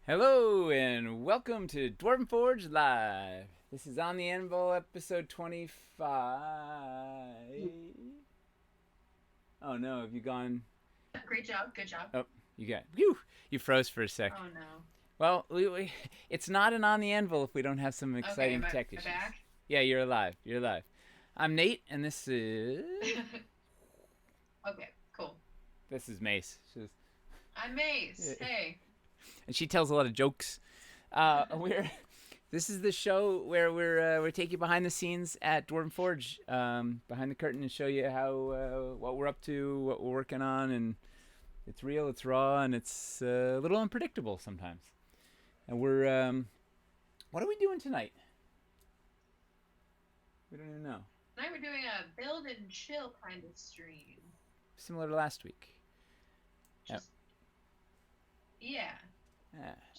Hello and welcome to Dwarven Forge Live. This is on the Anvil, episode 25. Oh no, have you gone? Great job, good job. Oh, you froze for a sec. Oh no. Well, it's not an on the Anvil if we don't have some Okay, exciting am I tech issues. back? Yeah, you're alive. You're alive. I'm Nate, and this is Okay, cool. this is Mace. I'm Mace. Hey. And she tells a lot of jokes. This is the show where we take you behind the scenes at Dwarven Forge, behind the curtain, and show you how what we're up to, what we're working on, and it's real, it's raw, and it's a little unpredictable sometimes. And we're what are we doing tonight? We don't even know. Tonight we're doing a build and chill kind of stream. Similar to last week. Just, yeah.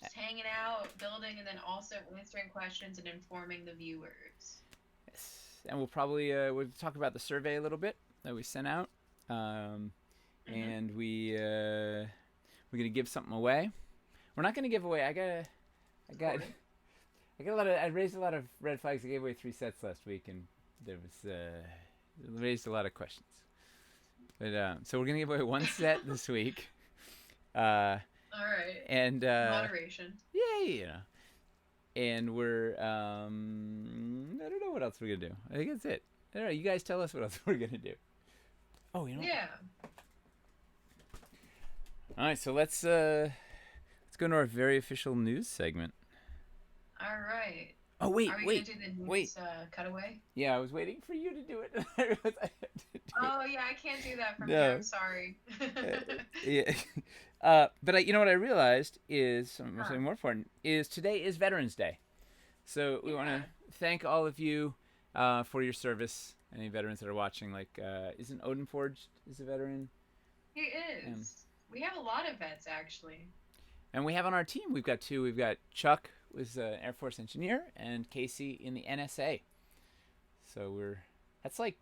Just hanging out, building, and then also answering questions and informing the viewers. Yes. And we'll probably we'll talk about the survey a little bit that we sent out, and we're gonna give something away. We're not gonna give away. I got a lot of. I raised a lot of red flags. I gave away 3 sets last week, and there was raised a lot of questions. But so we're gonna give away 1 set this week. All right. And moderation. Yeah, you know. And we're I don't know what else we're gonna do. I think that's it. I don't know. You guys tell us what else we're gonna do. Oh, you know. Yeah. All right, so let's go into our very official news segment. All right. Oh wait, Are we wait, gonna do the news, wait. Cutaway? Yeah, I was waiting for you to do it. Oh yeah, I can't do that from here. I'm sorry. Yeah. But you know what I realized is something more important is today is Veterans Day, so we want to thank all of you for your service. Any veterans that are watching, like isn't Odin Forged is a veteran? He is. We have a lot of vets actually. And we have on our team, we've got 2. We've got Chuck, who's an Air Force engineer, and Casey in the NSA. So that's like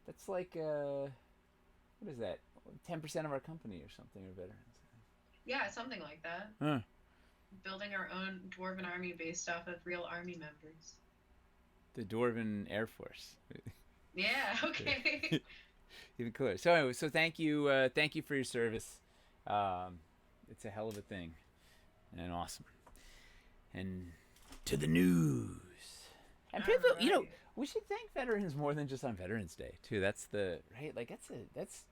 what is that? 10% of our company or something are veterans. Yeah, something like that. Huh. Building our own Dwarven army based off of real army members. The Dwarven Air Force. Yeah, okay. Even cooler. So anyway, thank you for your service. It's a hell of a thing, and awesome. And to the news. And people, right. We should thank veterans more than just on Veterans Day too. That's right. Like that's.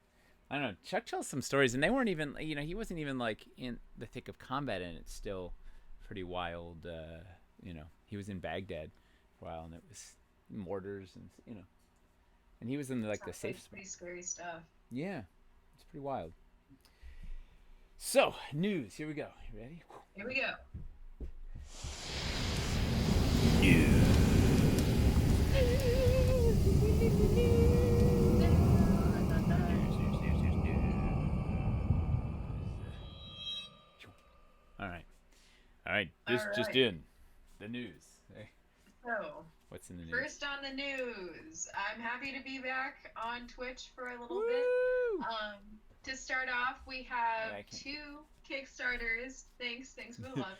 I don't know. Chuck tells some stories, and they weren't even. He wasn't even like in the thick of combat, and it's still pretty wild. He was in Baghdad for a while, and it was mortars, and and he was in the safe spot. Pretty scary stuff. Yeah, it's pretty wild. So, news. Here we go. You ready? Here we go. News. All right. Just in the news. So, what's in the news? First on the news, I'm happy to be back on Twitch for a little bit. To start off, we have 2 Kickstarters. Thanks for the love.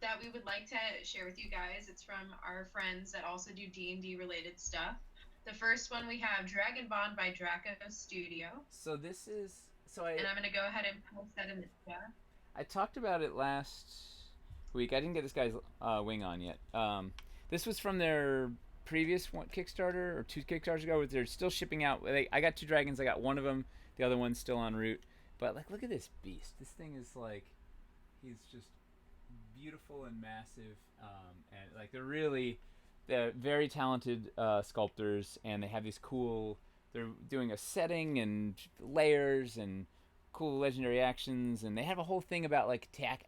That we would like to share with you guys. It's from our friends that also do D&D related stuff. The first one we have Dragon Bond by Draco Studio. So this is and I'm gonna go ahead and post that in the chat. I talked about it last week. I didn't get this guy's wing on yet. This was from their previous Kickstarter or 2 Kickstarters ago. They're still shipping out. I got 2 dragons. I got one of them. The other one's still en route. But look at this beast. This thing is he's just beautiful and massive. And they're very talented sculptors, and they have these cool. They're doing a setting and layers and cool legendary actions, and they have a whole thing about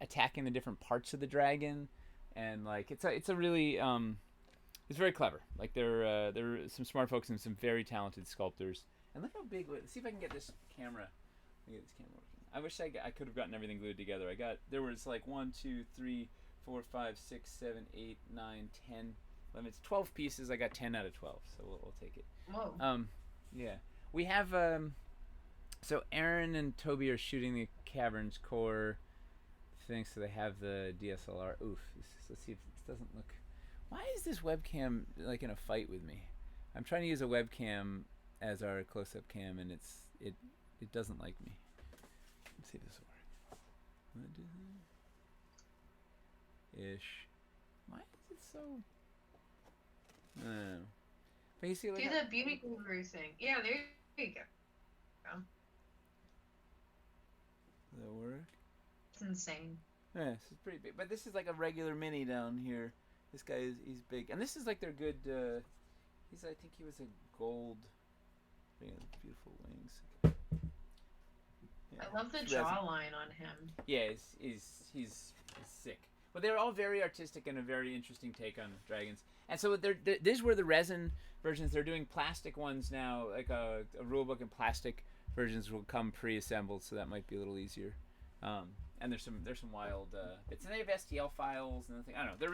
attacking the different parts of the dragon, and it's a really it's very clever. They're some smart folks and some very talented sculptors. And look how big. Let's see if I can get this camera. Let me get this camera working. I wish I could have gotten everything glued together. There was 1, 2, 3, 4, 5, 6, 7, 8, 9, 10 limits. 12 pieces. I got 10 out of 12, so we'll take it. Whoa. Yeah, we have so Aaron and Toby are shooting the Caverns core thing, so they have the DSLR. Oof. Let's see if this doesn't look. Why is this webcam like in a fight with me? I'm trying to use a webcam as our close-up cam, and it doesn't like me. Let's see if this will work. Ish. Why is it so? I don't know. But you see, like, do the beauty guru thing. Yeah, there you go. Does that work? It's insane. Yeah, this is pretty big. But this is like a regular mini down here. This guy he's big, and this is like their good. I think he was a gold. Beautiful wings. Yeah, I love the jawline on him. Yeah, he's sick. But they're all very artistic and a very interesting take on dragons. And so these were the resin versions. They're doing plastic ones now, like a rulebook and plastic versions will come pre-assembled, so that might be a little easier. And there's some wild bits, and they have STL files and everything. I don't know. They're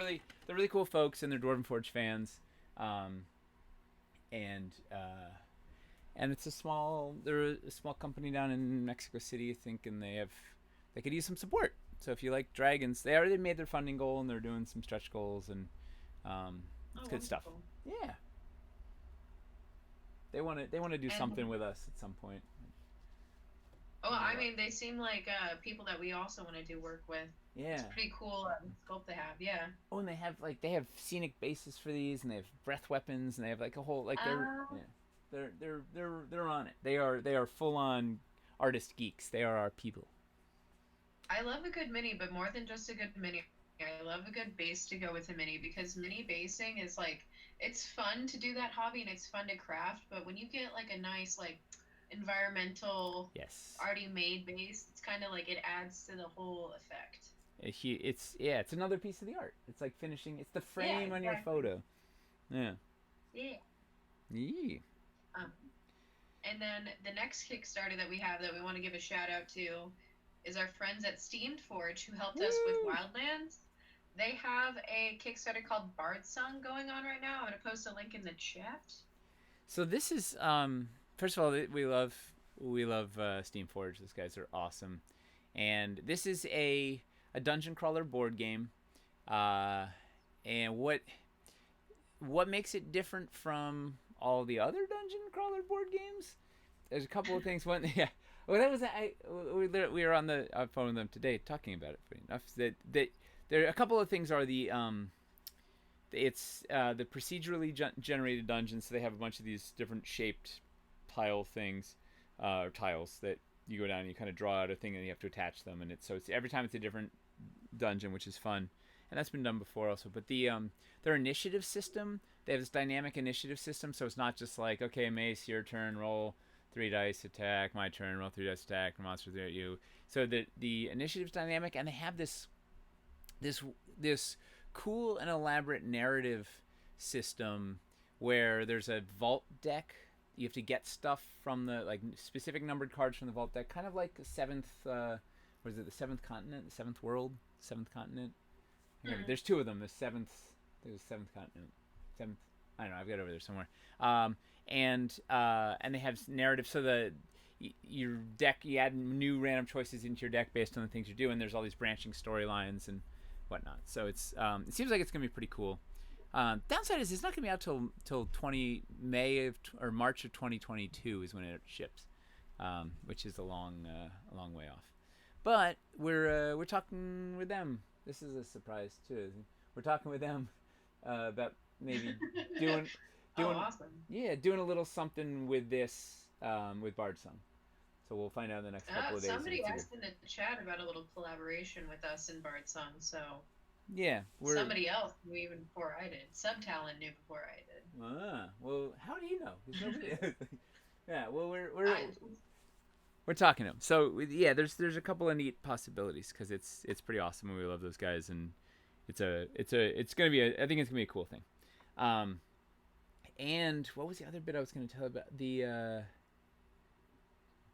really cool folks, and they're Dwarven Forge fans. And it's they're a small company down in Mexico City, I think, and they could use some support. So if you like dragons, they already made their funding goal, and they're doing some stretch goals, and it's good stuff. Yeah. They want to do something with us at some point. Oh, I mean, they seem like people that we also want to do work with. Yeah. It's pretty cool scope they have. Yeah. Oh, and they have scenic bases for these, and they have breath weapons, and they have like a whole they're on it. They are full on artist geeks. They are our people. I love a good mini, but more than just a good mini. I love a good base to go with a mini, because mini basing is like, it's fun to do that hobby and it's fun to craft, but when you get like a nice like environmental already made base, it's kind of like it adds to the whole effect. It's another piece of the art. It's like finishing. It's the frame on your photo. Yeah. And then the next Kickstarter that we have that we want to give a shout out to is our friends at Steamed Forge, who helped us with Wildlands. They have a Kickstarter called Bard Song going on right now. I'm going to post a link in the chat. So this is first of all, we love Steamed Forge. These guys are awesome, and this is a dungeon crawler board game. And what makes it different from all the other dungeon crawler board games? There's a couple of things. One, yeah. Well, that was we were on the phone with them today talking about it. Funny enough, that there are a couple of things. Are the it's the procedurally generated dungeons. So they have a bunch of these different shaped tile things, or tiles that you go down and you kind of draw out a thing and you have to attach them, and it's every time it's a different dungeon, which is fun, and that's been done before also. But their initiative system, they have this dynamic initiative system, so it's not just like, okay, Mace, your turn, roll 3 dice, attack, my turn, roll 3 dice, attack, monsters there at you. So the initiative's dynamic, and they have this cool and elaborate narrative system where there's a vault deck. You have to get stuff from the specific numbered cards from the vault deck, kind of like the seventh. Was it the seventh continent, the seventh world, seventh continent? There's 2 of them. The seventh. There's the seventh continent. Seventh. I don't know. I've got it over there somewhere. And they have narrative. So your deck, you add new random choices into your deck based on the things you do, and there's all these branching storylines and whatnot. So it seems like it's gonna be pretty cool. Downside is it's not gonna be out till March of 2022 is when it ships, which is a long way off. But we're talking with them. This is a surprise too. We're talking with them about maybe doing awesome. Yeah, doing a little something with this with Bard Song. So we'll find out in the next couple of days. Somebody asked in the chat about a little collaboration with us in Bard Song, so yeah, somebody else knew even before I did. Subtalent knew before I did. Well, how do you know? Yeah, well, we're talking to them. So yeah, there's a couple of neat possibilities because it's pretty awesome and we love those guys, and it's gonna be I think it's gonna be a cool thing. And what was the other bit I was gonna tell about the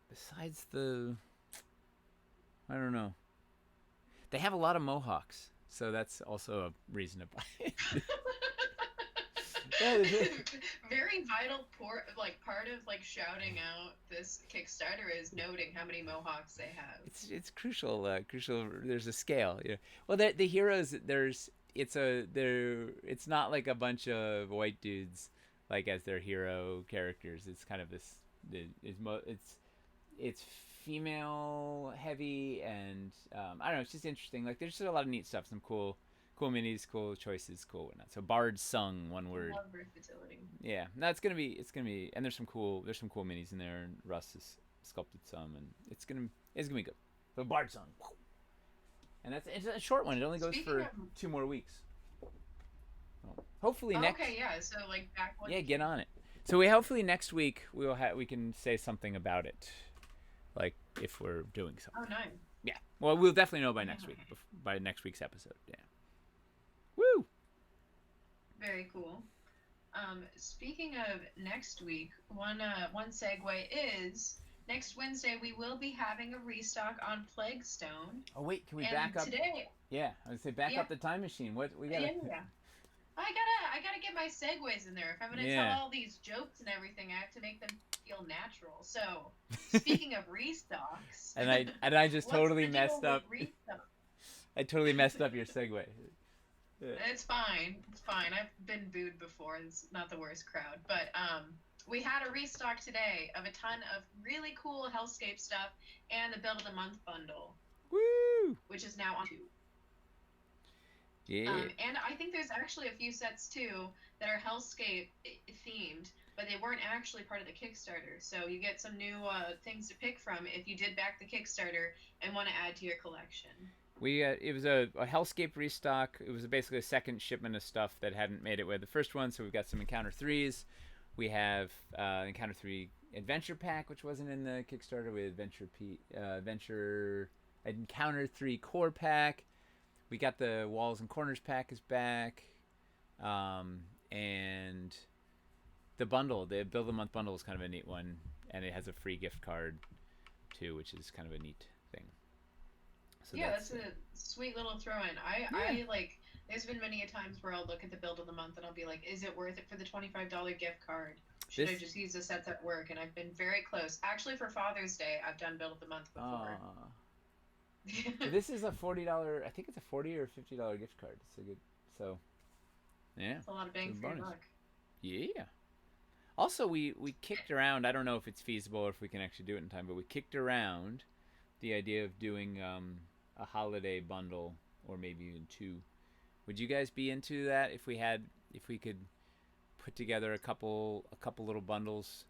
besides I don't know. They have a lot of mohawks, so that's also a reason to buy it. No, there's a, Very vital part of like shouting out this Kickstarter is noting how many mohawks they have. it's crucial. Crucial. There's a scale. Yeah. Well, the heroes there's it's not like a bunch of white dudes like as their hero characters. It's kind of this. It's female heavy and I don't know. It's just interesting. Like there's just a lot of neat stuff. Some cool minis, cool choices, cool whatnot. So Bard sung one word. Love versatility. Yeah, no, it's gonna be, and there's some cool minis in there, and Russ has sculpted some, and it's gonna be good. So Bard sung, and it's a short one. It only goes Speaking for of 2 more weeks. So hopefully next. okay, yeah. So like back when Yeah, get on it. So we hopefully next week we can say something about it, like if we're doing oh something. no. Yeah. Well, we'll definitely know by next week. By next week's episode. Yeah. Woo. Very cool. Speaking of next week, one segue is next Wednesday we will be having a restock on Plague Stone. Oh wait, can we And back up? today, Yeah, I would say back yeah, up the time machine. What we got? yeah. I gotta get my segues in there. If I'm gonna Yeah. tell all these jokes and everything, I have to make them feel natural. So, speaking of restocks, and I just what's totally the deal messed with up. restock? I totally messed up your segue. Yeah. It's fine. It's fine. I've been booed before. It's not the worst crowd. But we had a restock today of a ton of really cool Hellscape stuff and the Build of the Month bundle, Woo! which is now on two. Yeah. And I think there's actually a few sets too that are Hellscape themed, but they weren't actually part of the Kickstarter. So you get some new things to pick from if you did back the Kickstarter and want to add to your collection. It was a Hellscape restock. It was basically a second shipment of stuff that hadn't made it with the first one. So we've got some Encounter 3s. We have Encounter 3 Adventure Pack, which wasn't in the Kickstarter, with Adventure Encounter 3 Core Pack. We got the Walls and Corners Pack is back. And the bundle, the Build of the Month bundle, is kind of a neat one. And it has a free gift card, too, which is kind of a neat thing. So yeah, that's a sweet little throw-in. I like. There's been many a times where I'll look at the Build of the Month and I'll be like, "Is it worth it for the $25 gift card? Should I just use the sets at work?" And I've been very close. Actually, for Father's Day, I've done Build of the Month before. So this is a $40. I think it's a $40 or $50 gift card. It's a good. So, yeah. It's a lot of bang for your buck. Yeah. Also, we kicked around. I don't know if it's feasible or if we can actually do it in time, but we kicked around the idea of doing a holiday bundle, or maybe even two. Would you guys be into that if we could put together a couple little bundles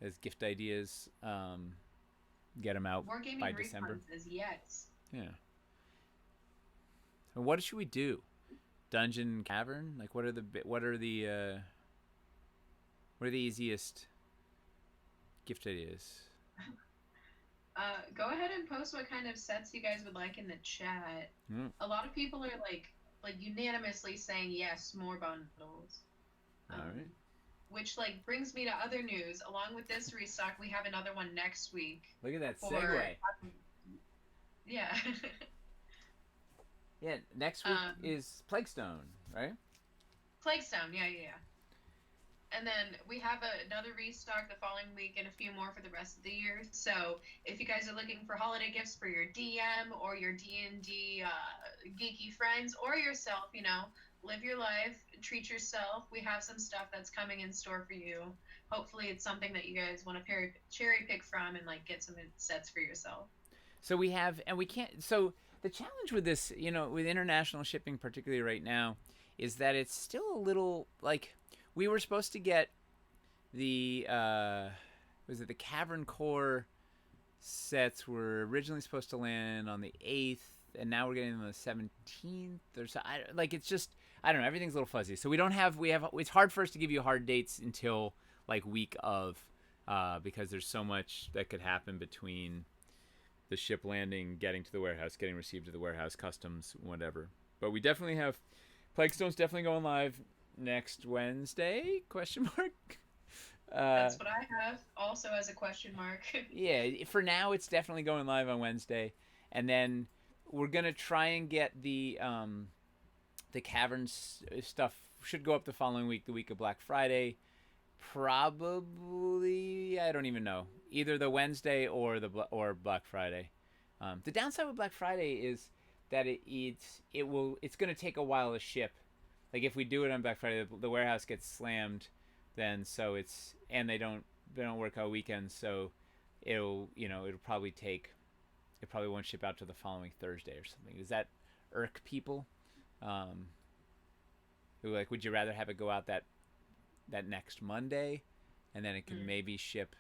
as gift ideas, get them out by December? Says yes. Yeah. And what should we do? Dungeon Cavern? Like what are the easiest gift ideas? Go ahead and post what kind of sets you guys would like in the chat. A lot of people are like unanimously saying yes, more bundles. All right. Which brings me to other news. Along with this restock, we have another one next week. Look at that segue. Yeah. Yeah, next week is Plaguestone, right? Plaguestone, yeah. And then we have another restock the following week and a few more for the rest of the year. So if you guys are looking for holiday gifts for your DM or your D&D geeky friends or yourself, live your life, treat yourself. We have some stuff that's coming in store for you. Hopefully it's something that you guys want to cherry pick from and get some sets for yourself. So we have, and we can't, so the challenge with this, with international shipping, particularly right now, is that it's still a little, we were supposed to get the Cavern Core sets were originally supposed to land on the 8th, and now we're getting them on the 17th or so. It's just, I don't know, everything's a little fuzzy. So it's hard for us to give you hard dates until week of, because there's so much that could happen between the ship landing, getting to the warehouse, getting received to the warehouse, customs, whatever. But we definitely have, Plaguestone's definitely going live next Wednesday? Question mark. That's what I have, also as a question mark. Yeah, for now it's definitely going live on Wednesday, and then we're gonna try and get the cavern stuff should go up the following week, the week of Black Friday. Probably, I don't even know. Either the Wednesday or Black Friday. The downside with Black Friday is that it's going to take a while to ship. Like if we do it on Black Friday, the warehouse gets slammed, then so it's and they don't work on weekends, so it'll probably take it probably won't ship out to the following Thursday or something. Does that irk people? Um, like, would you rather have it go out that next Monday, and then it can maybe ship?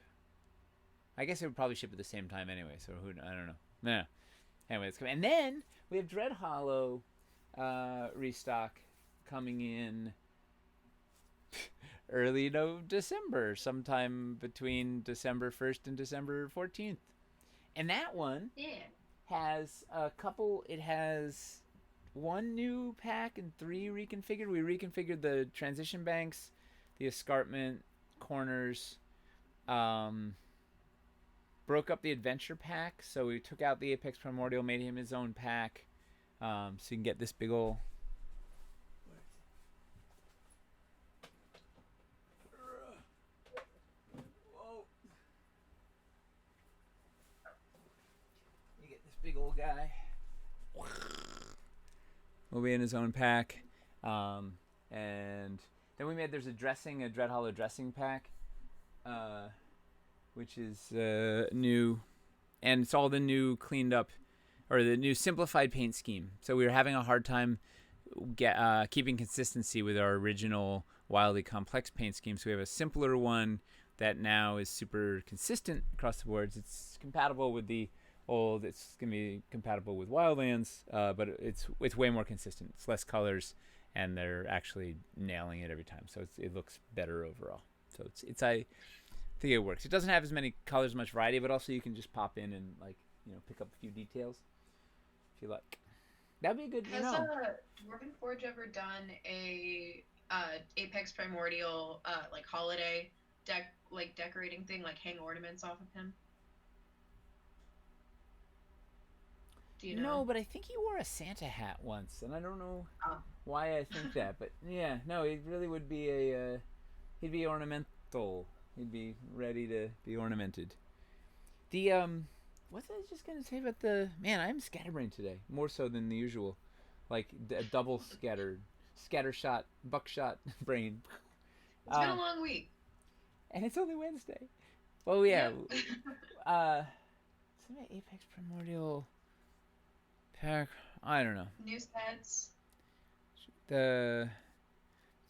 I guess it would probably ship at the same time anyway. So I don't know. No. Anyway, it's coming, and then we have Dread Hollow restock coming in early December, sometime between December 1st and December 14th. And that one has a couple. It has one new pack and 3 reconfigured. We reconfigured the transition banks, the escarpment corners, broke up the adventure pack. So we took out the Apex Primordial, made him his own pack, so you can get this big ol'. You get this big old guy. Will be in his own pack, and then there's a Dread Hollow dressing pack, which is new, and it's all the new cleaned up, or the new simplified paint scheme. So we were having a hard time keeping consistency with our original wildly complex paint scheme. So we have a simpler one that now is super consistent across the boards. It's compatible with the old. It's gonna be compatible with Wildlands, but it's way more consistent. It's less colors, and they're actually nailing it every time. So it looks better overall. So I think it works. It doesn't have as many colors, much variety, but also you can just pop in and pick up a few details if you like. That'd be a good. Has Dwarven Forge ever done a Apex Primordial like holiday decorating thing, like hang ornaments off of him? Do you know? No, but I think he wore a Santa hat once, and I don't know why I think that. But yeah, no, he really would be he'd be ornamental. He'd be ready to be ornamented. The what was I just gonna say about the man? I'm scatterbrained today, more so than the usual, like a double scattershot, buckshot brain. It's been a long week, and it's only Wednesday. Well, yeah. Some Apex Primordial pack. I don't know. New sets.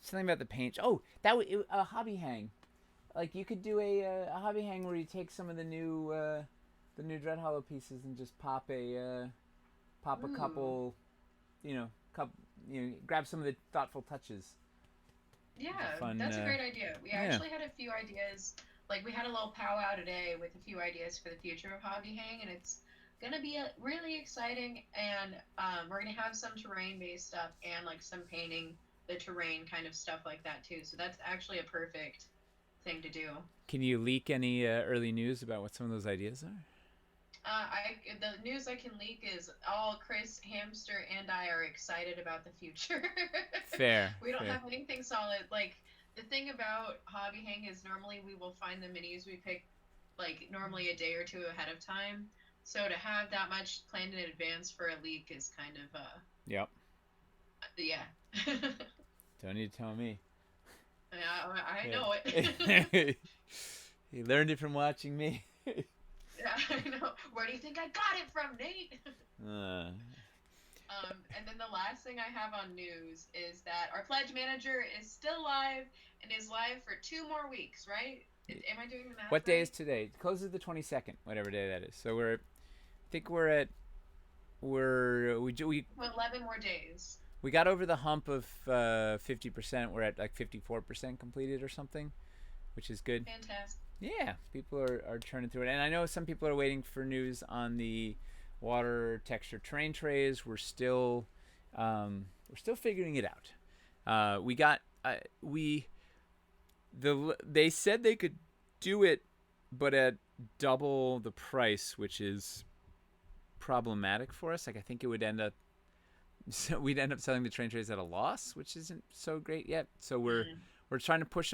Something about the paint. Oh, a hobby hang. Like you could do a hobby hang where you take some of the new Dread Hollow pieces and just pop a couple, grab some of the thoughtful touches. Yeah, that's a great idea. We actually had a few ideas. Like we had a little powwow today with a few ideas for the future of hobby hang, and it's gonna be really exciting. And we're gonna have some terrain-based stuff and like some painting the terrain kind of stuff like that too. So that's actually a perfect thing to do. Can you leak any early news about what some of those ideas are? The news I can leak is all Chris, Hamster, and I are excited about the future. Fair. We don't have anything solid. Like the thing about hobby hang is normally we will find the minis we pick like normally a day or two ahead of time. So to have that much planned in advance for a leak is kind of Yep. Yeah. Don't need to tell me. I know it. You learned it from watching me. Yeah, I know. Where do you think I got it from, Nate? And then the last thing I have on news is that our pledge manager is still live and is live for 2 more weeks, right? Am I doing the math? What day is today? It closes the 22nd, whatever day that is. So we're 11 more days. We got over the hump of 50%. We're at like 54% completed or something, which is good. Fantastic. Yeah, people are churning through it, and I know some people are waiting for news on the water texture terrain trays. We're still figuring it out. They said they could do it, but at double the price, which is problematic for us. Like I think it would end up So we'd end up selling the train trays at a loss, which isn't so great yet. So Mm. we're trying to push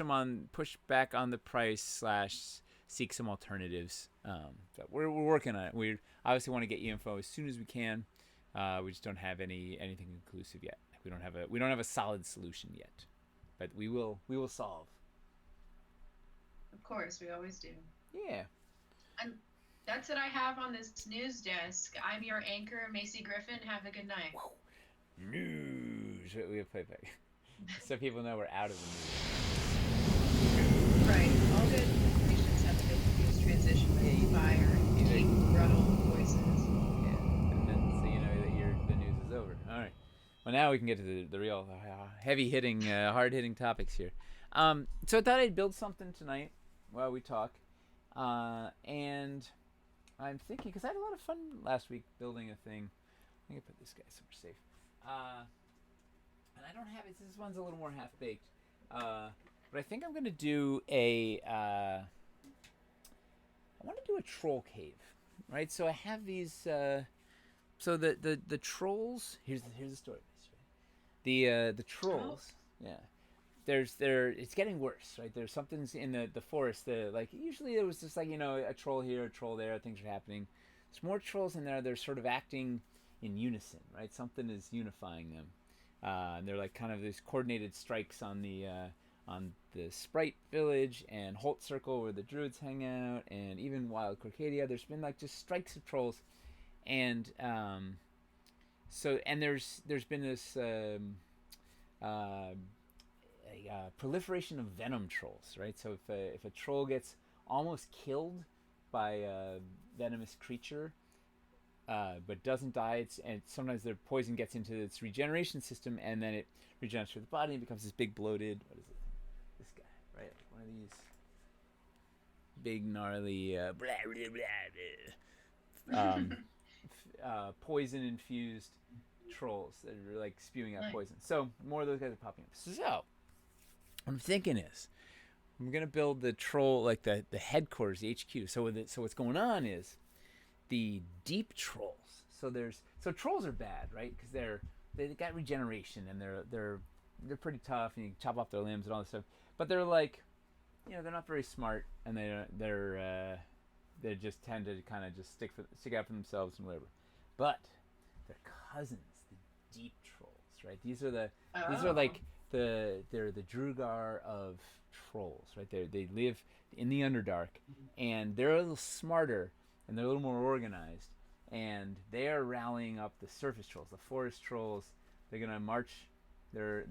back on the price slash seek some alternatives. But we're working on it. We obviously want to get you info as soon as we can. We just don't have anything conclusive yet. We don't have a solid solution yet, but we will solve. Of course, we always do. Yeah. And that's what I have on this news desk. I'm your anchor, Macy Griffin. Have a good night. News. We have playback, so people know we're out of the Right. All good informations have a good news transition with fire and deep, ruddle voices. Yeah, and then so you know that the news is over. All right. Well, now we can get to the real heavy hitting, hard hitting topics here. So I thought I'd build something tonight while we talk, and I'm thinking because I had a lot of fun last week building a thing. I'm gonna put this guy somewhere safe. And I don't have it. This one's a little more half baked. But I think I'm gonna do a. I want to do a troll cave, right? So I have these. So the trolls. Here's the story. The trolls. Yeah. It's getting worse, right? There's something's in the forest. Like usually it was just like a troll here, a troll there. Things are happening. There's more trolls in there. They're sort of acting in unison, right? Something is unifying them. And they're like kind of these coordinated strikes on the Sprite Village and Holt Circle where the Druids hang out, and even Wild Corcadia. There's been like just strikes of trolls, and there's been this proliferation of venom trolls, right? So if a troll gets almost killed by a venomous creature, but doesn't die, and sometimes the poison gets into its regeneration system, and then it regenerates through the body and becomes this big bloated. What is it? This guy, right? One of these big gnarly poison infused trolls that are like spewing out poison. So more of those guys are popping up. So what I'm thinking is I'm gonna build the troll like the headquarters, the HQ. So what's going on is the deep trolls. So trolls are bad, right? Because they got regeneration and they're pretty tough, and you can chop off their limbs and all this stuff. But they're like, they're not very smart, and they just tend to kind of just stick out for themselves and whatever. But they're cousins, the deep trolls, right? These are like they're the Drugar of trolls, right? They live in the Underdark, and they're a little smarter and they're a little more organized, and they are rallying up the surface trolls, the forest trolls. They're gonna march. They're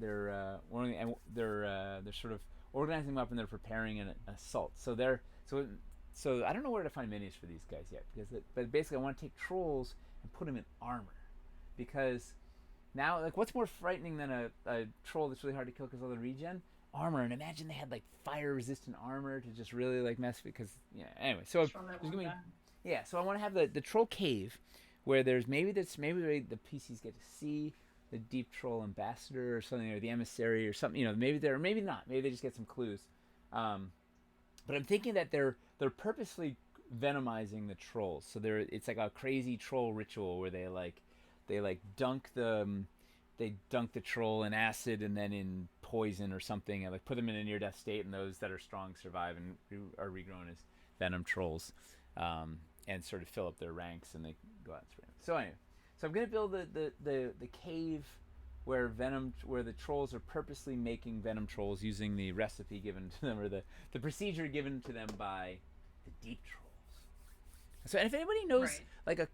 sort of organizing them up, and they're preparing an assault. So I don't know where to find minis for these guys yet, but basically I want to take trolls and put them in armor, because now, like, what's more frightening than a troll that's really hard to kill because of the regen? Armor. And imagine they had like fire resistant armor to just really like mess with, because anyway, so so I want to have the troll cave where there's maybe the PCs get to see the deep troll ambassador or something, or the emissary or something, maybe maybe not, maybe they just get some clues. But I'm thinking that they're purposely venomizing the trolls, so it's like a crazy troll ritual where they dunk the troll in acid and then in poison or something, and like put them in a near death state, and those that are strong survive and are regrown as venom trolls, and sort of fill up their ranks, and they go out. So anyway, I'm gonna build the cave where the trolls are purposely making venom trolls using the recipe given to them, or the procedure given to them by the deep trolls. So, and if anybody knows like I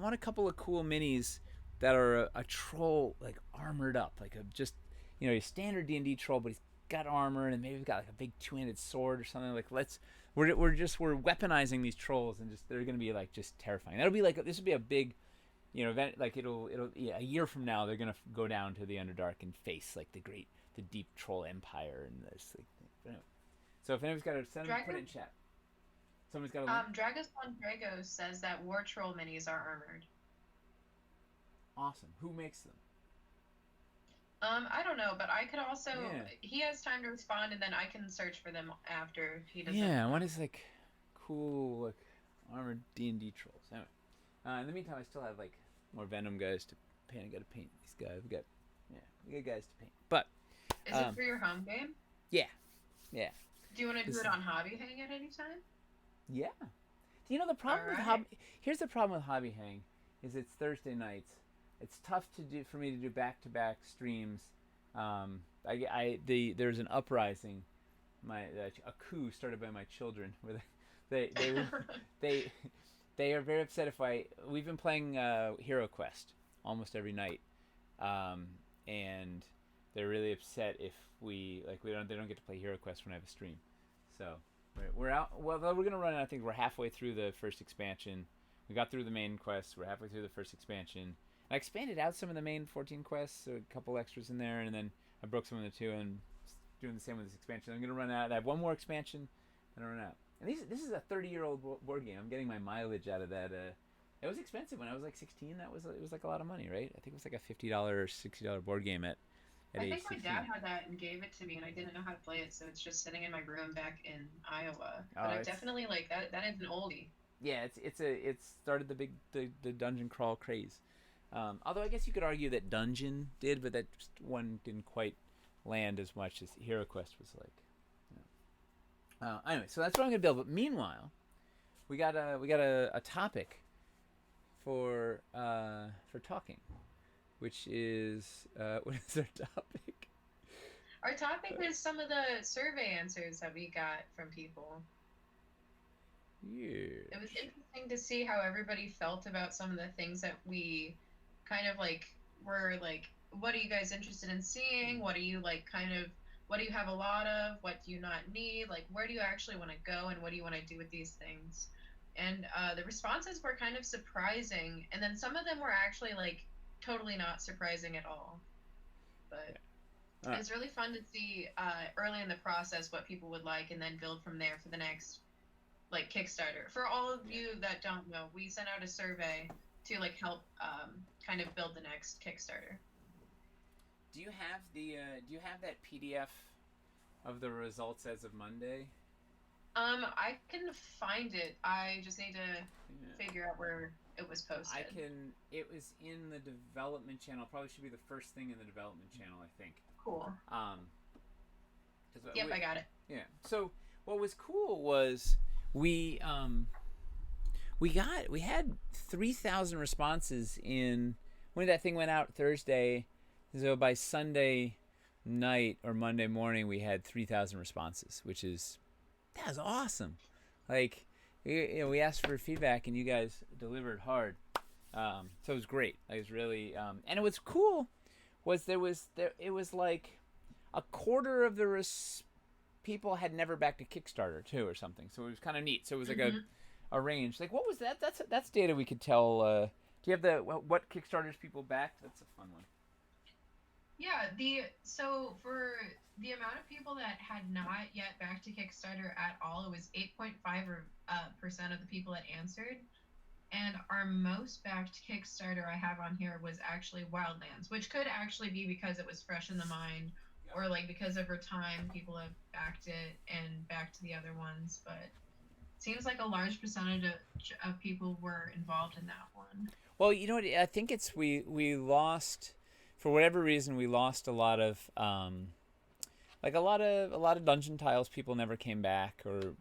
want a couple of cool minis that are a troll like armored up, like a standard D&D troll, but he's got armor, and maybe he's got like a big two-handed sword or something. Like we're weaponizing these trolls, and they're gonna be like just terrifying. That'll be like, this will be a big event. Like it'll a year from now they're gonna go down to the Underdark and face like the deep troll empire and this thing. But anyway, so if anybody's got a send, put it in chat. Someone's got a link. Dragos on Dragos says that War Troll minis are armored. Awesome. Who makes them? I don't know, but I could also. Yeah. He has time to respond, and then I can search for them after he does. Yeah, one is like cool, like armored D&D trolls. Anyway, in the meantime, I still have like more Venom guys to paint. I gotta paint these guys. We got guys to paint. But is it for your home game? Yeah, yeah. Do you want to do it on Hobby Hang at any time? Yeah. Do you know the problem with Hobby? Here's the problem with Hobby Hang, is it's Thursday nights. It's tough for me to do back-to-back streams. There's an uprising, a coup started by my children, where they are very upset if we've been playing Hero Quest almost every night, and they're really upset if they don't get to play Hero Quest when I have a stream. So we're out. Well, we're gonna run. I think we're halfway through the first expansion. We got through the main quest. We're halfway through the first expansion. I expanded out some of the main 14 quests, so a couple extras in there, and then I broke some of the 2 and doing the same with this expansion. I'm gonna run out. I have one more expansion, and I run out. And this is a 30-year-old board game. I'm getting my mileage out of that. It was expensive when I was like 16. It was like a lot of money, right? I think it was like a $50 or $60 board game at I think my 16. dad had that and gave it to me, and I didn't know how to play it, so it's just sitting in my room back in Iowa. But I definitely like that. That is an oldie. Yeah, it started the dungeon crawl craze. Although I guess you could argue that Dungeon did, but that one didn't quite land as much as Hero Quest was like. Anyway, so that's what I'm gonna build. But meanwhile, we got a topic for talking, which is what is our topic? Our topic is some of the survey answers that we got from people. Yeah. It was interesting to see how everybody felt about some of the things that we kind of were like, what are you guys interested in seeing? What do you what do you have a lot of? What do you not need? Like, where do you actually want to go, and what do you want to do with these things? And the responses were kind of surprising, and then some of them were actually totally not surprising at all. But it's really fun to see early in the process what people would like, and then build from there for the next Kickstarter. For all of you that don't know, we sent out a survey to help kind of build the next Kickstarter. Do you have that PDF of the results as of Monday? I can find it. I just need to figure out where it was posted. It was in the development channel. Probably should be the first thing in the development channel, I think. Cool. Yep, I got it. Yeah. So what was cool was we had 3,000 responses in when that thing went out Thursday. So by Sunday night or Monday morning, we had 3,000 responses, that was awesome. We asked for feedback, and you guys delivered hard. So it was great. It was really, and it was cool. It was like a quarter of the people had never backed a Kickstarter too, or something. So it was kind of neat. So it was like a range. What was that? That's data we could tell. Do you have what Kickstarters people backed? That's a fun one. Yeah, so for the amount of people that had not yet backed to Kickstarter at all, it was 8.5% of the people that answered. And our most backed Kickstarter I have on here was actually Wildlands, which could actually be because it was fresh in the mind, or because over time people have backed it and backed the other ones. But it seems like a large percentage of people were involved in that one. Well, you know what? I think it's we lost. For whatever reason, we lost a lot of a lot of dungeon tiles. People never came back, or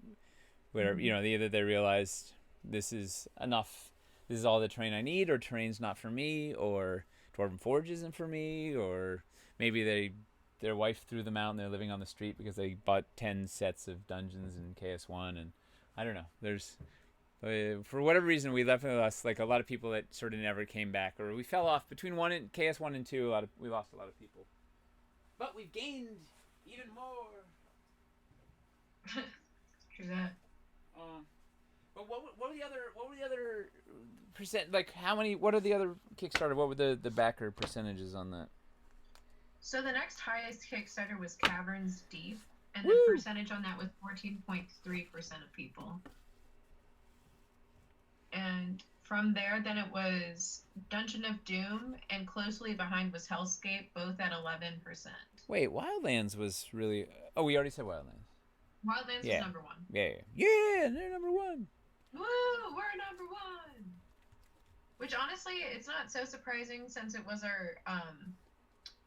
whatever. Either they realized this is enough. This is all the terrain I need, or terrain's not for me, or Dwarven Forge isn't for me, or maybe their wife threw them out and they're living on the street because they bought 10 sets of dungeons in KS1, and I don't know. There's for whatever reason, we definitely lost a lot of people that sort of never came back, or we fell off between KS1 and 2. We lost a lot of people, but we've gained even more. True that. But what were the other percent? How many? What are the other Kickstarter? What were the backer percentages on that? So the next highest Kickstarter was Caverns Deep, and the percentage on that was 14.3% of people. And from there, then it was Dungeon of Doom, and closely behind was Hellscape, both at 11%. Wait, Wildlands was really... Oh, we already said Wildlands. Wildlands was number 1. Yeah, they're number 1. Woo, we're number 1! Which honestly, it's not so surprising since it was our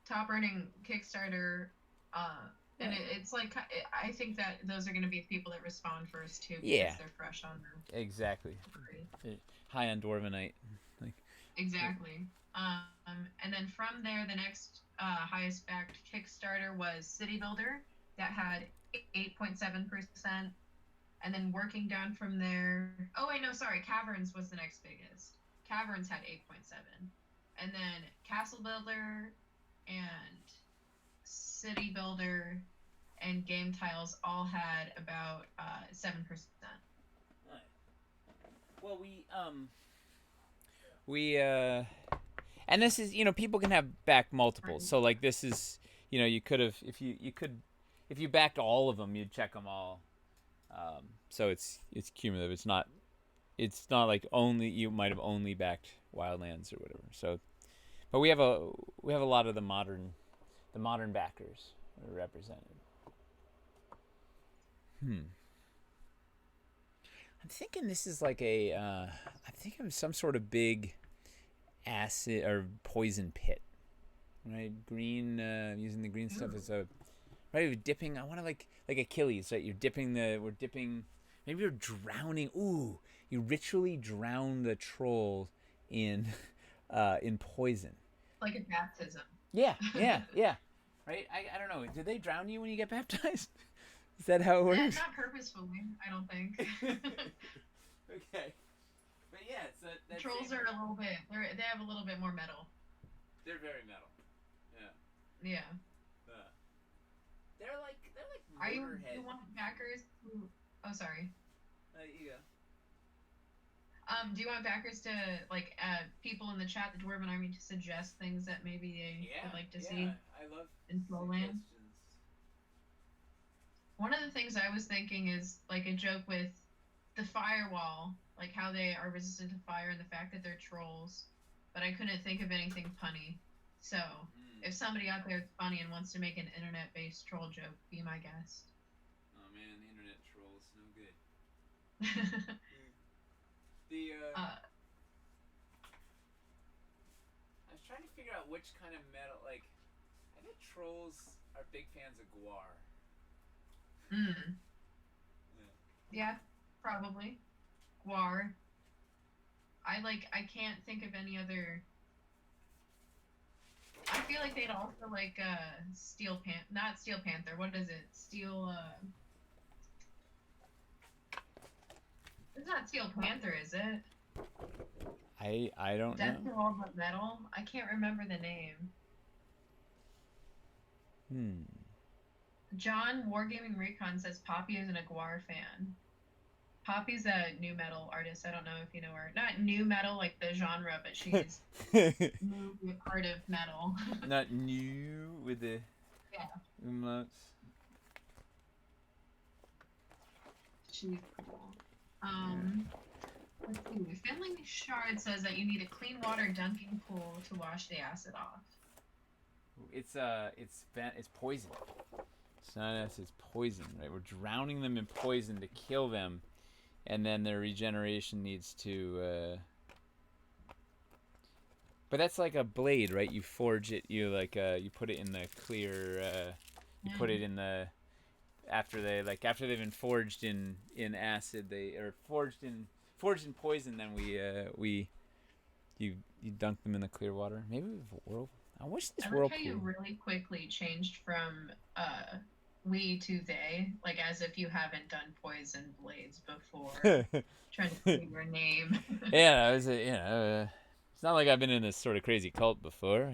top earning Kickstarter. And Right. it's like I think that those are going to be the people that respond first too because Yeah. they're fresh on their Exactly. story. High on Dwarvenite. Like. Exactly. And then from there, the next highest backed Kickstarter was City Builder that had 8.7%. And then working down from there, oh wait, no, sorry, Caverns was the next biggest. Caverns had 8.7. And then Castle Builder and City Builder and Game Tiles all had about 7%. Well, we and this is, people can have back multiples. Right. So like this is, you could have, if you backed all of them, you'd check them all. So it's cumulative. It's not like only you might have only backed Wildlands or whatever. So, but we have a lot of the modern backers are represented. I'm thinking this is like I'm thinking of some sort of big acid or poison pit, right? Green, using the green stuff Ooh. as a, right? You're dipping. I want to like Achilles, right? We're dipping. Maybe you're drowning. Ooh, you ritually drown the troll in, in poison. Like a baptism. Yeah, yeah, yeah. Right? I don't know. Do they drown you when you get baptized? Is that how it works? Not purposefully, I don't think. Okay. But yeah, it's that Trolls same. are a little bit. They have a little bit more metal. They're very metal. Yeah. Yeah. Uh, they're like Are you Motorhead. you want backers who? Oh, sorry. You go. Do you want backers to like people in the chat, the Dwarven Army, to suggest things that maybe they Yeah, would like to yeah. see I love in Flowland? suggestions. One of the things I was thinking is like a joke with the firewall, like how they are resistant to fire and the fact that they're trolls. But I couldn't think of anything punny. So if somebody out there is funny and wants to make an internet-based troll joke, be my guest. Oh man, the internet trolls, no good. uh, The I was trying to figure out which kind of metal. Like, I bet trolls are big fans of guar. mm, Yeah. yeah, probably. Guar. I can't think of any other. I feel like they'd also like not Steel Panther. What is it? It's not Steel Panther, is it? I don't Death know. to All But Metal. I can't remember the name. John Wargaming Recon says Poppy is an Aguar fan. Poppy's a new metal artist. I don't know if you know her. Not new metal like the genre, but she's a part of metal. Not new with the umlauts. She's cool. Let's see. Finley Shard says that you need a clean water dunking pool to wash the acid off. It's poison. It's not acid, it's poison, right? We're drowning them in poison to kill them, and then their regeneration needs to. But that's like a blade, right? You forge it. You put it in the clear. You put it in the after they've been forged in acid. They are forged in poison. Then you dunk them in the clear water. Maybe I wish this whirlpool. I like how you really quickly changed from we to they, like as if you haven't done poison blades before. Trying to say your name. Yeah, it's not like I've been in this sort of crazy cult before.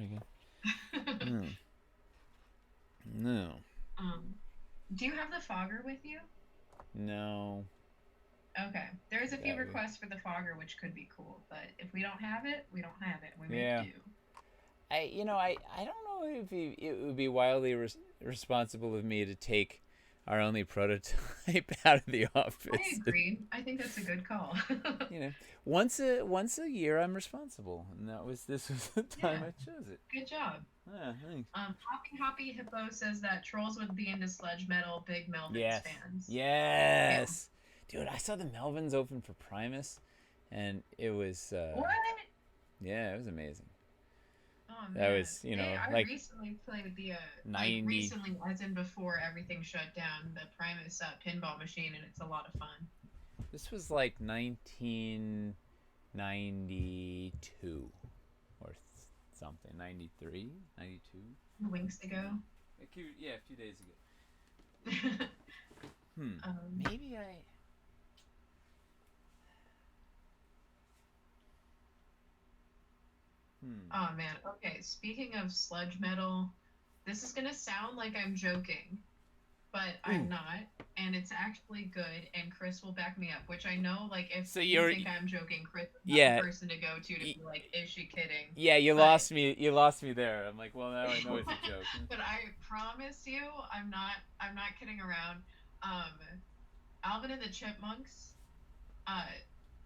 No. Do you have the fogger with you? No. Okay. There's a few requests for the fogger, which could be cool, but if we don't have it, we don't have it. We make do. I don't know if it would be wildly responsible of me to take our only prototype out of the office. I agree. I think that's a good call. Once a year I'm responsible, and this was the time I chose it. Good job. Yeah, thanks. Hoppy Hippo says that trolls would be into sludge metal, big Melvins fans. Yes. Yeah. Dude, I saw the Melvins open for Primus, and it was. What? Yeah, it was amazing. Oh That man, was, I like recently played the like 90. recently, as in before everything shut down, the Primus pinball machine, and it's a lot of fun. This was like 1992 or something. 93, 92. Winks ago. Yeah, a few days ago. um, Maybe I. oh man. Okay, speaking of sludge metal, this is gonna sound like I'm joking, but I'm Ooh. not, and it's actually good. And Chris will back me up, which I know, like, if So you you're. think I'm joking, Chris is not the Yeah. person to go to be like, is she kidding? Yeah, you But lost me. You lost me there. I'm like, well, now I know it's a joke. but I promise you, I'm not kidding around. Um, Alvin and the Chipmunks, uh,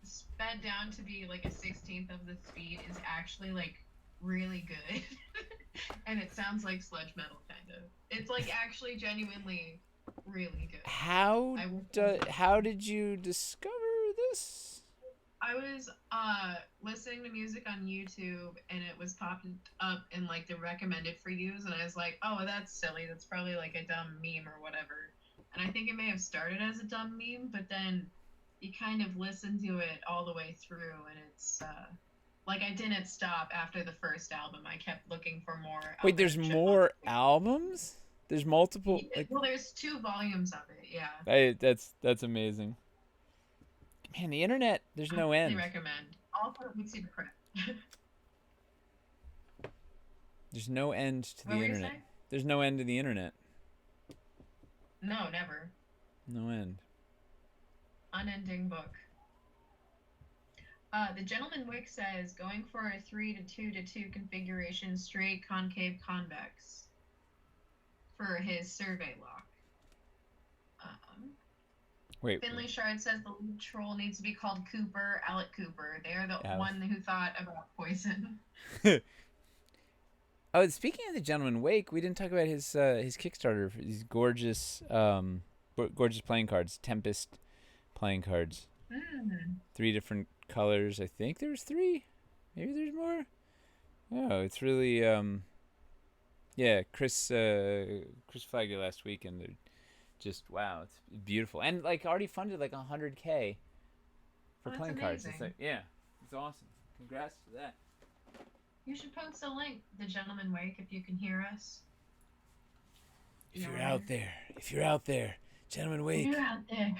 sped down to be like a 16th of the speed is actually like really good, and it sounds like sludge metal kind of. It's like actually genuinely really good. How I will how did you discover this? I was listening to music on YouTube and it was popping up in like the recommended for yous, and I was like, oh, that's silly. That's probably like a dumb meme or whatever. And I think it may have started as a dumb meme, but then you kind of listen to it all the way through, and it's like I didn't stop after the first album. I kept looking for more Wait, Alvin there's and the Chipmunks. more albums? There's multiple Yeah, like well, there's 2 volumes of it. Yeah, that's amazing. Man, the internet, there's I no highly end. recommend. Also, it makes you depressed. There's no end to What the were you internet. saying? There's no end to the internet. No, never. No end. Unending book. The gentleman Wick says going for a 3 to 2 to 2 configuration, straight concave convex for his survey lock. Wait. Finley Shard says the lead troll needs to be called Cooper, Alec Cooper. They are the Alec. one who thought about poison. Oh, speaking of the gentleman Wake, we didn't talk about his Kickstarter for these gorgeous gorgeous playing cards, Tempest playing cards. 3 different colors. I think there's 3. Maybe there's more. Oh, it's really yeah. Chris flagged it last week, and they're just wow. It's beautiful, and like already funded like $100K for That's playing amazing. cards. It's like, yeah, it's awesome. Congrats to that. You should post a link, the gentleman Wake, if you can hear us. If you're out there, gentleman Wake. If you're out there.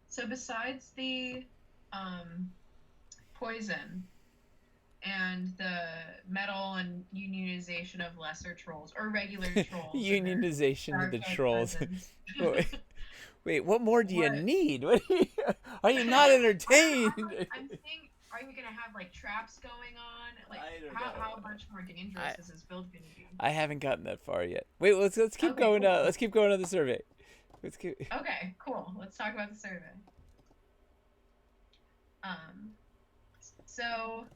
So besides the poison and the metal and unionization of lesser trolls or regular trolls, unionization of the trolls. Presence, Wait, what more do you need? Are you not entertained? I'm saying, are you gonna have like traps going on? Like, how much more dangerous is this build gonna be? I haven't gotten that far yet. Wait, let's keep going. Cool. Let's keep going on the survey. Okay, cool. Let's talk about the survey. So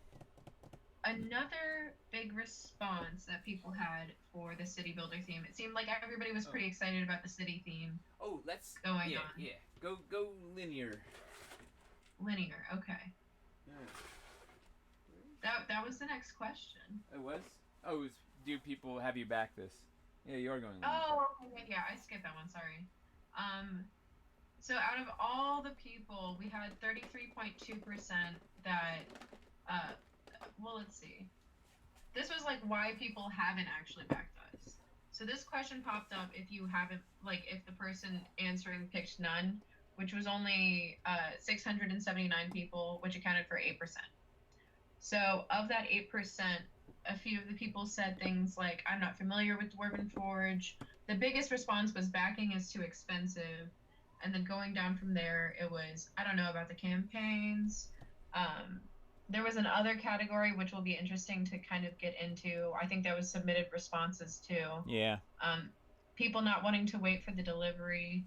another big response that people had for the city builder theme. It seemed like everybody was pretty excited about the city theme. Oh, let's going on. Yeah. Go linear. Linear, okay. That was the next question. It was? Oh, it was, do people have you back this? Yeah, you're going linear. Oh, okay, yeah, I skipped that one, sorry. So out of all the people, we had 33.2% that, well, let's see. This was like why people haven't actually backed us. So this question popped up if you haven't, like if the person answering picked none, which was only 679 people, which accounted for 8%. So of that 8%, a few of the people said things like, I'm not familiar with Dwarven Forge. The biggest response was backing is too expensive. And then going down from there, it was, I don't know about the campaigns. There was an other category, which will be interesting to kind of get into. I think that was submitted responses too. Yeah. People not wanting to wait for the delivery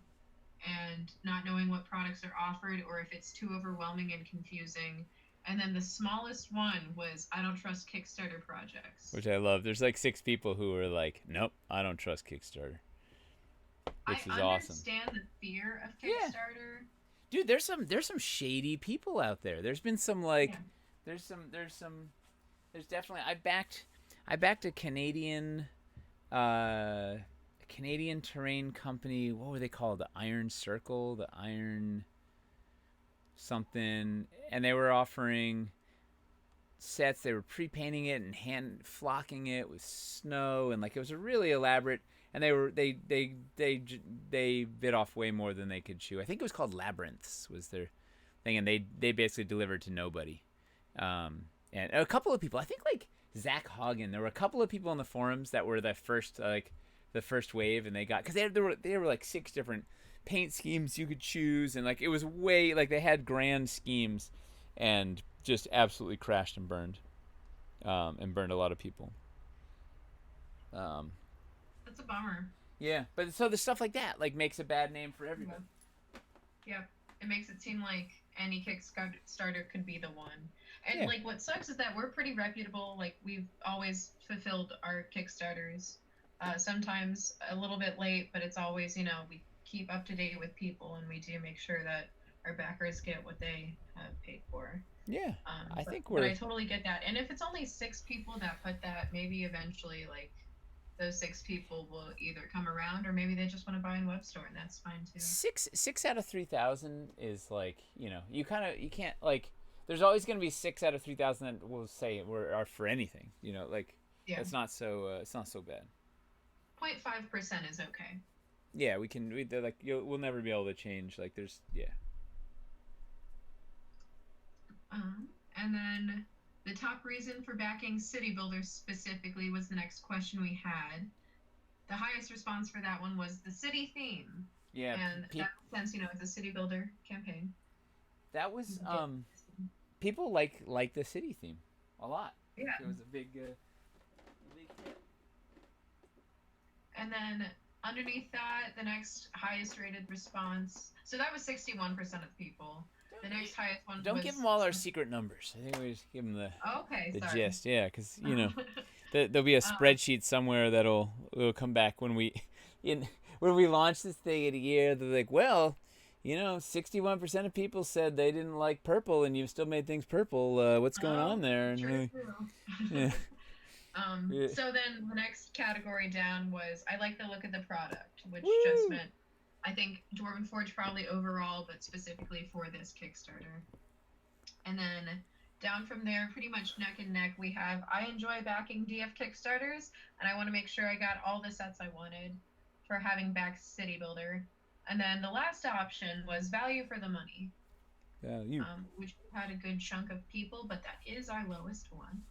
and not knowing what products are offered or if it's too overwhelming and confusing. And then the smallest one was, I don't trust Kickstarter projects. Which I love. There's like 6 people who were like, nope, I don't trust Kickstarter. Which is awesome. I understand the fear of Kickstarter. Dude, there's some shady people out there. There's been some Yeah. like, there's definitely I backed a Canadian terrain company. What were they called? The Iron Circle, the Iron something, and they were offering sets. They were pre-painting it and hand flocking it with snow, and like it was a really elaborate. And they bit off way more than they could chew. I think it was called Labyrinths was their thing, and they basically delivered to nobody. And a couple of people, I think like Zach Hagen, there were a couple of people on the forums that were the first the first wave, and they got because there were like 6 different paint schemes you could choose, and like it was way like they had grand schemes, and just absolutely crashed and burned a lot of people. Um, That's a bummer. yeah, but so the stuff like that like makes a bad name for Yeah. everybody. Yeah. It makes it seem like any Kickstarter could be the one. And Yeah, like what sucks is that we're pretty reputable. Like we've always fulfilled our Kickstarters. Sometimes a little bit late, but it's always, we keep up to date with people and we do make sure that our backers get what they have paid for. yeah. I But, think but I we're totally get that. And if it's only 6 people that put that, maybe eventually like those 6 people will either come around or maybe they just want to buy in web store and that's fine too. six out of 3,000 is like you can't like there's always going to be 6 out of 3,000 that will say are for anything like Yeah. it's not so bad. 0.5% is okay. Yeah, they're like we'll never be able to change like there's yeah. And then the top reason for backing city builders specifically was the next question we had. The highest response for that one was the city theme. Yeah, And that makes sense, it's a city builder campaign. that was people like the city theme a lot. Yeah. It was a big hit. And then underneath that, the next highest rated response. So that was 61% of people. The next highest one Don't was, give them all our secret numbers. I think we just give them the sorry. gist. Yeah, because there'll be a spreadsheet somewhere that'll come back when we launch this thing in a year. They're like, well, 61% of people said they didn't like purple, and you've still made things purple. What's going on there? True. Yeah. So then the next category down was I like the look of the product, which Woo! just meant I think Dwarven Forge probably overall, but specifically for this Kickstarter. And then down from there, pretty much neck and neck, we have I enjoy backing DF Kickstarters, and I want to make sure I got all the sets I wanted for having backed City Builder. And then the last option was value for the money, which had a good chunk of people, but that is our lowest one.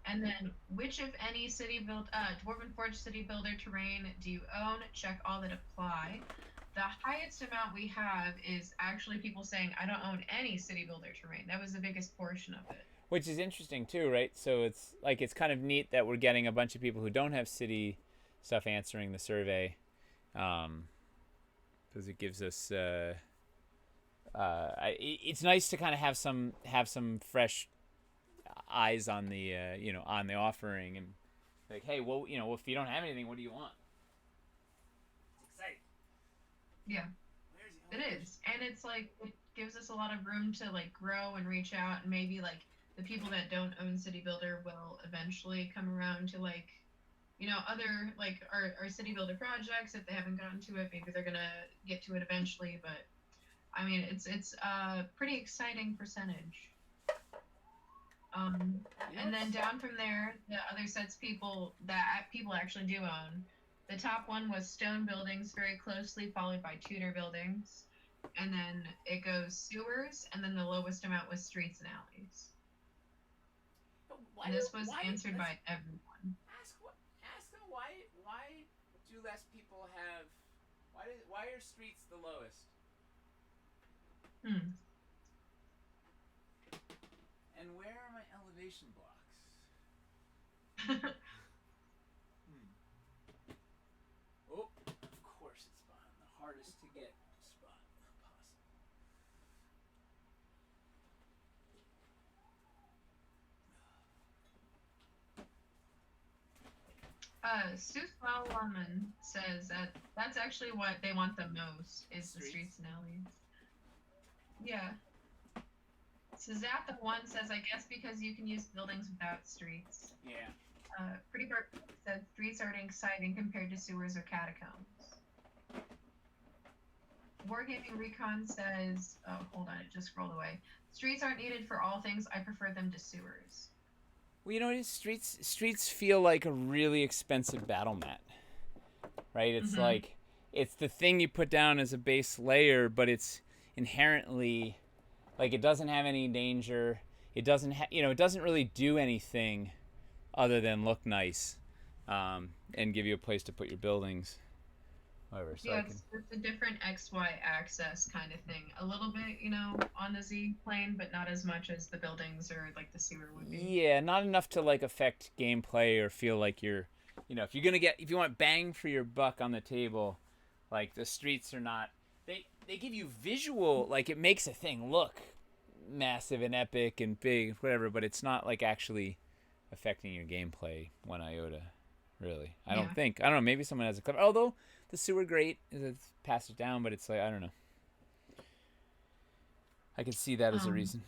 And then, which, if any, Dwarven Forge City Builder terrain do you own? Check all that apply. The highest amount we have is actually people saying, I don't own any City Builder terrain. That was the biggest portion of it. Which is interesting, too, right? So it's kind of neat that we're getting a bunch of people who don't have city stuff answering the survey. Because it gives us... it's nice to kind of have some fresh eyes on the on the offering and like, hey, well, if you don't have anything, what do you want? It's exciting. Yeah, it is, and it's like it gives us a lot of room to like grow and reach out, and maybe like the people that don't own City Builder will eventually come around to like other like our City Builder projects if they haven't gotten to it. Maybe they're gonna get to it eventually, but I mean it's a pretty exciting percentage. And then down from there, the other sets people actually do own. The top one was stone buildings, very closely followed by Tudor buildings, and then it goes sewers, and then the lowest amount was streets and alleys. And this was answered by everyone. Ask them why do less people have why are streets the lowest? And where are my elevation blocks? Oh, of course it's behind the hardest to get spot possible. Sufal Lemon says that that's actually what they want the most is the streets and alleys. Yeah. Suzette one says, I guess because you can use buildings without streets. Yeah. Pretty Bird said streets aren't exciting compared to sewers or catacombs. Wargaming Recon says, oh, hold on, it just scrolled away. Streets aren't needed for all things. I prefer them to sewers. Well, you know, streets feel like a really expensive battle mat, right? It's like it's the thing you put down as a base layer, but it's inherently like it doesn't have any danger. It doesn't it doesn't really do anything other than look nice and give you a place to put your buildings. Whatever. So yeah, it's a different XY axis kind of thing. A little bit, on the Z plane, but not as much as the buildings or like the sewer would be. Yeah, not enough to like affect gameplay or feel like you're, if you want bang for your buck on the table, like the streets are not. They give you visual, like it makes a thing look massive and epic and big, whatever, but it's not like actually affecting your gameplay one iota, really. I don't think. I don't know. Maybe someone has a clever. Although the sewer grate is pass it down, but it's like I don't know. I can see that as a reason.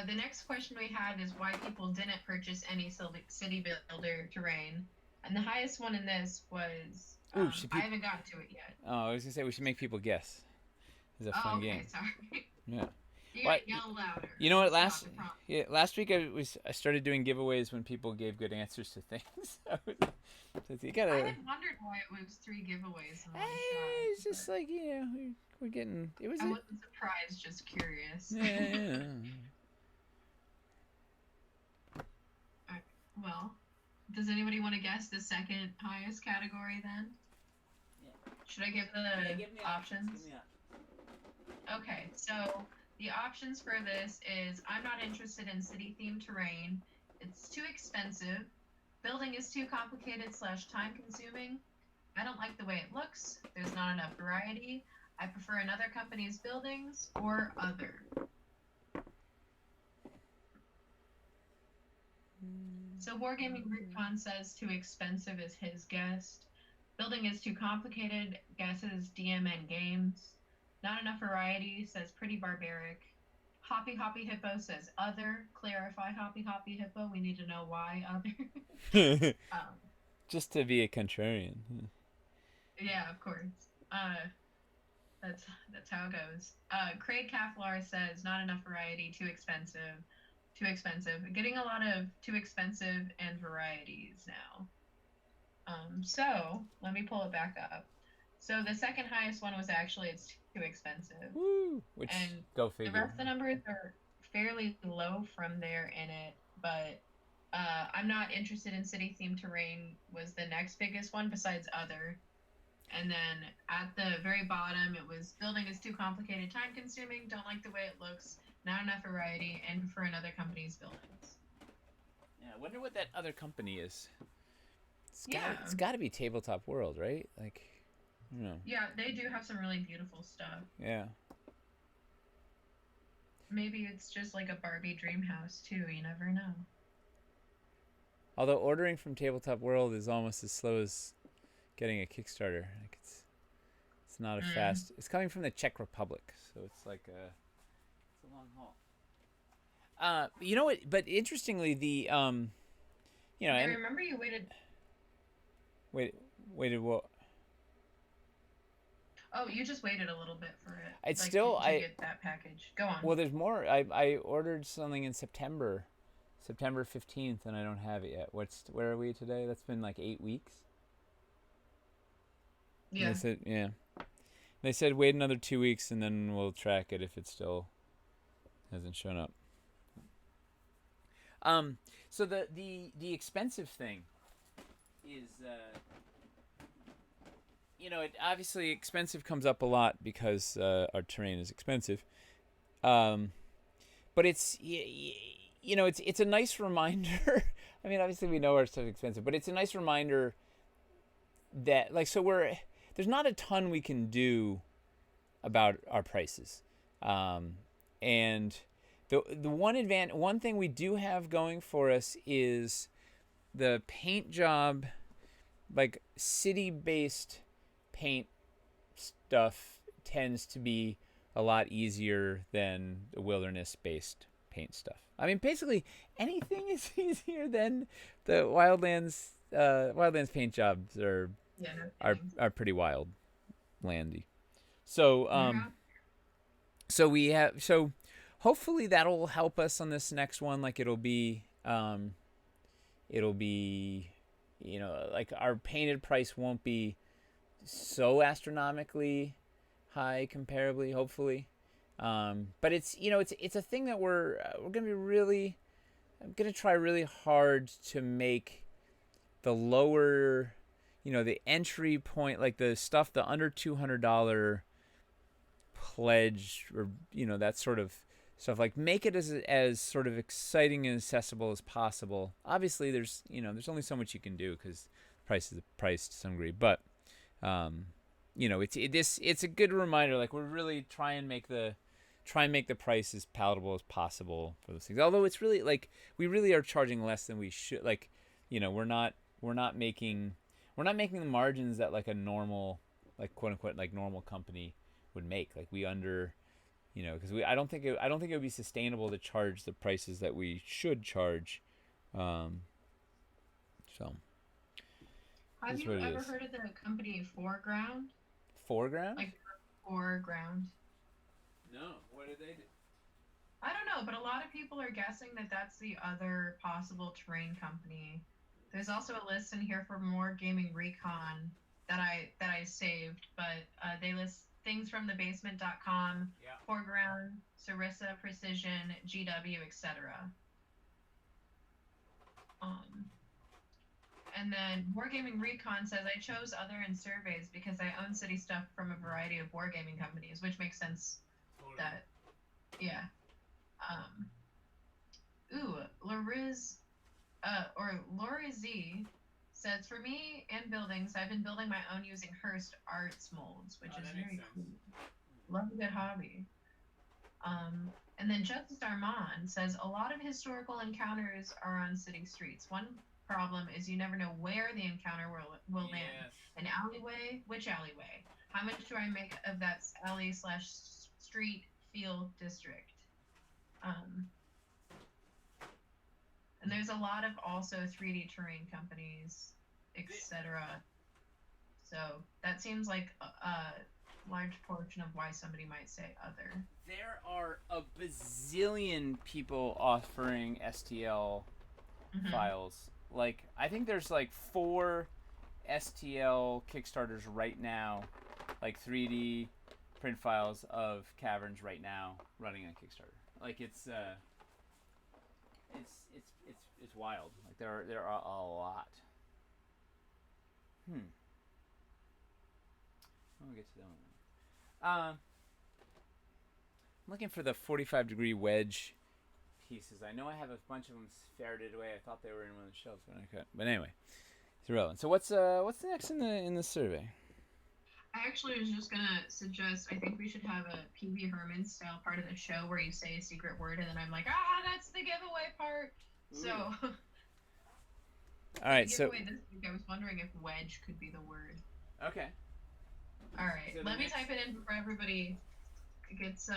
The next question we had is why people didn't purchase any city builder terrain, and the highest one in this was. I haven't gotten to it yet. Oh, I was gonna say we should make people guess. It's a fun game. Sorry. Yeah. You gotta yell louder. You know what? Last week I started doing giveaways when people gave good answers to things. You gotta. I had wondered why it was 3 giveaways. It's just like we're getting. I wasn't surprised, just curious. Yeah. Well, does anybody want to guess the second highest category then? Yeah. Should I give the options? Give me options. Okay, so the options for this is I'm not interested in city-themed terrain. It's too expensive. Building is too complicated / time consuming. I don't like the way it looks. There's not enough variety. I prefer another company's buildings or other. So Wargaming Recon says too expensive is his guess. Building is too complicated, guesses DMN Games. Not enough variety says pretty barbaric. Hoppy Hippo says other. Clarify Hoppy Hippo. We need to know why other. Just to be a contrarian. Yeah, of course. That's how it goes. Craig Kaflar says not enough variety, too expensive. Getting a lot of too expensive and varieties now. So let me pull it back up. So the second highest one was actually it's too expensive. Woo! Go figure. The rest of the numbers are fairly low from there in it, but I'm not interested in city-themed terrain was the next biggest one besides other. And then at the very bottom, it was building is too complicated, time-consuming, don't like the way it looks, not enough variety, and prefer another company's buildings. Yeah, I wonder what that other company is. It's got to be Tabletop World, right? Like, I don't know. Yeah, they do have some really beautiful stuff. Yeah. Maybe it's just like a Barbie dream house too. You never know. Although ordering from Tabletop World is almost as slow as getting a Kickstarter. Like it's not a fast. It's coming from the Czech Republic, so it's like it's a long haul. You know what? But interestingly, the I remember you waited. Waited what? Oh, you just waited a little bit for it. It's like, still to get that package. Go on. Well, there's more. I ordered something in September 15th, and I don't have it yet. Where are we today? That's been like 8 weeks. Yeah. They said wait another 2 weeks, and then we'll track it if it still hasn't shown up. So the expensive thing is it obviously expensive comes up a lot because our terrain is expensive. But it's it's a nice reminder. I mean, obviously we know our stuff's expensive, but it's a nice reminder that there's not a ton we can do about our prices. And the one thing we do have going for us is the paint job, like city-based paint stuff, tends to be a lot easier than the wilderness-based paint stuff. I mean, basically anything is easier than the Wildlands. Wildlands paint jobs Yeah, no are kidding. are pretty wild landy. So Yeah. so hopefully that'll help us on this next one. Like it'll be like our painted price won't be so astronomically high comparably. Hopefully, but it's a thing that we're gonna be really. I'm gonna try really hard to make the lower, the entry point, like the stuff, the under $200 pledge, or that sort of stuff, like make it as sort of exciting and accessible as possible. Obviously there's only so much you can do because price is the price to some degree, but um it's a good reminder, like we're really try and make the price as palatable as possible for those things, although it's really like we really are charging less than we should. Like we're not making the margins that like a normal, like quote unquote, like normal company would make. Like we under, because I don't think it would be sustainable to charge the prices that we should charge. Um, so Have this is you what it ever is. heard of the company Foreground? Foreground? Like Foreground. No. What did they do? I don't know, but a lot of people are guessing that that's the other possible terrain company. There's also a list in here for more gaming recon that I saved, but they list things from thebasement.com, Yeah. Foreground, Sarissa Precision, GW, etc. Um, and then Wargaming Recon says I chose other in surveys because I own city stuff from a variety of wargaming companies, which makes sense. Totally. That yeah. Um, ooh, Lariz or Lori Z says, for me and buildings, I've been building my own using Hearst arts molds, which is very cool. Love a good hobby. And then Justice Armand says, a lot of historical encounters are on city streets. One problem is you never know where the encounter will land. Yes. An alleyway? Which alleyway? How much do I make of that alley slash street field district? And there's a lot of also 3D terrain companies, etc. So that seems like a large portion of why somebody might say other. There are a bazillion people offering STL files. Like I think there's like 4 STL Kickstarters right now, like 3D print files of caverns right now running on Kickstarter. Like it's wild. Like there are a lot. I'll get to that one. I'm looking for the 45-degree wedge pieces. I know I have a bunch of them ferreted away. I thought they were in one of the shelves, but I couldn't. But anyway, it's irrelevant. So what's next in the survey? I actually was just gonna suggest. I think we should have a PB Herman style part of the show where you say a secret word and then I'm like, that's the giveaway part. Ooh. So. All right. So. This week, I was wondering if wedge could be the word. Okay. All right. Let me type it in before everybody gets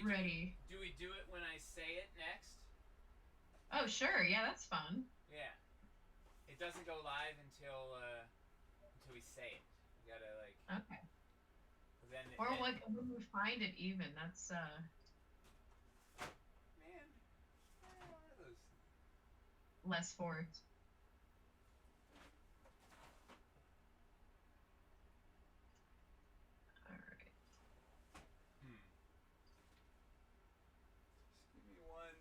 ready. Do we do it when I say it next? Oh sure. Yeah, that's fun. Yeah. It doesn't go live until we say it. You gotta like. Okay. Like when we find it even. That's Man, where are those? Less force. All right. Just give me one.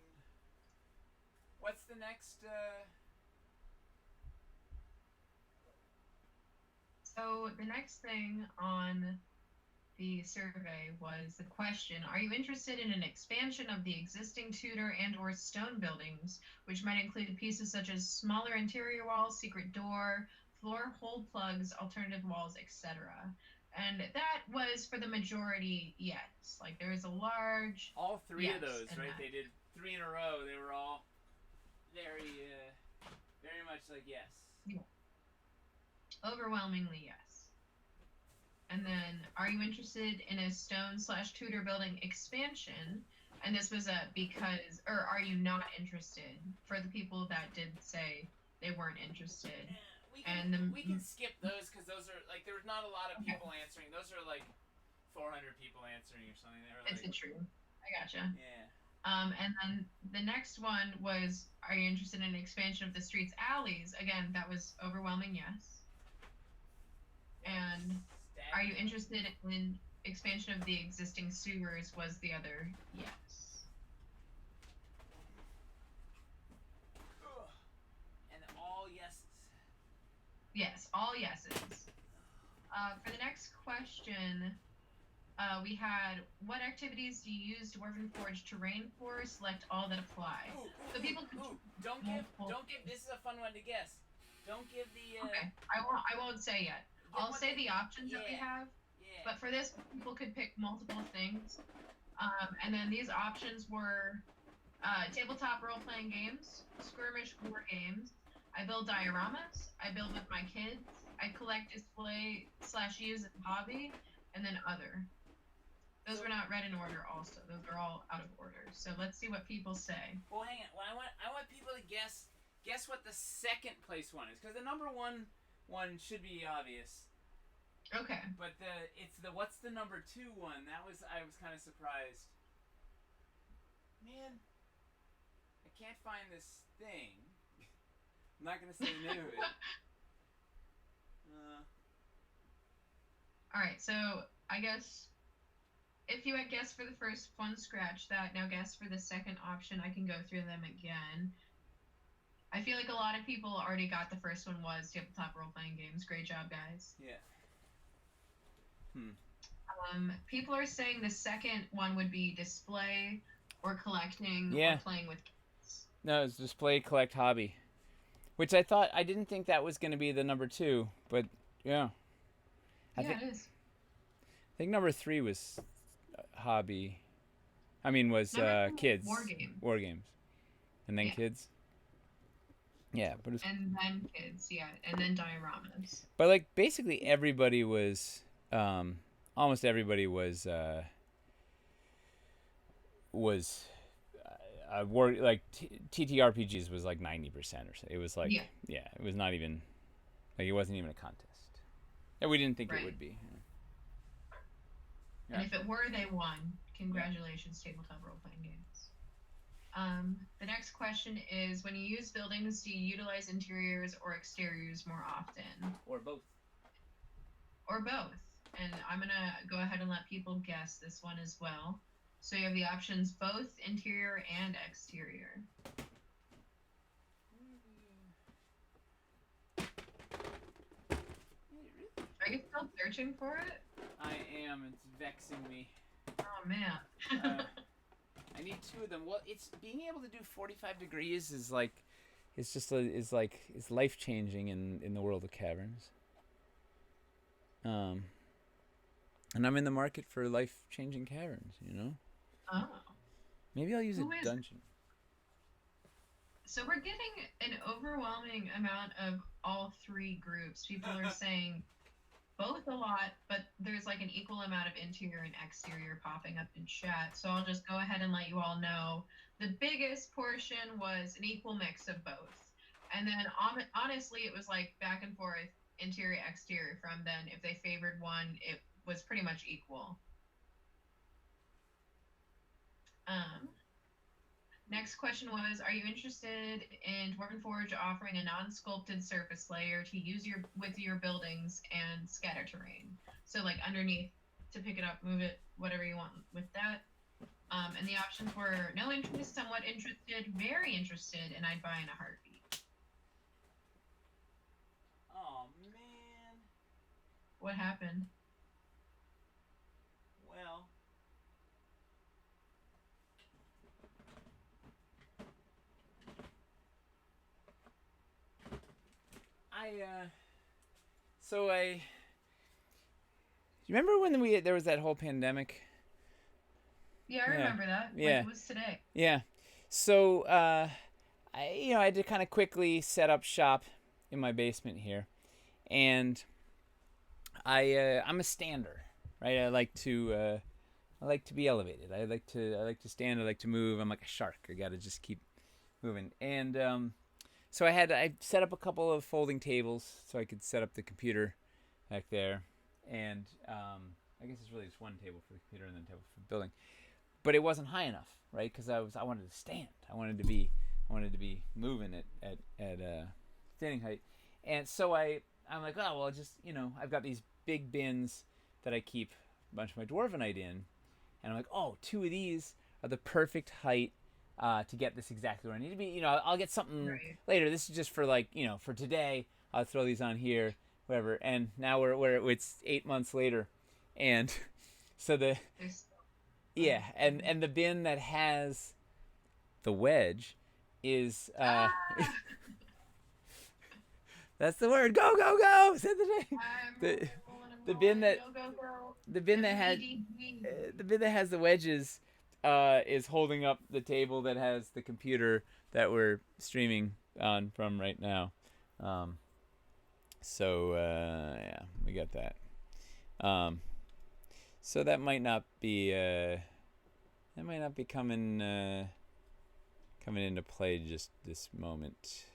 What's the next? So the next thing on the survey was the question, are you interested in an expansion of the existing Tudor and or stone buildings, which might include pieces such as smaller interior walls, secret door, floor hold plugs, alternative walls, etc.? And that was for the majority, yes. Like there is a large all 3 yes of those, right? That. They did 3 in a row. They were all very much like yes. Yeah. Overwhelmingly yes. And then, are you interested in a stone/Tudor building expansion? And this was because, or are you not interested? For the people that did say they weren't interested. We can skip those because those are like there's not a lot of people answering. Those are like 400 people answering or something. It's true. I gotcha. Yeah. And then the next one was, are you interested in an expansion of the streets, alleys? Again, that was overwhelming yes. And are you interested in expansion of the existing sewers was the other yes. And all yeses. Yes, all yeses. For the next question, we had, what activities do you use Dwarven Forge terrain for? Select all that apply. So people could don't give. This is a fun one to guess. Don't give the. Okay, I won't say yet. I'll say the options that we have. Yeah. But for this, people could pick multiple things. And then these options were tabletop role-playing games, skirmish war games. I build dioramas. I build with my kids. I collect, display/use as a hobby, and then other. Those were not read in order. Also, those are all out of order. So let's see what people say. Well, hang on. Well, I want people to guess what the second place one is, because the number one should be obvious. Okay. But what's the number 2 one? I was kind of surprised. Man, I can't find this thing. I'm not gonna say the name of it. All right, so I guess if you had guessed for the first one, scratch that. Now guess for the second option. I can go through them again. I feel like a lot of people already got the first one was tabletop role-playing games. Great job, guys. Yeah. People are saying the second one would be display or collecting or playing with kids. No, it's display, collect, hobby. Which I didn't think that was going to be the number 2, but yeah. It is. I think number 3 was hobby. Was kids. War games. And then kids. Yeah, but and then kids, yeah, and then dioramas. But like basically everybody was, almost everybody was like TTRPGs was like 90% or so. It was like it was not even like it wasn't even a contest. And we didn't think it would be. And if it were, they won. Congratulations, tabletop role-playing games. The next question is, when you use buildings, do you utilize interiors or exteriors more often? Or both. Or both. And I'm going to go ahead and let people guess this one as well. So you have the options both interior and exterior. Are you still searching for it? I am. It's vexing me. Oh, man. I need 2 of them. Well, it's being able to do 45 degrees is like, it's life changing in the world of caverns. And I'm in the market for life changing caverns, you know. Oh. Maybe I'll use a dungeon. So we're getting an overwhelming amount of all 3 groups. People are saying both a lot, but there's like an equal amount of interior and exterior popping up in chat. So I'll just go ahead and let you all know the biggest portion was an equal mix of both. And then honestly, it was like back and forth, interior, exterior. From then, if they favored one, it was pretty much equal. Next question was, are you interested in Dwarven Forge offering a non-sculpted surface layer to use with your buildings and scatter terrain? So like underneath to pick it up, move it, whatever you want with that. And the options were no interest, somewhat interested, very interested, and I'd buy in a heartbeat. Oh, man. What happened? Well... you remember when there was that whole pandemic? Yeah, I remember that. Yeah. Like it was today. Yeah. So, I had to kind of quickly set up shop in my basement here, and I'm a stander, right? I like to be elevated. I like to stand. I like to move. I'm like a shark. I got to just keep moving. And so I set up a couple of folding tables so I could set up the computer back there, and I guess it's really just one table for the computer and then a table for the building. But it wasn't high enough, right? Because I wanted to stand. I wanted to be moving at standing height, and so I'm like, oh well, just I've got these big bins that I keep a bunch of my dwarvenite in, and I'm like, oh, two of these are the perfect height to get this exactly where I need to be. I'll get something Right. later. This is just for for today. I'll throw these on here, whatever. And now it's 8 months later, and so There's yeah, and the bin that has the wedge is ah, that's the word. Go go go! Said the name. I'm The rolling, I'm the bin rolling, that go go go. the bin that had WEDG. the bit that has the wedges is holding up the table that has the computer that we're streaming on from right now. Um, yeah, we got that. Um, so that might not be coming into play just this moment.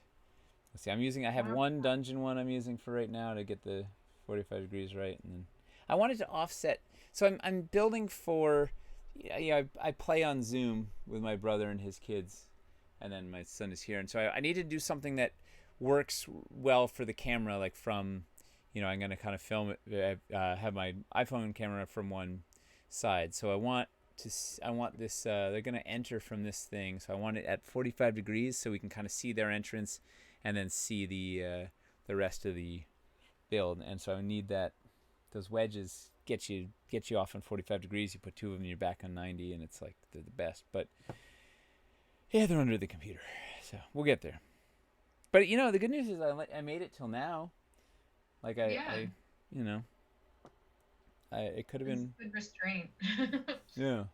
Let's see. I have one dungeon one I'm using for right now to get the 45 degrees right, and then I wanted to offset. So I'm building for. Yeah, I play on Zoom with my brother and his kids, and then my son is here, and so I need to do something that works well for the camera. Like from, I'm gonna kind of film it. Have my iPhone camera from one side, so I want this. They're gonna enter from this thing, so I want it at 45 degrees, so we can kind of see their entrance, and then see the rest of the build. And so I need that. Those wedges get you off on 45 degrees. You put two of them, you're back on 90, and it's like they're the best. But yeah, they're under the computer, so we'll get there. But the good news is I made it till now. Like Yeah, you know, it could have it's been good restraint. yeah.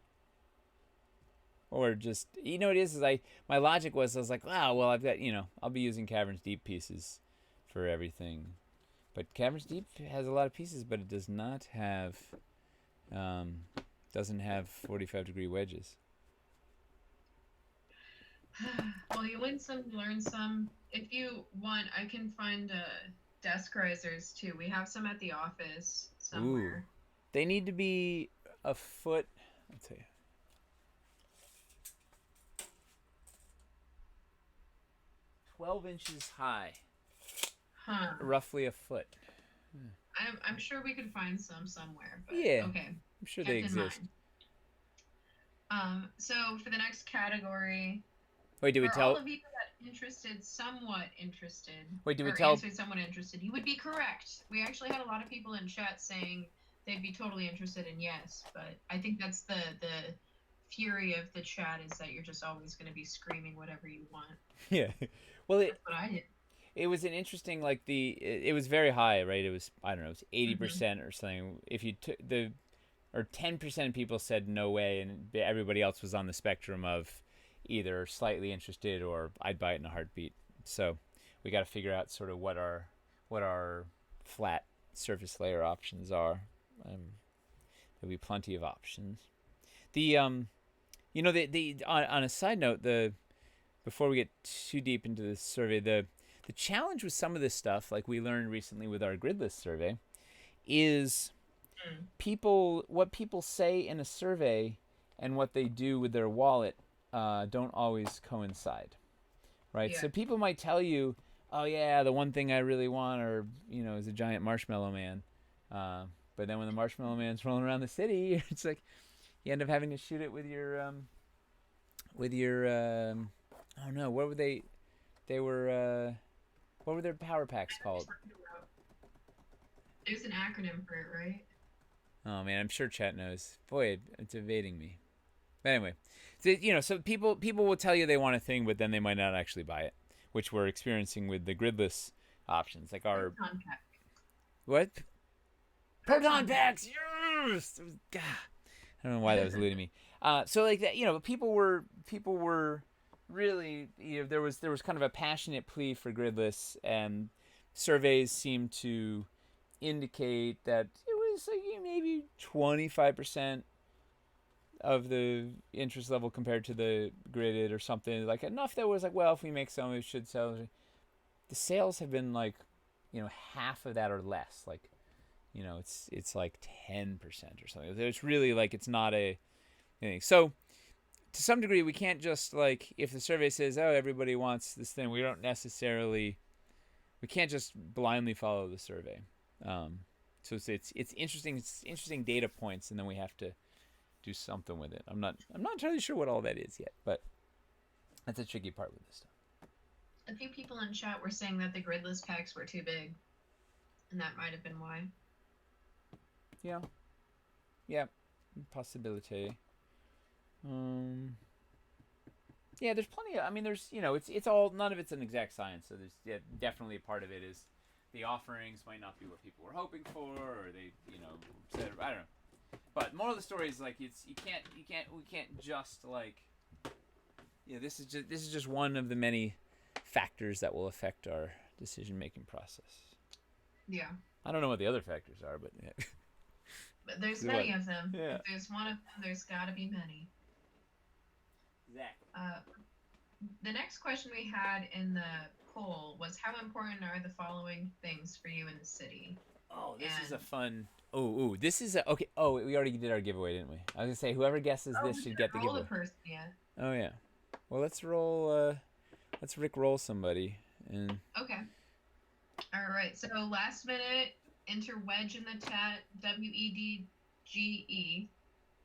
Or just what it is my logic was I was like, wow, well I've got I'll be using Caverns Deep pieces for everything, but Caverns Deep has a lot of pieces, but it does not have um, doesn't have 45-degree wedges. Well, you win some, learn some. If you want, I can find desk risers too. We have some at the office Ooh, somewhere. they need to be a foot. Let's see, 12 inches high, Huh. roughly a foot. I'm sure we could find some somewhere, but Yeah, okay. I'm sure they Kept in exist. mind. So for the next category, Wait, do we for all tell? of you that somewhat interested, Wait, do we or tell? answered somewhat interested, you would be correct. We actually had a lot of people in chat saying they'd be totally interested in yes, but I think that's the fury of the chat is that you're just always going to be screaming whatever you want. Yeah. Well, That's what I did. it was an interesting it was very high, right? It was, I don't know, it was Hmm. 80% or something. If you took the or 10% of people said no way, and everybody else was on the spectrum of either slightly interested or I'd buy it in a heartbeat. So we got to figure out sort of what our flat surface layer options are. There'll be plenty of options. The the on a side note, the before we get too deep into this survey, the challenge with some of this stuff, like we learned recently with our gridless survey, is what people say in a survey and what they do with their wallet don't always coincide, right? Yeah. So people might tell you, "Oh yeah, the one thing I really want, or is a giant marshmallow man," but then when the marshmallow man's rolling around the city, it's like you end up having to shoot it with your oh no, what were they? They were what were their power packs called? There's an acronym for it, right? Oh man, I'm sure chat knows. Boy, it's evading me. But anyway, so, so people will tell you they want a thing, but then they might not actually buy it, which we're experiencing with the gridless options, like our Proton pack. what proton Proton pack. packs. Yes, God, I don't know why that was eluding me. So like that, people were really there was kind of a passionate plea for gridless, and surveys seem to indicate that it was like maybe 25% of the interest level compared to the gridded or something, like enough that was like, well, if we make some, we should sell. The sales have been like, half of that or less. Like, it's like 10% or something. It's really like it's not a thing. So to some degree, we can't just like, if the survey says, oh, everybody wants this thing, we can't just blindly follow the survey. So it's interesting. It's interesting data points, and then we have to do something with it. I'm not entirely sure what all that is yet, but that's a tricky part with this stuff. A few people in chat were saying that the gridless packs were too big, and that might have been why. Yeah, possibility. Yeah, there's plenty of. I mean, there's it's all, none of it's an exact science. So there's definitely a part of it is the offerings might not be what people were hoping for, or they said, I don't know. But moral of the story is like we can't just like this is just one of the many factors that will affect our decision making process. Yeah. I don't know what the other factors are, but yeah. But there's many of them. Yeah. If there's one of them, there's got to be many. Exactly. The next question we had in the poll was, how important are the following things for you in the city? Oh, this is a fun. This is a okay. Oh, we already did our giveaway, didn't we? I was gonna say whoever guesses this should get the giveaway. Oh yeah. Well, let's roll. Let's Rick roll somebody. And okay. All right. So last minute, enter wedge in the chat. WEDGE.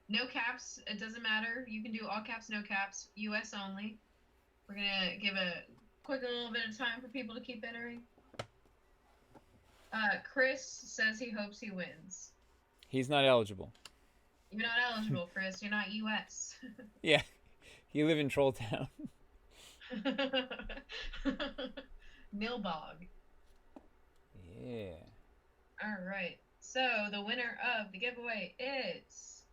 No caps. It doesn't matter. You can do all caps, no caps. US only. We're gonna give a quick little bit of time for people to keep entering. Chris says he hopes he wins. He's not eligible. You're not eligible, Chris. You're not US. Yeah. You live in Troll Town. Millbog. Yeah. All right. So the winner of the giveaway is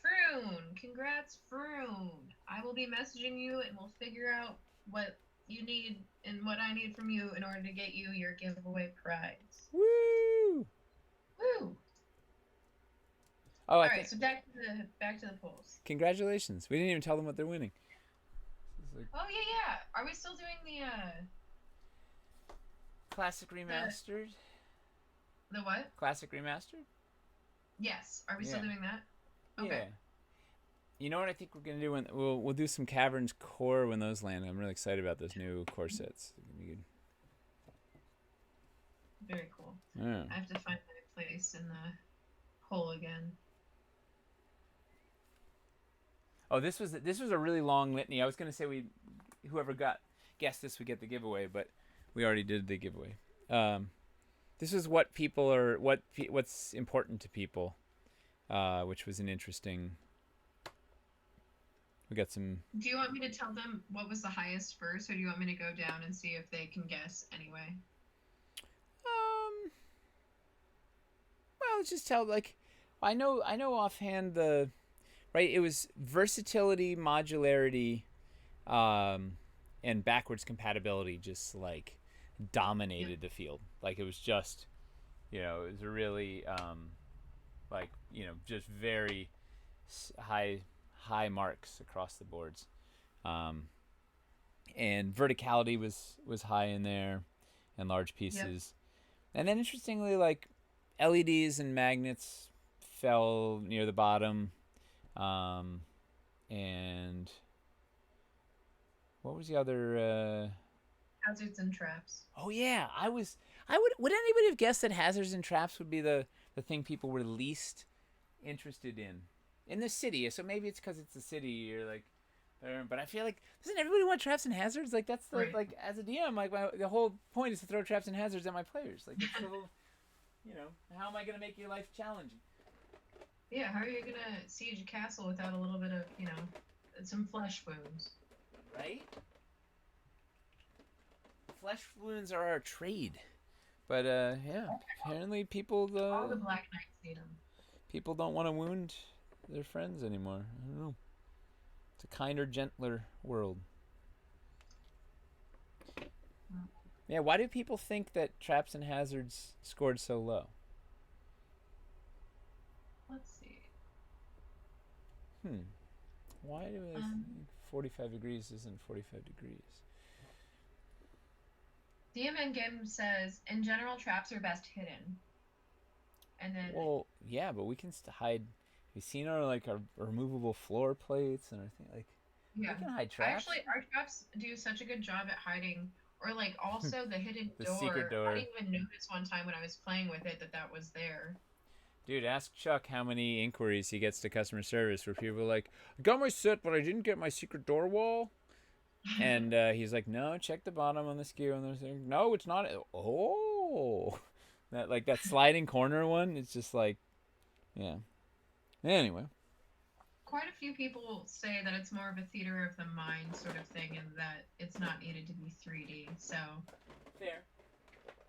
Froon. Congrats, Froon. I will be messaging you, and we'll figure out what you need and what I need from you in order to get you your giveaway prize. Woo! Woo! Oh, all right. So back to the polls. Congratulations! We didn't even tell them what they're winning. Oh yeah. Are we still doing the Classic Remastered? The what? Classic Remastered? Yes. Are we still doing that? Okay. Yeah. You know what I think we're gonna do? We'll do some Caverns core when those land. I'm really excited about those new core sets. Very cool. Yeah. I have to find my place in the hole again. Oh, this was a really long litany. I was gonna say whoever guessed this would get the giveaway, but we already did the giveaway. This is what people are what's important to people, which was an interesting. We got some. Do you want me to tell them what was the highest first, or do you want me to go down and see if they can guess anyway? Well, let's just tell I know offhand right. It was versatility, modularity, and backwards compatibility just like dominated the field. Like it was just, it was a really just very high marks across the boards, and verticality was high in there, and large pieces, and then interestingly, like LEDs and magnets fell near the bottom, and what was the other? Hazards and traps. Oh yeah, would anybody have guessed that hazards and traps would be the thing people were least interested in the city? So maybe it's because it's a city, or like, but I feel like doesn't everybody want traps and hazards? Like that's the right. Like as a DM, like the whole point is to throw traps and hazards at my players. Like it's the whole, how am I gonna make your life challenging? Yeah, how are you gonna siege a castle without a little bit of some flesh wounds? Right. Flesh wounds are our trade, but yeah, apparently people all the Black Knights need them. People don't want to wound their friends anymore. I don't know. It's a kinder, gentler world. Yeah, why do people think that Traps and Hazards scored so low? Let's see. Hmm. Why do they think 45 degrees isn't 45 degrees? DMN Game says, in general, traps are best hidden. And then... Well, yeah, but we can hide. Have you seen our like our removable floor plates and our thing? Like, we Yeah. can hide traps. Our traps do such a good job at hiding. Or, like, also the hidden The secret door. I door. didn't even notice one time when I was playing with it that was there. Dude, ask Chuck how many inquiries he gets to customer service where people are like, I got my set, but I didn't get my secret door wall. And he's like, no, check the bottom on the SKU. And they're saying, no, it's not. Oh. That sliding corner one, it's just like, yeah. Anyway. Quite a few people say that it's more of a theater of the mind sort of thing and that it's not needed to be 3D. So Fair.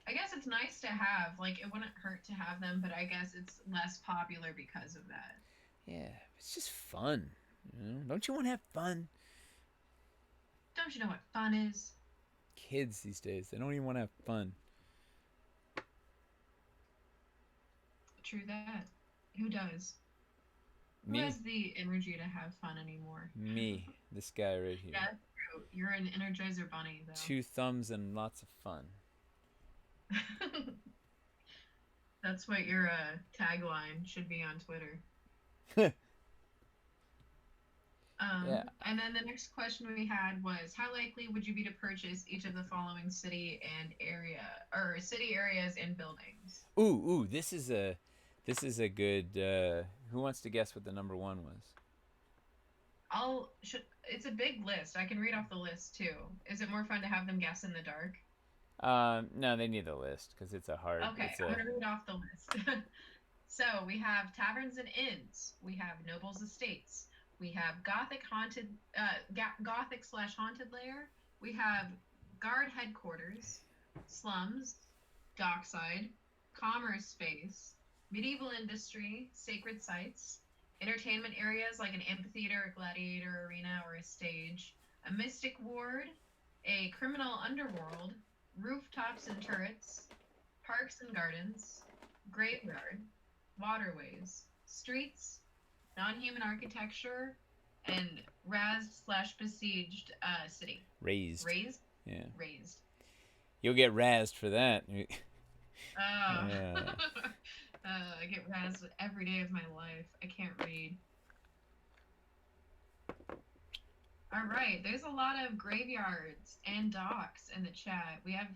I guess it's nice to have. Like, it wouldn't hurt to have them, but I guess it's less popular because of that. Yeah, it's just fun. You know? Don't you want to have fun? Don't you know what fun is? Kids these days, they don't even want to have fun. True that. Who does? Me? Who has the energy to have fun anymore? Me. This guy right here. Yeah, true. You're an Energizer Bunny, though. 2 thumbs and lots of fun. That's what your tagline should be on Twitter. Yeah. And then the next question we had was, how likely would you be to purchase each of the following city areas and buildings? Ooh, this is a good who wants to guess what the number 1 was? It's a big list. I can read off the list too. Is it more fun to have them guess in the dark? No, they need the list because it's a hard. Okay, I'm gonna read off the list. So we have taverns and inns. We have nobles' estates. We have Gothic haunted, Gothic/haunted lair. We have guard headquarters, slums, dockside, commerce space, medieval industry, sacred sites, entertainment areas like an amphitheater, a gladiator arena, or a stage, a mystic ward, a criminal underworld, rooftops and turrets, parks and gardens, graveyard, waterways, streets, non-human architecture, and razed/besieged city. Raised. Raised? Yeah. Raised. You'll get razzed for that. I get razzed every day of my life. I can't read. All right, there's a lot of graveyards and docks in the chat. We have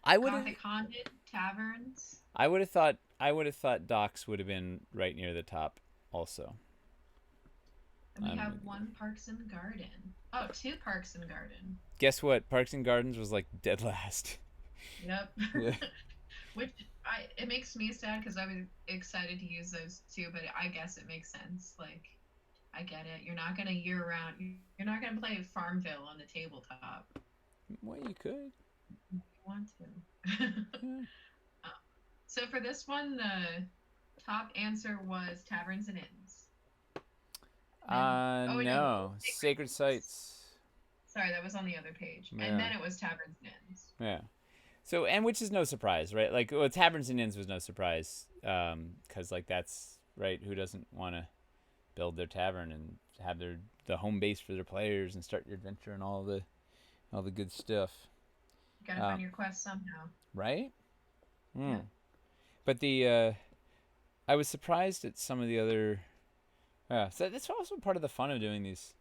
Gothic haunted taverns. I would have thought docks would have been right near the top also. And we have 1 Parks and Garden. Oh, 2 Parks and Garden. Guess what? Parks and Gardens was like dead last. Yep. Which it makes me sad because I was excited to use those too, but I guess it makes sense. Like, I get it. You're not gonna year-round. You're not gonna play Farmville on the tabletop. Well, you could. You want to. So for this one, the top answer was taverns and inns. No. Sacred sites. Sorry, that was on the other page. Yeah. And then it was taverns and inns. Yeah. So, and which is no surprise, right? Like, well, taverns and inns was no surprise, because like that's right. Who doesn't want to build their tavern and have the home base for their players and start your adventure and all the good stuff. You gotta find your quest somehow. Right? Yeah. But I was surprised at some of the other. So that's also part of the fun of doing these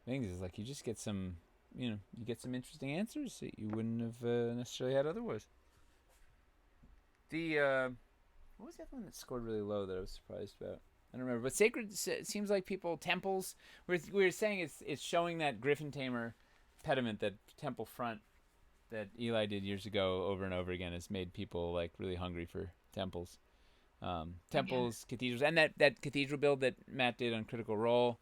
things is like you just get some, you get some interesting answers that you wouldn't have necessarily had otherwise. What was the other one that scored really low that I was surprised about? I don't remember. But sacred, it seems like temples. We were saying it's showing that Griffin Tamer pediment, that temple front that Eli did years ago over and over again has made people like really hungry for temples. Temples, cathedrals, and that cathedral build that Matt did on Critical Role.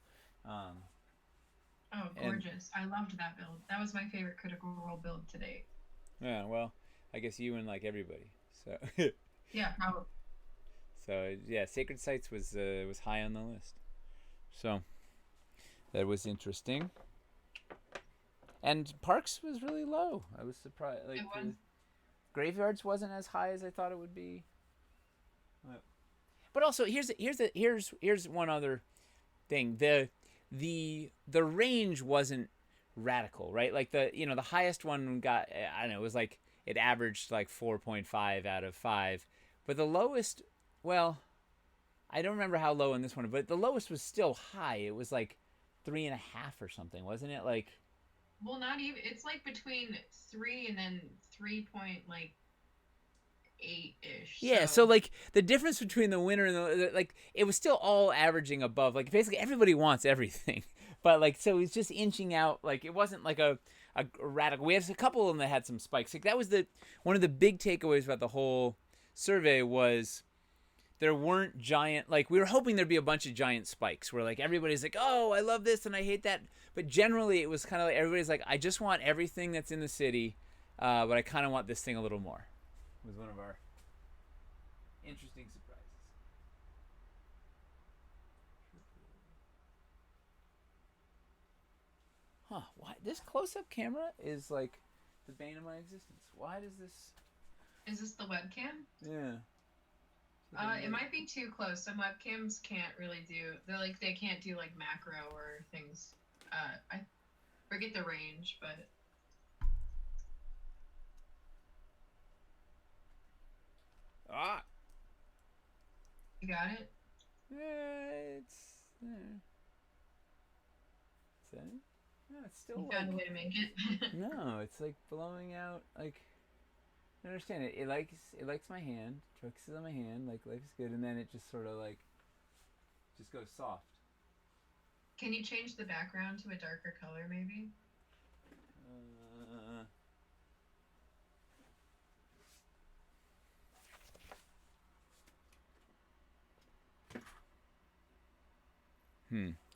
Gorgeous. I loved that build. That was my favorite Critical Role build to date. Yeah, well, I guess you and like everybody. So yeah, probably. So yeah, Sacred Sites was high on the list. So that was interesting. And Parks was really low. I was surprised. It Like was. the Graveyards wasn't as high as I thought it would be. But also here's one other thing. The range wasn't radical, right? Like the highest one got, I don't know, it was like it averaged like 4.5 out of 5. But the lowest, well, I don't remember how low in this one, but the lowest was still high. It was like 3.5 or something, wasn't it? Like, Well, not even. It's like between 3 and then 3 point like 8 ish. yeah, so So like the difference between the winner and like it was still all averaging above. Like basically everybody wants everything, but like so it's just inching out. Like it wasn't like a radical. We have a couple of them that had some spikes. Like that was the one of the big takeaways about the whole survey was there weren't giant, like we were hoping there'd be a bunch of giant spikes where like everybody's like, oh, I love this and I hate that. But generally it was kind of like everybody's like, I just want everything that's in the city, but I kind of want this thing a little more. It was one of our interesting surprises. Huh, why this close-up camera is like the bane of my existence. Why does this? is this the webcam? Yeah. It might be too close. Some webcams can't really do. They can't do like macro or things. I forget the range, but Ah. you got it. It's there. Is that it? No, it's still You like found a way to make it. no. It's like blowing out. Like I don't understand it. It likes my hand. Focuses on my hand. Like life is good, and then it just sort of like just goes soft. Can you change the background to a darker color, maybe? Uh,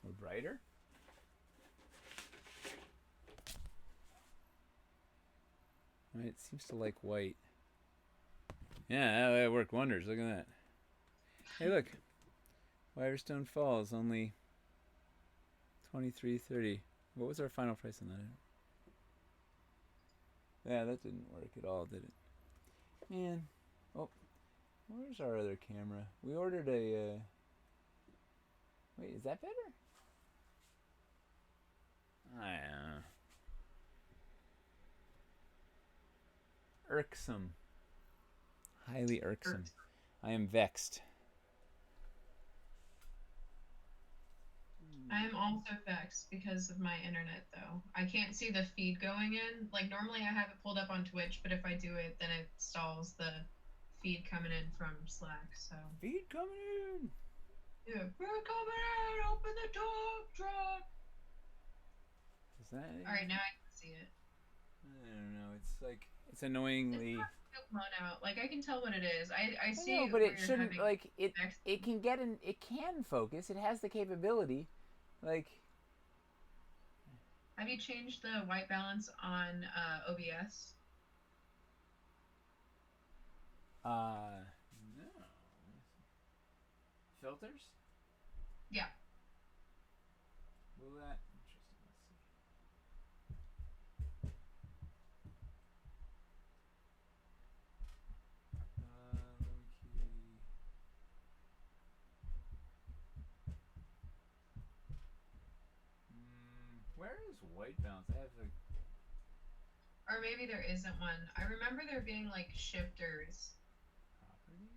or brighter. Right, it seems to like white. Yeah, that worked wonders. Look at that. Hey, look. Wirestone Falls only 23.30. What was our final price on that? Yeah, that didn't work at all, did it? Man. Oh, where's our other camera? We ordered a. Wait, is that better? I don't know. Irksome. Highly irksome. I am vexed. I am also vexed because of my internet, though. I can't see the feed going in. Like, normally I have it pulled up on Twitch, but if I do it, then it stalls the feed coming in from Slack, so. Feed coming in! Yeah, we're coming in! Open the top truck! Is that it? Alright, now I can see it. I don't know. It's like, it's annoyingly. It's not so blown out. Like, I can tell what it is. I see I know, but where it you're shouldn't, having like, it next. can get in, it can focus. It has the capability. Like, Have you changed the white balance on OBS? no. Filters? Yeah. Will that? Interesting. Let's see. Low key. Where is white balance? I have like Or maybe there isn't one. I remember there being like shifters. properties.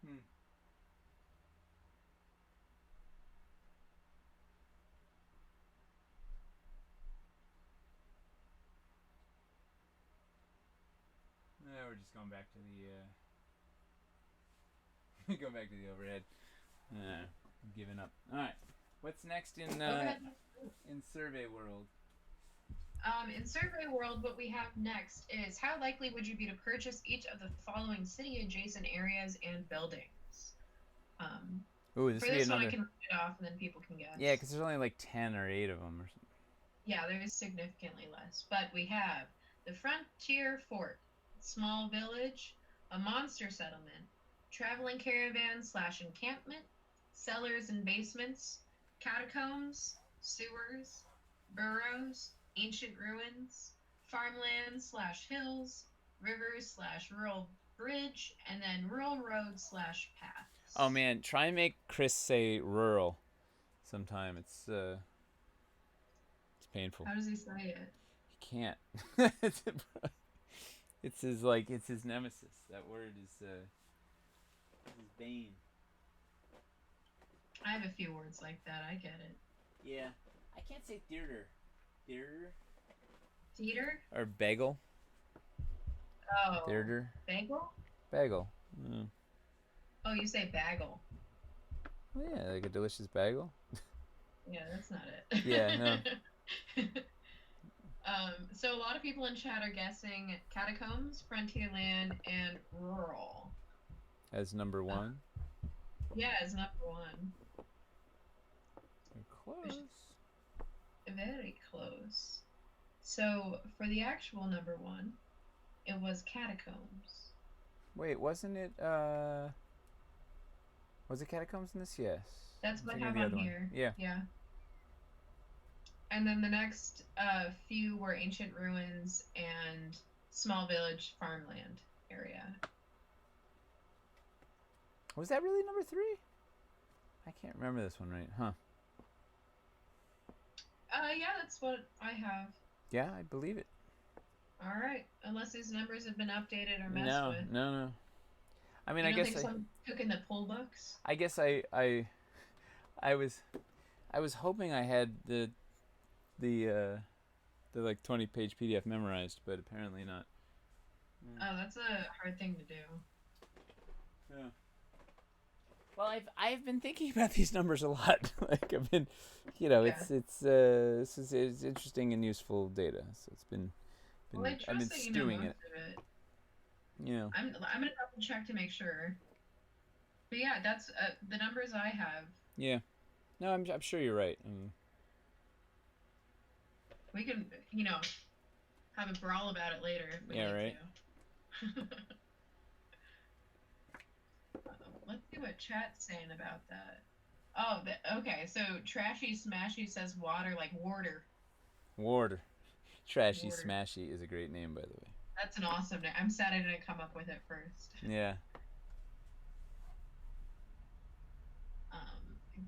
Hmm. We're just going back to the going back to the overhead. I'm giving up. All right. What's next in survey world? In survey world, what we have next is how likely would you be to purchase each of the following city adjacent areas and buildings? Ooh, this For would be this one, another. I can read it off and then people can guess. Yeah, because there's only like 10 or 8 of them or something. Yeah, there is significantly less. But we have The Frontier Fort, Small Village, a Monster Settlement, Traveling Caravan slash Encampment, Cellars and Basements, Catacombs, Sewers, Burrows, Ancient Ruins, Farmland slash Hills, Rivers slash Rural Bridge, and then Rural Road slash Oh Paths. man, try and make Chris say rural sometime. It's painful. How does he say it? He can't. it's, it's his nemesis. That word is his bane. I have a few words like that. I get it. Yeah, I can't say theater. Theater Theater? or bagel. Oh. Theater. Bagel? Bagel. Mm. Oh, you say bagel. Oh, yeah, like a delicious bagel. Yeah, that's not it. Yeah, no. So a lot of people in chat are guessing catacombs, frontierland, and rural. As number one. Yeah, as number one. Close. Very close. So for the actual number one, it was catacombs. Wait, wasn't it? Was it catacombs in this? Yes. That's what I have on here. Yeah. Yeah. And then the next few were ancient ruins and small village farmland area. Was that really number 3? I can't remember this one right, huh? Yeah, that's what I have. Yeah, I believe it. All right, unless these numbers have been updated or messed with. No. I mean, you I don't guess think someone took in the pull books? I guess I was hoping I had the like 20-page PDF memorized, but apparently not. Oh, that's a hard thing to do. Yeah. Well, I've been thinking about these numbers a lot. Like I've been, it's interesting and useful data. So it's been well, I trust I've been that stewing most of it. Yeah. I'm gonna double check to make sure. But yeah, that's the numbers I have. Yeah. No, I'm sure you're right. We can, have a brawl about it later if we need right. to. Let's see what chat's saying about that. Oh, okay. So Trashy Smashy says water like warder. Warder. Trashy Smashy is a great name, by the way. That's an awesome name. I'm sad I didn't come up with it first. Yeah.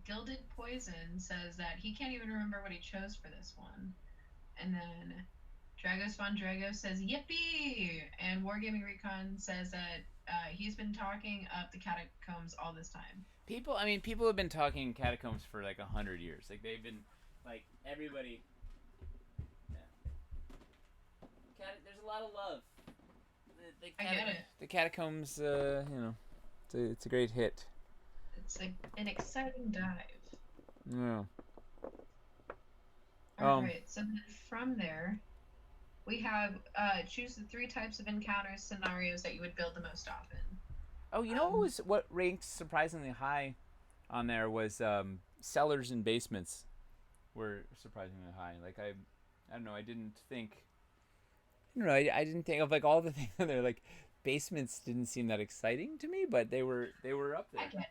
Gilded Poison says that he can't even remember what he chose for this one. And then Dragos Von Drago says yippee! And Wargaming Recon says that he's been talking up the catacombs all this time. People have been talking catacombs for like 100 years. Like they've been, like everybody. Yeah. There's a lot of love. I get it. The catacombs, it's a great hit. It's an exciting dive. Yeah. Alright, so then from there, we have choose the 3 types of encounters scenarios that you would build the most often. Oh, what ranked surprisingly high on there was cellars and basements were surprisingly high. Like I don't know, I didn't think of like all the things there. Like basements didn't seem that exciting to me, but they were up there. I get it.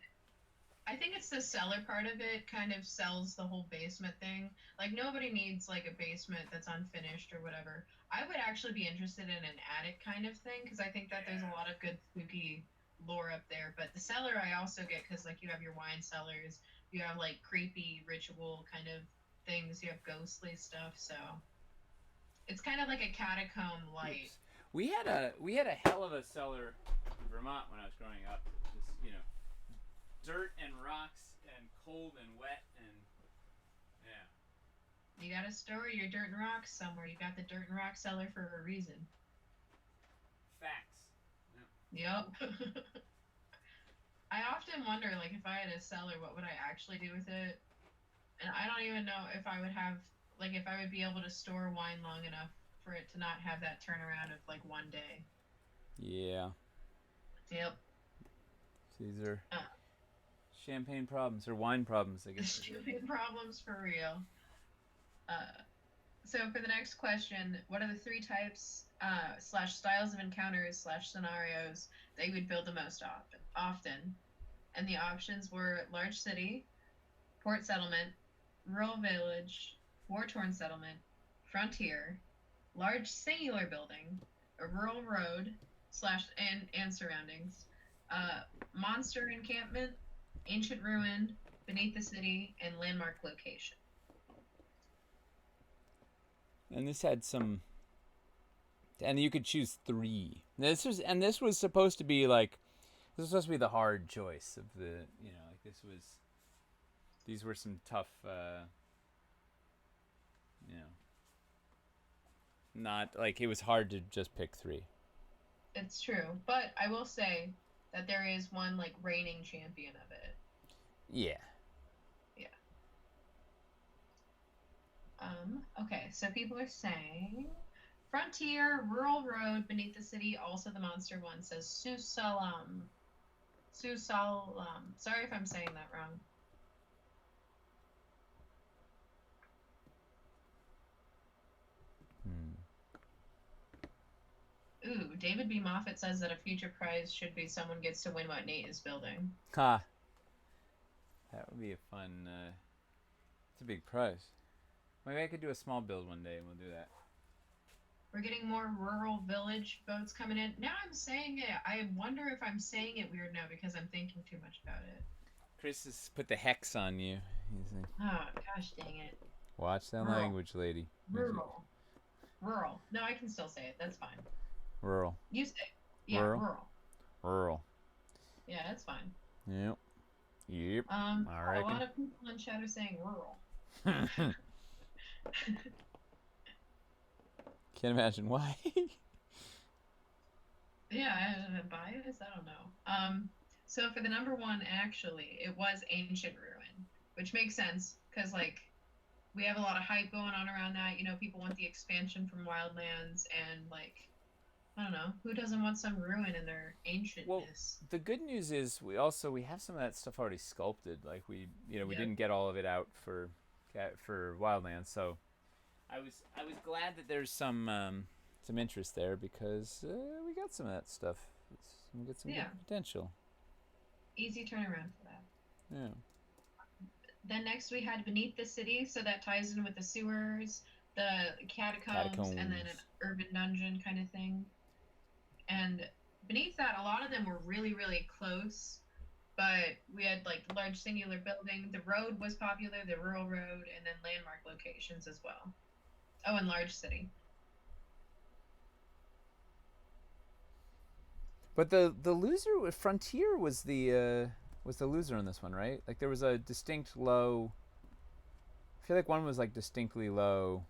I think it's the cellar part of it kind of sells the whole basement thing. Like nobody needs like a basement that's unfinished or whatever. I would actually be interested in an attic kind of thing because I think that there's a lot of good spooky lore up there. But the cellar I also get because like you have your wine cellars, you have like creepy ritual kind of things, you have ghostly stuff. So it's kind of like a catacomb light. Oops. We had a hell of a cellar in Vermont when I was growing up. Just dirt and rocks and cold and wet and yeah. You gotta store your dirt and rocks somewhere. You got the dirt and rock cellar for a reason. Facts. Yep. I often wonder, like, if I had a cellar, what would I actually do with it? And I don't even know if I would have, like, if I would be able to store wine long enough for it to not have that turnaround of, like, one day. Yeah. Yep. These are champagne problems or wine problems, I guess. Champagne problems for real. So for the next question, what are the three types slash styles of encounters slash scenarios that you would build the most often? And the options were large city, port settlement, rural village, war-torn settlement, frontier, large singular building, a rural road slash and surroundings, monster encampment, ancient ruin, beneath the city, and landmark location. And this had some, and you could choose three. This was supposed to be like, this was supposed to be the hard choice of the, like these were some tough, you know, not like it was hard to just pick three. It's true, but I will say that there is one like reigning champion of it. Yeah. Yeah. Okay, so people are saying frontier, rural road, beneath the city, also the monster one says Susalam. Susalam. Sorry if I'm saying that wrong. Ooh, David B. Moffat says that a future prize should be someone gets to win what Nate is building. Ha. That would be a fun. It's a big prize. Maybe I could do a small build one day, and we'll do that. We're getting more rural village votes coming in. Now I'm saying it. I wonder if I'm saying it weird now because I'm thinking too much about it. Chris has put the hex on you. He's like, oh, gosh dang it. Watch that language, lady. Rural. Rural. No, I can still say it. That's fine. Rural. You say it. Yeah, rural. Rural. Yeah, that's fine. Yep. Yep. A lot of people in chat are saying rural. Can't imagine why. Yeah, bias? I don't know. So for the number one, actually, it was Ancient Ruin, which makes sense because like we have a lot of hype going on around that. You know, people want the expansion from Wildlands, and like I don't know, who doesn't want some ruin in their ancientness? Well, the good news is we have some of that stuff already sculpted. Like we didn't get all of it out for Wildlands, so I was glad that there's some interest there because we got some of that stuff. We got some good potential. Easy turnaround for that. Yeah. Then next we had Beneath the City, so that ties in with the sewers, the catacombs. And then an urban dungeon kind of thing. And beneath that, a lot of them were really, really close. But we had like large singular building. The road was popular, the rural road, and then landmark locations as well. Oh, and large city. But the loser with Frontier was the loser on this one, right? Like there was a distinct low. I feel like one was like distinctly low.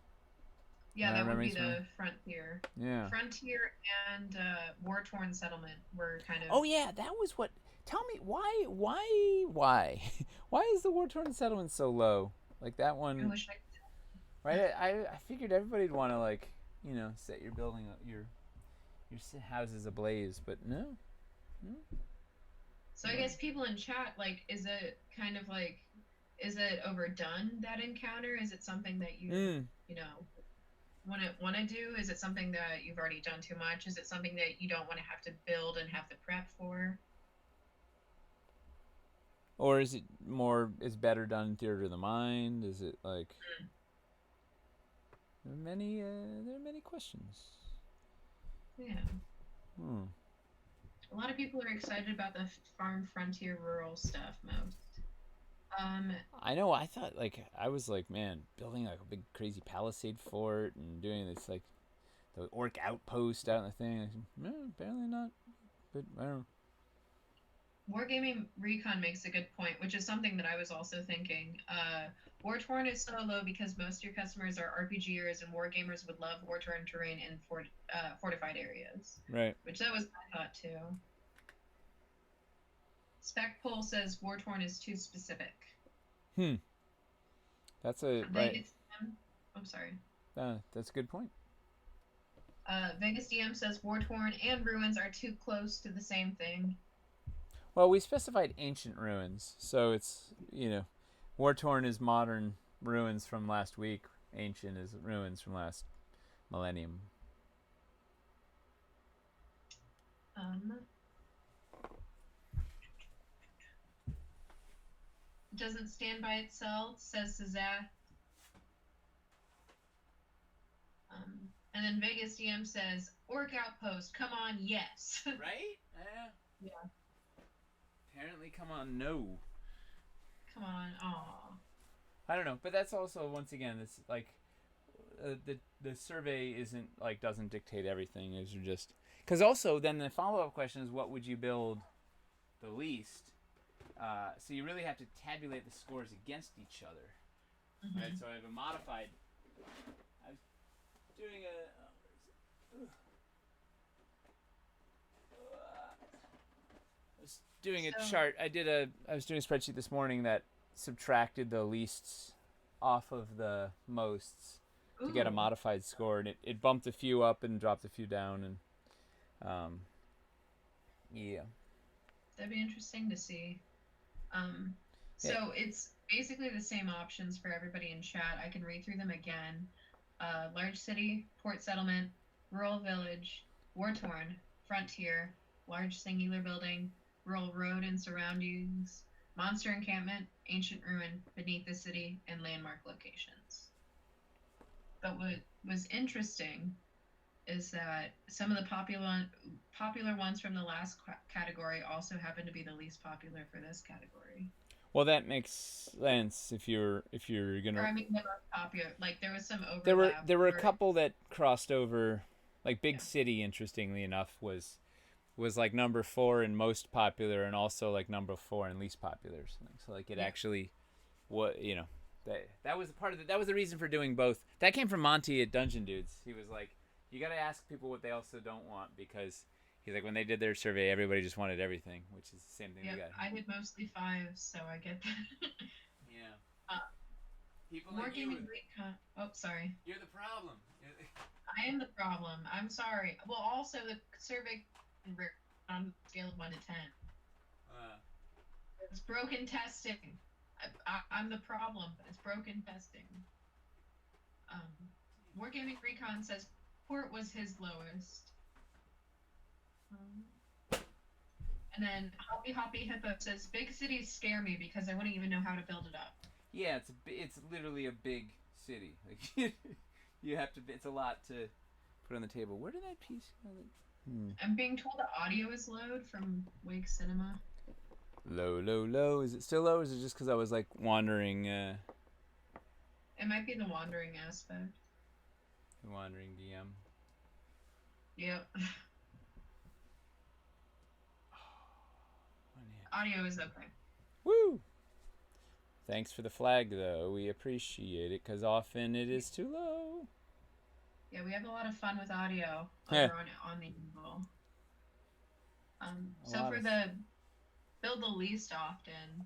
Yeah, that would be the Frontier. Yeah. Frontier and war-torn settlement were kind of. Oh yeah, that was what. Tell me why why is the war-torn settlement so low? Like that one. I wish I could. Right, I figured everybody'd want to like set your building your houses ablaze, but no. So I guess people in chat, like, is it kind of like, is it overdone, that encounter? Is it something that you want to do? Is it something that you've already done too much? Is it something that you don't want to have to build and have to prep for? Or is it better done in Theater of the Mind? Is it like there are many questions. Yeah. A lot of people are excited about the farm frontier rural stuff most. I know. I thought I was like, man, building like a big crazy palisade fort and doing this like the orc outpost out in the thing. Apparently not. But I don't know. Wargaming Recon makes a good point, which is something that I was also thinking. War-torn is so low because most of your customers are RPGers, and wargamers would love war-torn terrain in fortified areas. Right. Which that was my thought too. Spec Poll says war-torn is too specific. That's a right. I'm sorry. That's a good point. Vegas DM says war-torn and ruins are too close to the same thing. Well, we specified ancient ruins, so it's war-torn is modern ruins from last week. ancient as ruins from last millennium. Doesn't stand by itself, says Sazat. And then Vegas DM says, Orc Outpost, come on, yes. Right? Yeah. Apparently, come on, no. Come on, aw. I don't know, but that's also once again, it's like the survey isn't like doesn't dictate everything. Is just because also then the follow up question is what would you build the least? So you really have to tabulate the scores against each other, right? So I have a modified. I was doing a chart. I was doing a spreadsheet this morning that subtracted the leasts off of the mosts to get a modified score, and it bumped a few up and dropped a few down, and yeah. That'd be interesting to see. So it's basically the same options for everybody in chat. I can read through them again. Large city, port settlement, rural village, war-torn, frontier, large singular building, rural road and surroundings, monster encampment, ancient ruin, beneath the city, and landmark locations. But what was interesting is that some of the popular ones from the last category also happen to be the least popular for this category. Well, that makes sense if you're gonna. Or I mean, the most popular. Like there was some overlap. There were a couple that crossed over. Like Big City, interestingly enough, was like number 4 and most popular, and also like number 4 and least popular. So like it actually, that was part of that was the reason for doing both. That came from Monty at Dungeon Dudes. He was like, you got to ask people what they also don't want, because he's like, when they did their survey, everybody just wanted everything, which is the same thing we got. I did mostly 5s, so I get that. Yeah. People like you. Oh, sorry. You're the problem. I am the problem. I'm sorry. Well, also the survey on a scale of 1 to 10. It's broken testing. I'm the problem. It's broken testing. Wargaming Recon says port was his lowest. And then Hoppy Hippo says big cities scare me because I wouldn't even know how to build it up. Yeah, it's literally a big city. Like you have to. It's a lot to put on the table. Where did that piece go? I'm being told the audio is low from Wake Cinema. Low. Is it still low, or is it just because I was like wandering? It might be the wandering aspect. The wandering DM. Yep. Audio is okay. Woo! Thanks for the flag, though. We appreciate it, because often it is too low. Yeah, we have a lot of fun with audio over on the Anvil. So for the build the least often,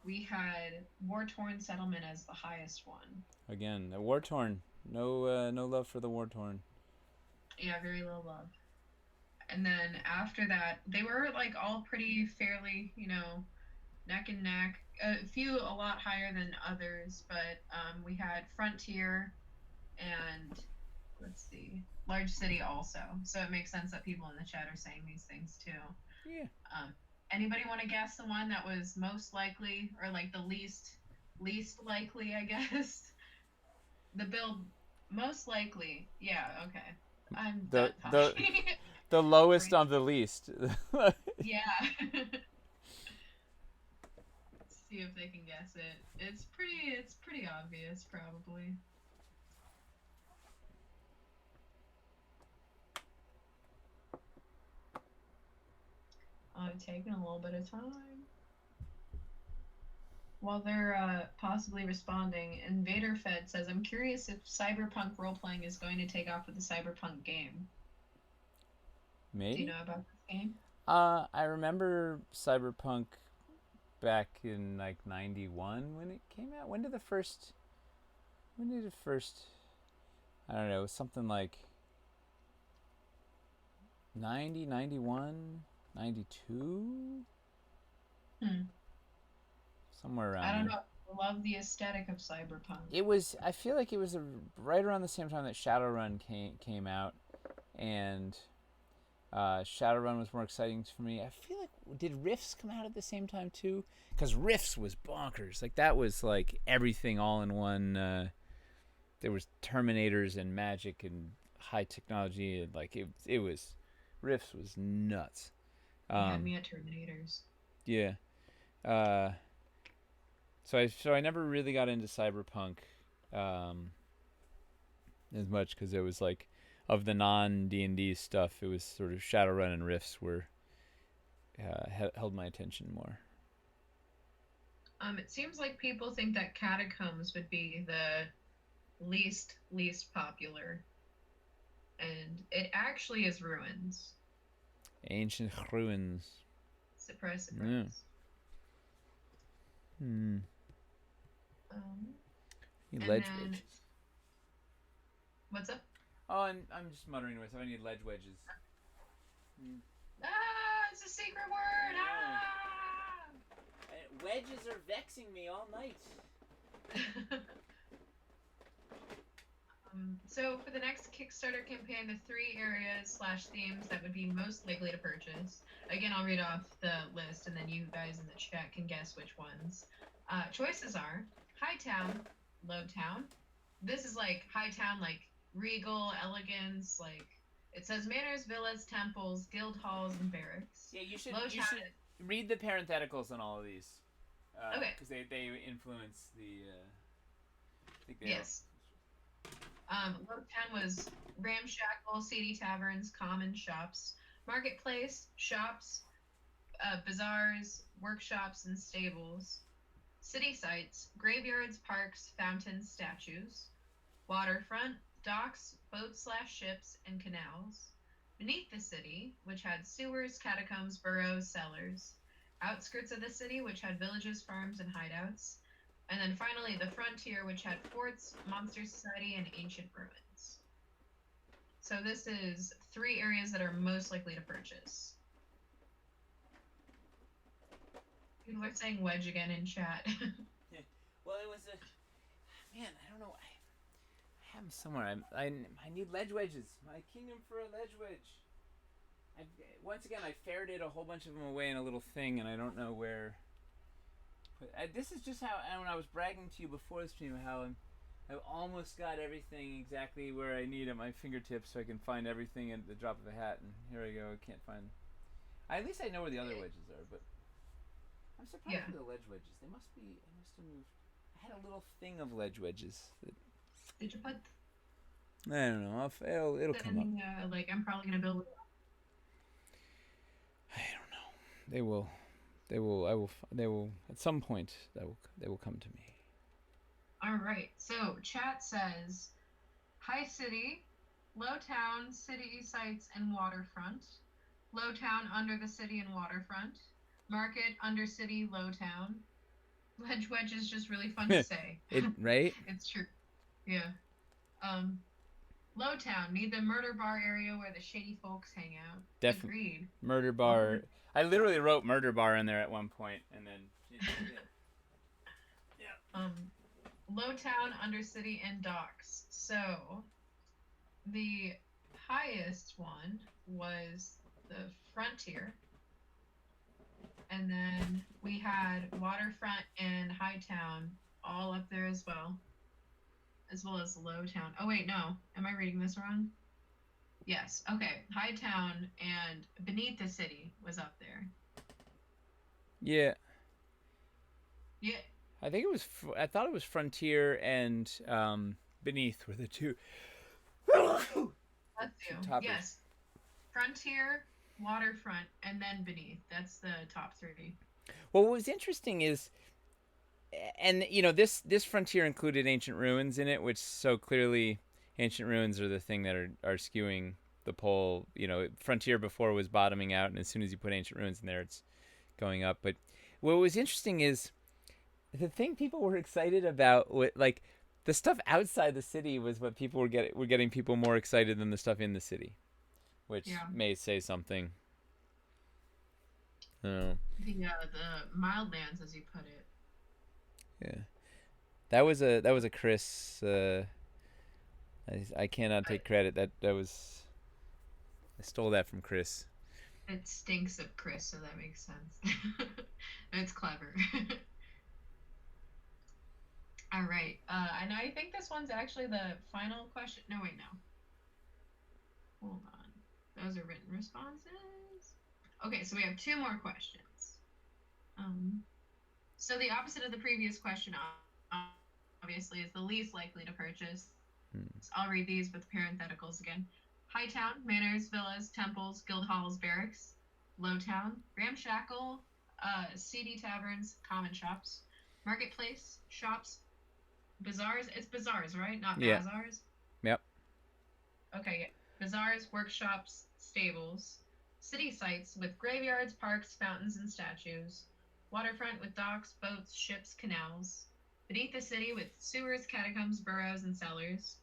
we had war-torn settlement as the highest one. Again, the war-torn. No love for the war-torn. Yeah, very low love. And then after that, they were like all pretty fairly, neck and neck. A few a lot higher than others, but we had frontier and let's see, large city also. So it makes sense that people in the chat are saying these things too. Yeah. Anybody want to guess the one that was most likely, or like the least likely, I guess? The build most likely. Yeah, okay. I'm done talking. The lowest on the least. Yeah. Let's see if they can guess it. It's pretty obvious, probably. I'm taking a little bit of time. While they're possibly responding, Invader Fed says, I'm curious if cyberpunk role-playing is going to take off with the cyberpunk game. Maybe? Do you know about this game? I remember cyberpunk back in like 91 when it came out. When did it first I don't know, something like 90, 91, 92? Somewhere around I don't there. know. love the aesthetic of cyberpunk. It was. I feel like it was right around the same time that Shadowrun came out, and Shadowrun was more exciting for me. I feel like did Rifts come out at the same time too? Because Rifts was bonkers. Like that was like everything all in one. There was Terminators and magic and high technology, and like it was Rifts was nuts. You had me at Terminators. Yeah. Uh, so I never really got into cyberpunk as much because it was like of the non D&D stuff, it was sort of Shadowrun and Rifts were held my attention more. It seems like people think that Catacombs would be the least popular, and it actually is Ruins. Ancient Ruins. Surprise, surprise. Yeah. Ledge wedges. What's up? Oh, I'm just muttering to myself. I need ledge wedges. It's a secret word. Wedges are vexing me all night. So for the next Kickstarter campaign, the 3 areas / themes that would be most likely to purchase. Again, I'll read off the list, and then you guys in the chat can guess which ones. Choices are Hightown, Lowtown. This is like Hightown, like regal, elegance, like it says manors, villas, temples, guild halls, and barracks. Yeah, you should read the parentheticals on all of these. Okay. Because they influence the. Yes. Lowtown was ramshackle, seedy taverns, common shops, marketplace, shops, bazaars, workshops, and stables. City sites, graveyards, parks, fountains, statues. Waterfront, docks, boats / ships, and canals. Beneath the city, which had sewers, catacombs, burrows, cellars. Outskirts of the city, which had villages, farms, and hideouts. And then finally, the frontier, which had forts, monster society, and ancient ruins. So this is 3 areas that are most likely to purchase. People are saying wedge again in chat. Well, it was a... Man, I don't know. I have them somewhere. I need ledge wedges. My kingdom for a ledge wedge. Once again, I ferreted a whole bunch of them away in a little thing, and I don't know where... this is just how, when I was bragging to you before the stream, how I've almost got everything exactly where I need at my fingertips, so I can find everything at the drop of a hat. And here I go, I can't find. At least I know where the other wedges are, but I'm surprised with the ledge wedges. They must be. I must have moved. I had a little thing of ledge wedges. Did you put? I don't know. It'll come up. I'm probably gonna build. I don't know. They will. They will at some point they will come to me. All right. So chat says, High City, Lowtown, city sites and waterfront. Lowtown under the city and waterfront. Market under city, Lowtown. Ledge wedge is just really fun to say. Right? It's true. Yeah. Lowtown, need the murder bar area where the shady folks hang out. Definitely. Agreed. Murder bar. I literally wrote murder bar in there at one point, and then. Yeah. Lowtown, Undercity, and Docks. So, the highest one was the Frontier, and then we had Waterfront and Hightown all up there as well as Lowtown. Oh wait, no, am I reading this wrong? Yes. Okay. Hightown and Beneath the City was up there. Yeah. Yeah. I think it was. I thought it was Frontier and Beneath were the two. Let's do. Yes. Frontier, Waterfront, and then Beneath. That's the top 3. Well, what was interesting is, and this Frontier included Ancient Ruins in it, which so clearly. Ancient Ruins are the thing that are skewing the poll. Frontier before was bottoming out, and as soon as you put Ancient Ruins in there, it's going up. But what was interesting is the thing people were excited about, like the stuff outside the city, was what people were getting people more excited than the stuff in the city, which may say something. The Mildlands, as you put it. Yeah. that was a Chris. I cannot take credit. That was I stole that from Chris. It stinks of Chris, so that makes sense. It's clever. All right. And I think this one's actually the final question. No, wait, no. Hold on. Those are written responses. Okay, so we have two more questions. Um, so the opposite of the previous question, obviously, is the least likely to purchase. So I'll read these with parentheticals again. Hightown, manors, villas, temples, guild halls, barracks. Lowtown, ramshackle, seedy taverns, common shops. Marketplace, shops, bazaars. It's bazaars, right? Not Yeah. bazaars. Yep. Okay, yeah. Bazaars, workshops, stables. City sites with graveyards, parks, fountains, and statues. Waterfront with docks, boats, ships, canals. Beneath the city with sewers, catacombs, burrows, and cellars.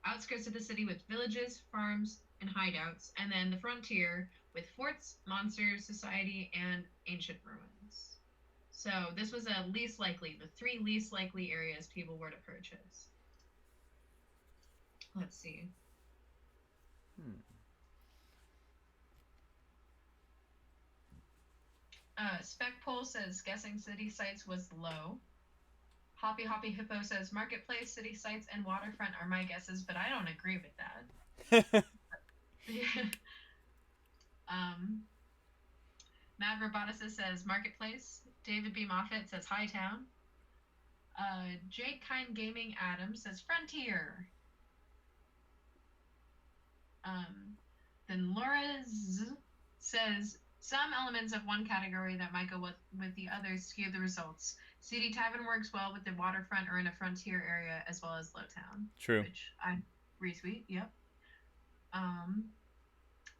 Outskirts of the city with villages, farms, and hideouts. And then the frontier with forts, monsters, society, and ancient ruins. So this was a least likely, the three least likely areas people were to purchase. Let's see. Spec Poll says guessing city sites was low. Hoppy Hoppy Hippo says marketplace, city sites, and waterfront are my guesses, but I don't agree with that. Mad Roboticist says marketplace. David B. Moffat says Hightown. Jake Kind Gaming Adams says frontier. Then Laura says some elements of one category that might go with the others skew the results. CD Tavern works well with the waterfront or in a frontier area as well as Lowtown. True. Which I retweet, yep.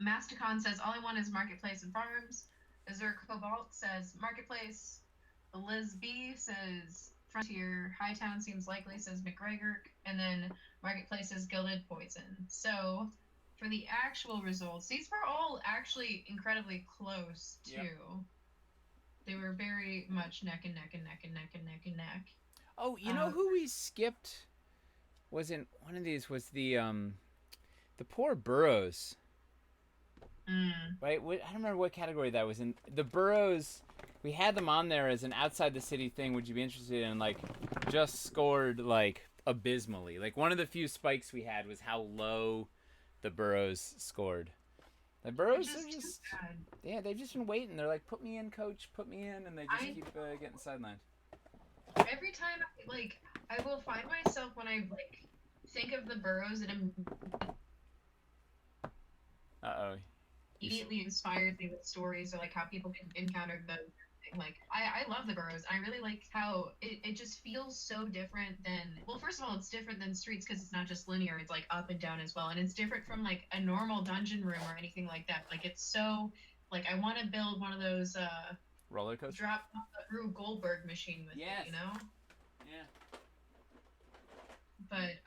Masticon says all I want is marketplace and farms. Azure Cobalt says marketplace. Liz B says frontier. Hightown seems likely, says McGregor. And then marketplace is gilded poison. So for the actual results, these were all actually incredibly close too. Yep. They were very much neck and neck and neck and neck and neck and neck. Oh, you know who we skipped? Wasn't one of these was the poor Burrows. Right? I don't remember what category that was in. The Burrows, we had them on there as an outside the city thing. Would you be interested in? Like, just scored like abysmally. Like one of the few spikes we had was how low the Burrows scored. The Burrows are just yeah, they've just been waiting. They're like, put me in, coach, put me in, and they just keep getting sidelined. Every time, I will find myself when I think of the Burrows and immediately inspires me with stories or how people can encounter them. I love the Burrows. I really like how it just feels so different than, well, first of all, it's different than Streets because it's not just linear, it's up and down as well, and it's different from a normal dungeon room or anything like that. It's so I want to build one of those roller coaster drop Rube Goldberg machine with it, you know. Yeah. But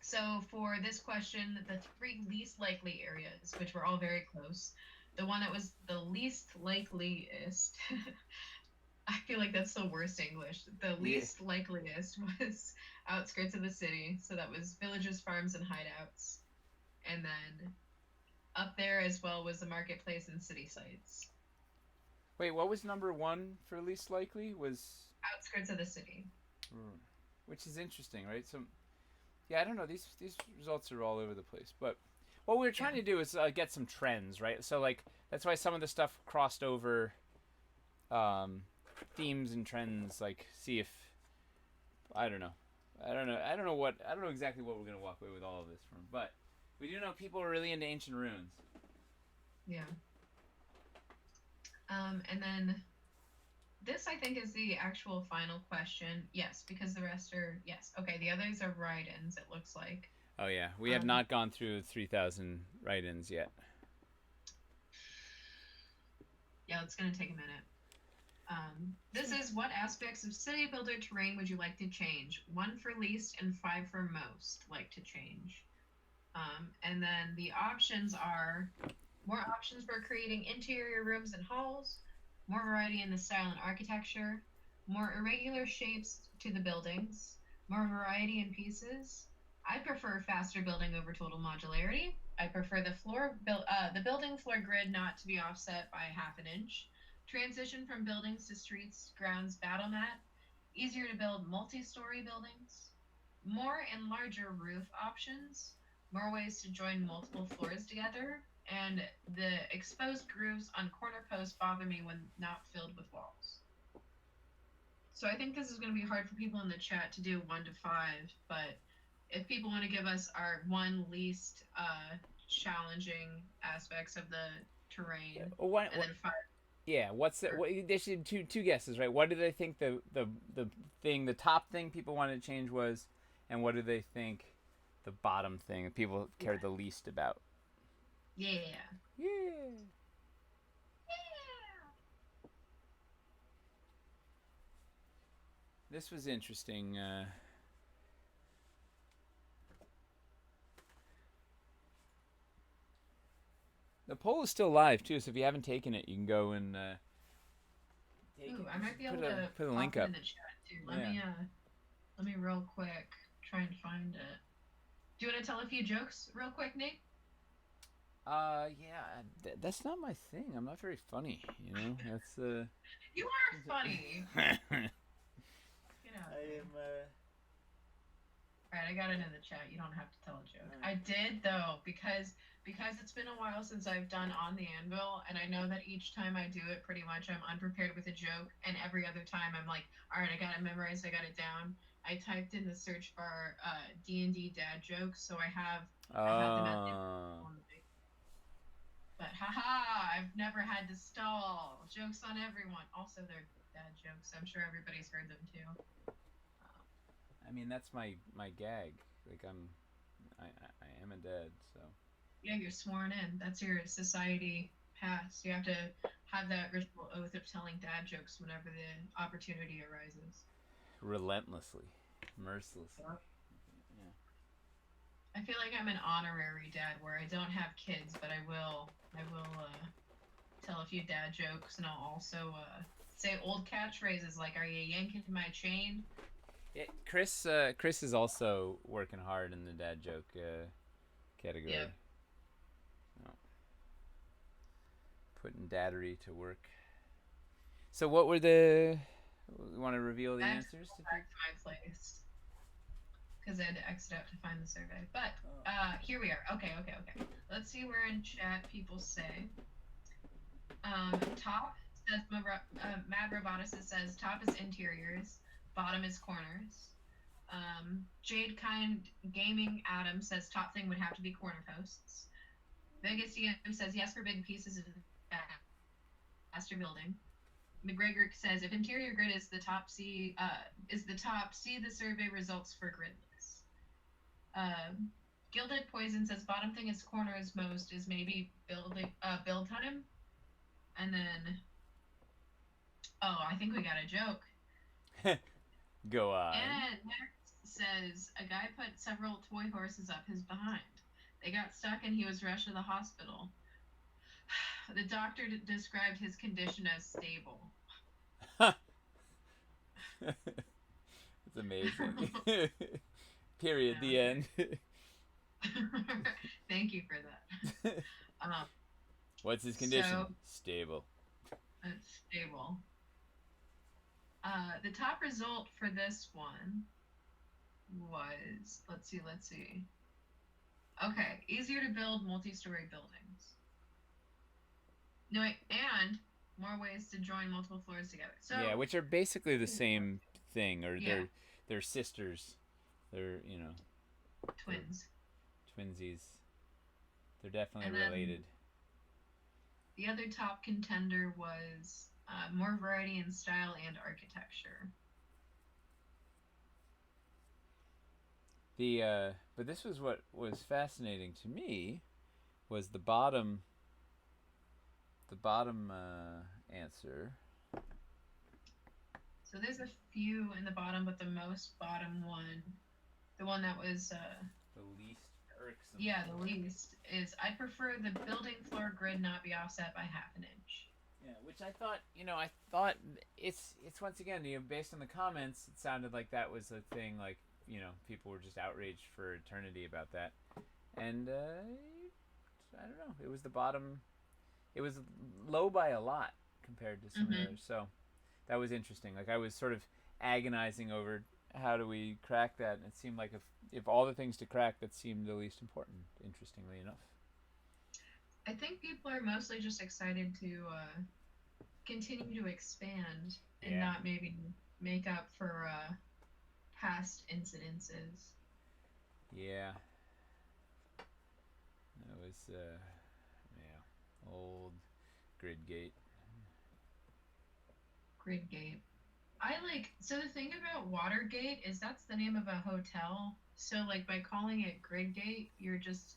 so for this question, the three least likely areas, which were all very close, the one that was the least likeliest, I feel like that's the worst English. The least likeliest was outskirts of the city. So that was villages, farms, and hideouts. And then up there as well was the marketplace and city sites. Wait, what was number one for least likely? Was outskirts of the city. Which is interesting, right? So, yeah, I don't know. These results are all over the place, but what we were trying to do is get some trends, right? So that's why some of the stuff crossed over themes and trends. See if I don't know exactly what we're gonna walk away with all of this from, but we do know people are really into ancient ruins. Yeah. And then this, I think, is the actual final question. Yes, because the rest are yes. Okay, the others are write-ins. It looks like. Oh yeah, we have not gone through 3,000 write-ins yet. Yeah, it's gonna take a minute. This is what aspects of city builder terrain would you like to change? 1 for least and 5 for most like to change. And then the options are more options for creating interior rooms and halls, more variety in the style and architecture, More irregular shapes to the buildings, more variety in pieces. I prefer faster building over total modularity. I prefer the building floor grid not to be offset by half an inch. Transition from buildings to streets, grounds, battle mat. Easier to build multi-story buildings. More and larger roof options. More ways to join multiple floors together. And the exposed grooves on corner posts bother me when not filled with walls. So I think this is going to be hard for people in the chat to do 1 to 5, but if people want to give us our one least challenging aspects of the terrain, and then 5. Yeah, what's the, what, they should two guesses, right? What do they think the top thing people wanted to change was, and what do they think the bottom thing that people care the least about? Yeah. Yeah. This was interesting. The poll is still live too, so if you haven't taken it, you can go and take it. I might be able to put a link up in the chat too. Let me real quick try and find it. Do you want to tell a few jokes real quick, Nate? Yeah, that's not my thing. I'm not very funny, you know. That's You are funny. Get out. I am. Alright, I got it in the chat. You don't have to tell a joke. Right. I did though, because it's been a while since I've done On the Anvil, and I know that each time I do it, pretty much I'm unprepared with a joke, and every other time I'm like, all right, I got it memorized, I got it down. I typed in the search bar D&D dad jokes, so I have them at the but haha, I've never had to stall. Jokes on everyone. Also, they're dad jokes. I'm sure everybody's heard them too. I mean, that's my gag. Like I am a dad, so. Yeah, you're sworn in. That's your society pass. You have to have that ritual oath of telling dad jokes whenever the opportunity arises. Relentlessly, mercilessly. Yeah. I feel like I'm an honorary dad where I don't have kids, but I will tell a few dad jokes, and I'll also say old catchphrases like, "Are you yanking my chain?" Chris is also working hard in the dad joke category. Yep. Oh. Putting daddery to work. So what were the? You want to reveal the answers? Back to my place because I had to exit out to find the survey. But here we are. Okay. Let's see where in chat people say. Top says Mad Roboticist says top is interiors, bottom is corners. Jade Kind Gaming Adam says top thing would have to be corner posts. Vegas DM says yes for big pieces of faster building. McGregor says if interior grid is the top, see the survey results for gridless. Gilded Poison says bottom thing is corners most is maybe build time. And then I think we got a joke. Go on. Anna says a guy put several toy horses up his behind. They got stuck and he was rushed to the hospital. The doctor described his condition as stable. It's amazing. Period. The end. Thank you for that. What's his condition? Stable. Stable. The top result for this one was, let's see. Okay, easier to build multi-story buildings. No, and more ways to join multiple floors together. So yeah, which are basically the same thing, or they're sisters. They're twins. Twinsies. They're definitely related. The other top contender was more variety in style and architecture. But this was what was fascinating to me, was the bottom answer. So there's a few in the bottom, but the most bottom one, the one that was the least irksome. Yeah, the least is I prefer the building floor grid not be offset by half an inch. Yeah, which I thought, I thought it's once again, based on the comments, it sounded like that was a thing. Like, people were just outraged for eternity about that, and I don't know. It was the bottom. It was low by a lot compared to some of the Mm-hmm. others. So that was interesting. Like I was sort of agonizing over how do we crack that, and it seemed like if all the things to crack, that seemed the least important. Interestingly enough. I think people are mostly just excited to continue to expand and Yeah. not maybe make up for past incidences. Yeah. That was yeah, old Gridgate. Gridgate. I like so the thing about Watergate is that's the name of a hotel. So like by calling it Gridgate, you're just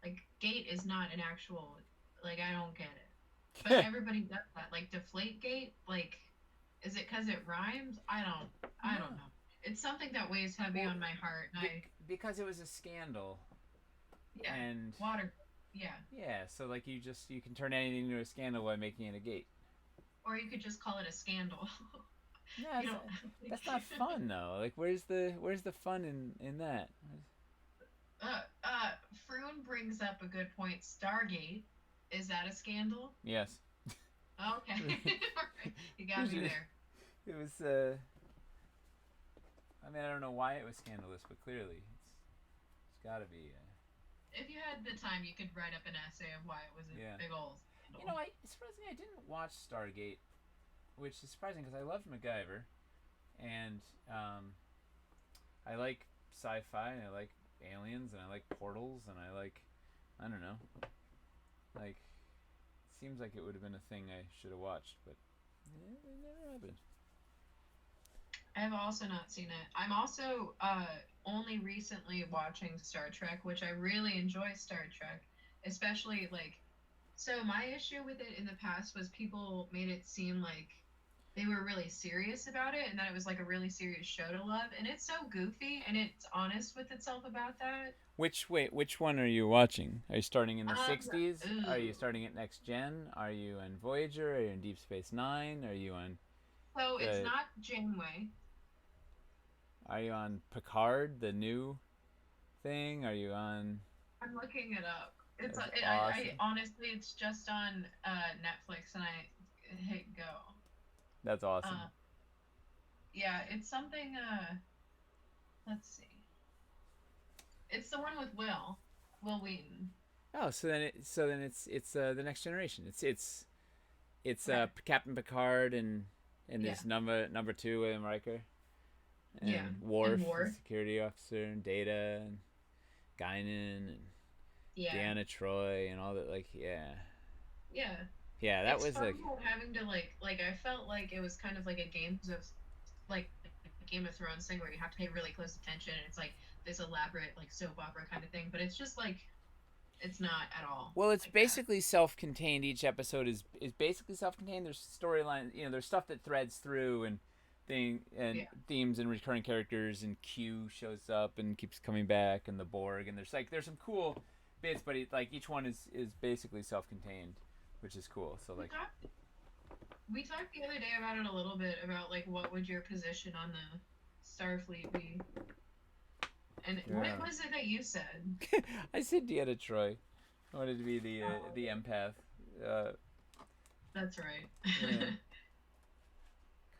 like gate is not an actual like I don't get it. But everybody does that. Like deflate gate, like is it cuz it rhymes? I don't No. know. It's something that weighs heavy Well, on my heart and I because it was a scandal, yeah, and water yeah. yeah, so like you can turn anything into a scandal by making it a gate. Or you could just call it a scandal. Yeah, You don't that's not fun though. Like, where's the fun in that? Froon brings up a good point. Stargate, is that a scandal? Yes. Okay. All right. You got me there. It was. I mean, I don't know why it was scandalous, but clearly it's got to be. If you had the time, you could write up an essay of why it was a Yeah. big old scandal. I surprisingly I didn't watch Stargate, which is surprising because I loved MacGyver, and I like sci-fi, and I like aliens, and I like portals, and I don't know, like it seems like it would have been a thing I should have watched, but it never happened. I have also not seen it. I'm also only recently watching Star Trek, which I really enjoy Star Trek, especially like. So my issue with it in the past was people made it seem like they were really serious about it and that it was like a really serious show to love, and it's so goofy and it's honest with itself about that. Which one are you watching? Are you starting in the Um, '60s? Are you ooh. starting at Next Gen? Are you on Voyager? Are you in Deep Space Nine? Are you on So it's the? not Janeway. Are you on Picard, the new thing? Are you on? I'm looking it up. That's I awesome. honestly, it's just on Netflix, and I hit go. That's awesome. Uh, yeah, it's something. Let's see. It's the one with Will Wheaton. Oh, so then it's the Next Generation. It's Okay. Captain Picard and Yeah. this number two William Riker Yeah. and And Worf, the War. security officer, and Data and Guinan and Yeah. Deanna Troy and all that. Like, Yeah. yeah, that It's was fun like, having to like I felt like it was kind of like a like Game of Thrones thing where you have to pay really close attention. It's like this elaborate like soap opera kind of thing, but it's just like it's not at all well, it's like that. basically self-contained. Each episode is basically self-contained. There's storylines, there's stuff that threads through and Yeah. themes and recurring characters, and Q shows up and keeps coming back, and the Borg, and there's some cool bits, but like each one is basically self-contained, which is cool. So We like, talked we talked the other day about it a little bit about like what would your position on the Starfleet be? And what yeah. was it that you said? I said Deanna Troy. I wanted to be Oh, the empath. Uh, that's right. yeah,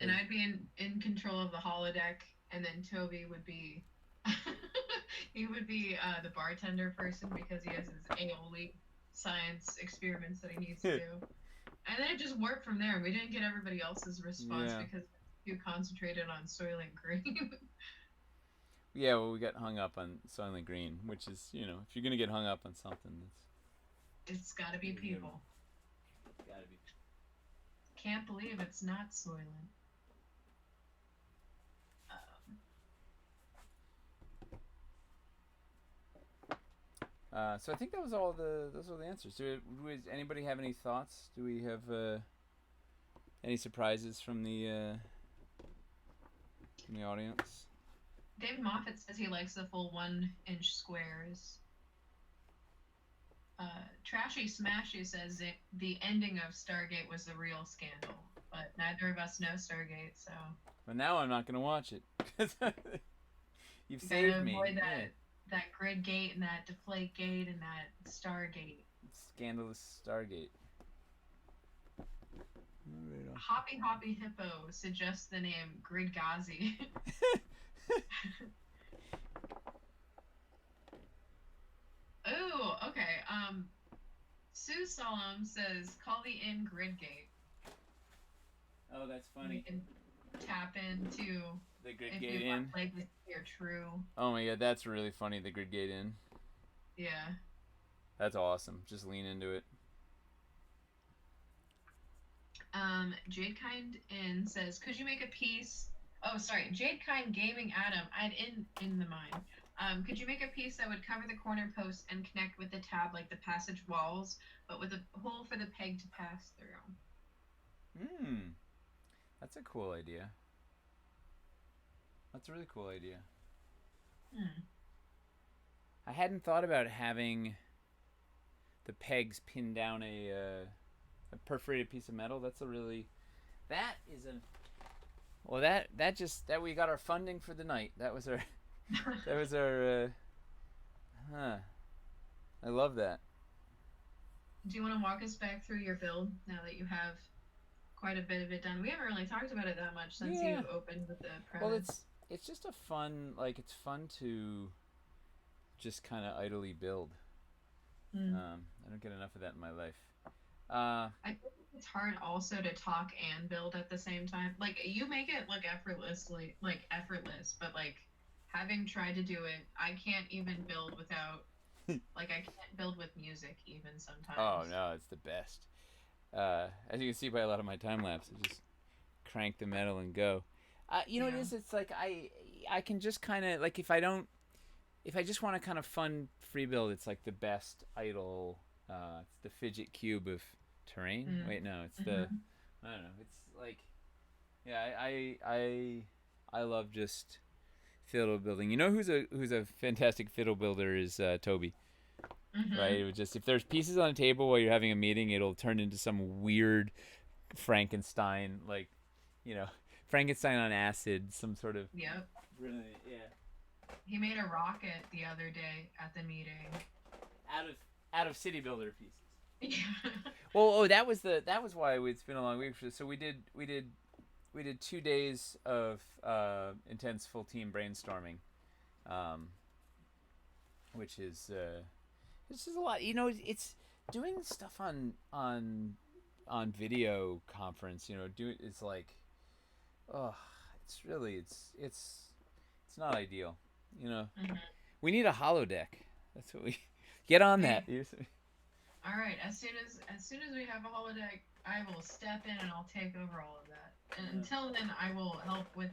And because I'd be in control of the holodeck, and then Toby would be he would be the bartender person because he has his aioli science experiments that he needs to do. And then it just worked from there. We didn't get everybody else's response yeah, because you concentrated on Soylent Green. yeah. Well, we got hung up on Soylent Green, which is if you're gonna get hung up on something, It's got to be it's good. people. It's gotta be. Can't believe it's not Soylent. Um, So I think that was all those were the answers. Does anybody have any thoughts? Do we have any surprises from the audience? David Moffat says he likes the full 1 inch squares. Trashy Smashy says the ending of Stargate was the real scandal, but neither of us know Stargate, so But now I'm not gonna watch it. You've you gotta saved me. avoid Yeah. that grid gate and that deflate gate and that Stargate. Scandalous Stargate. Right Hoppy Hoppy Hippo suggests the name Gridgazi. Oh, okay. Sue Solemn says, call the inn Gridgate. Oh, that's And we funny. can tap into The Grid if Gate we want in. legacy or true. Oh my god, that's really funny. The Grid Gate in. Yeah. That's awesome. Just lean into it. Jade Kind in says, could you make a piece? Oh, sorry, Jade Kind Gaming Adam. I had in the mind. Could you make a piece that would cover the corner post and connect with the tab like the passage walls, but with a hole for the peg to pass through? Hmm. That's a cool idea. That's a really cool idea. Hmm. I hadn't thought about having the pegs pin down a perforated piece of metal. That's a really that is a well that just that we got our funding for the night. That was our that was our huh. I love that. Do you want to walk us back through your build now that you have quite a bit of it done? We haven't really talked about it that much since Yeah. you opened with the Well, premise. it's just a fun like it's fun to just kind of idly build. Mm. I don't get enough of that in my life. I think it's hard also to talk and build at the same time. Like you make it look effortlessly, like effortless, but like having tried to do it, I can't even build without like I can't build with music even Oh sometimes. no, it's the best. As you can see by a lot of my time lapse, I just crank the metal and go. You know what it Yeah. is? It's like I can just kind of like if I just want to kind of fun free build, it's like the best idle. It's the fidget cube of terrain. Mm. Wait, no, it's the Hmm. I don't know. It's like yeah, I love just fiddle building. You know who's a fantastic fiddle builder is Toby. Right? Hmm. It would just if there's pieces on a table while you're having a meeting, it'll turn into some weird Frankenstein like you know Frankenstein on acid, some sort of Yep. brilliant yeah He made a rocket the other day at the meeting. out of out of city builder pieces. Yeah. Well, oh, that was why it's been a long week. So we did 2 days of intense full team brainstorming, um, which is this is a lot. You know, it's doing stuff on video conference. You know, do it's like oh, it's really it's not ideal. You know, Hmm. we need a holodeck. That's what we get on that. Hey, all right. As soon as we have a holodeck, I will step in and I'll take over all of that. And Yeah. until then, I will help with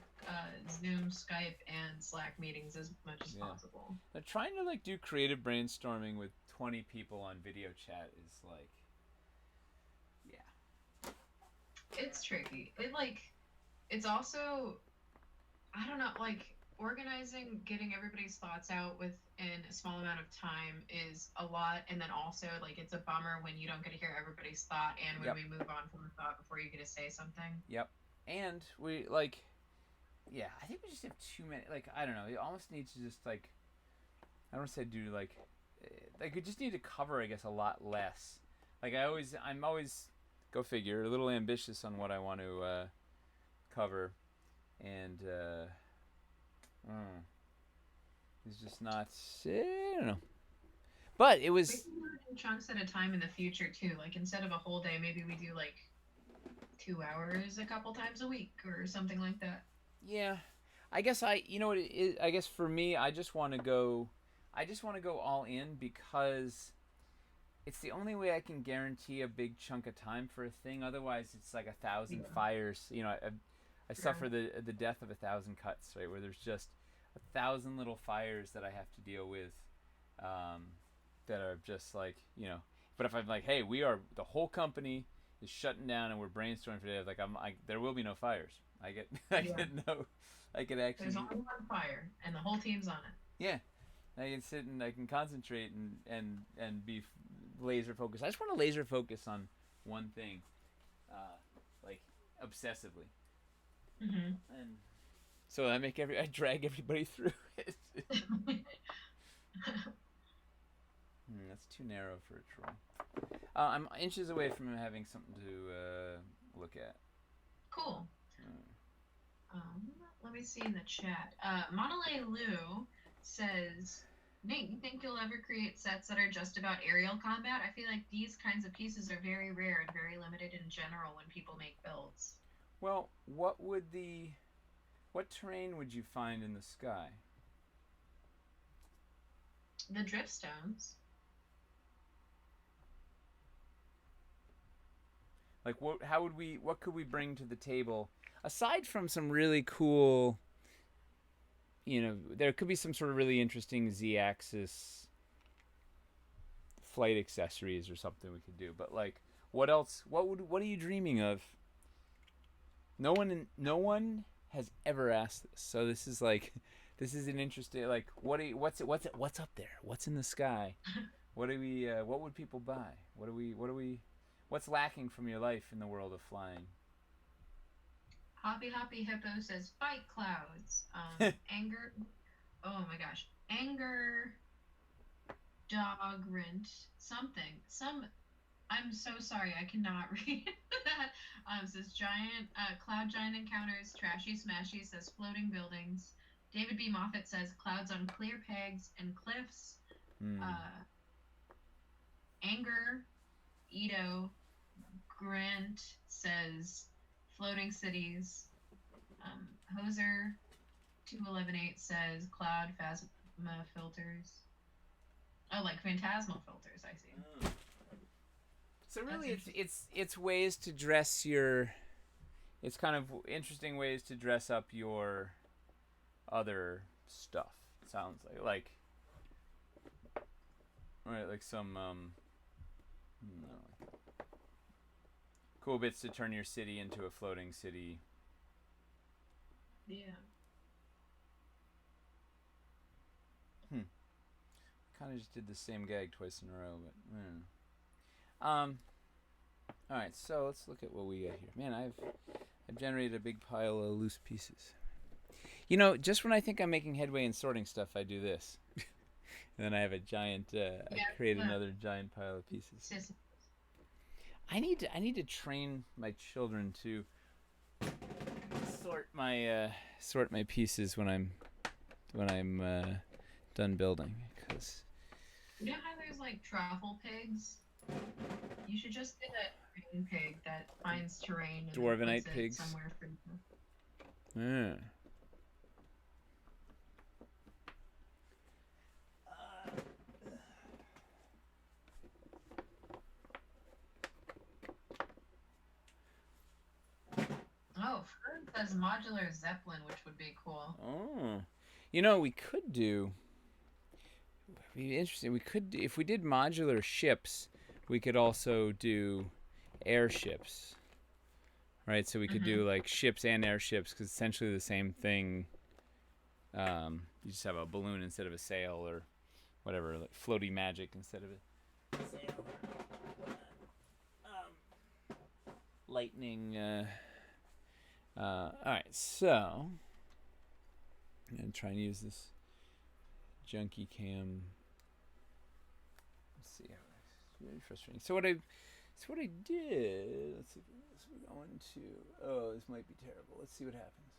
Zoom, Skype, and Slack meetings as much as Yeah. possible. Now, trying to like do creative brainstorming with 20 people on video chat is like, yeah, It's tricky. It's also I don't know, like organizing, getting everybody's thoughts out within a small amount of time is a lot, and then also like it's a bummer when you don't get to hear everybody's thought, and when yep, we move on from a thought before you get to say something. yep. And we like, yeah, I think we just have too many. Like, I don't know. It almost needs to just like, I don't say do like we just need to cover, I guess, a lot less. Like I'm always, go figure, a little ambitious on what I want to cover, and it's just not. I don't know. But it We was can do it in chunks at a time in the future too. Like instead of a whole day, maybe we do like 2 hours a couple times a week or something like that. yeah. I guess you know what it is. I guess for me, I just want to go all in because it's the only way I can guarantee a big chunk of time for a thing. Otherwise, it's like 1,000 Yeah. fires. You know, I Sure. suffer the death of 1,000 cuts, right? Where there's just 1,000 little fires that I have to deal with, um, that are just like you know. But if I'm like, hey, we are the whole company is shutting down and we're brainstorming for today, like there will be no fires. I get I Yeah. get no, I can There's actually only one fire, and the whole team's on it. yeah, I can sit and I can concentrate and be laser focus. I just want to laser focus on one thing, uh, like obsessively, Mm-hmm. and so I drag everybody through it. That's too narrow for a troll. I'm inches away from having something to look at. Cool. Mm. Let me see in the chat. Monolay Lou says, Nate, you think you'll ever create sets that are just about aerial combat? I feel like these kinds of pieces are very rare and very limited in general when people make builds. Well, what terrain would you find in the sky? The dripstones. Like what could we bring to the table aside from some really cool, there could be some sort of really interesting Z-axis flight accessories or something we could do. But like, what else? What are you dreaming of? No one has ever asked this. So this is like this is an interesting like what's up there? What's in the sky? What would people buy? What's lacking from your life in the world of flying? Hoppy Hoppy Hippo says fight clouds. Anger. Oh my gosh. Anger. Dog rent. Something. Some. I'm so sorry. I cannot read that. Says giant. Cloud giant encounters. Trashy Smashy says floating buildings. David B. Moffat says clouds on clear pegs and cliffs. Uh, Anger. Ito. Grant says floating cities. Hoser 2118 says cloud phasma filters. Oh, like phantasmal filters. I see. So really, it's ways to dress your. It's kind of interesting ways to dress up your other stuff. Sounds like right, like some no, cool bits to turn your city into a floating city. Yeah. Kind of just did the same gag twice in a row, but all right, so let's look at what we got here. Man, I've generated a big pile of loose pieces. Just when I think I'm making headway in sorting stuff, I do this, and then I have a giant. I create another giant pile of pieces. I need to train my children to sort my pieces when I'm done building, because you know how there's like truffle pigs. You should just get a terrain pig that finds terrain and dwarvenite puts pigs it somewhere for you. Yeah. Oh, Fern says modular Zeppelin, which would be cool. Oh, we could do. It'd be interesting. We could, if we did modular ships, we could also do airships. Right, so we could do like ships and airships, because essentially the same thing. You just have a balloon instead of a sail, or whatever, like floaty magic instead of a sail. Lightning. All right, so I'm gonna try and use this junkie cam. Let's see how it's very frustrating. So what I did. Let's see. We're going to. Oh, this might be terrible. Let's see what happens.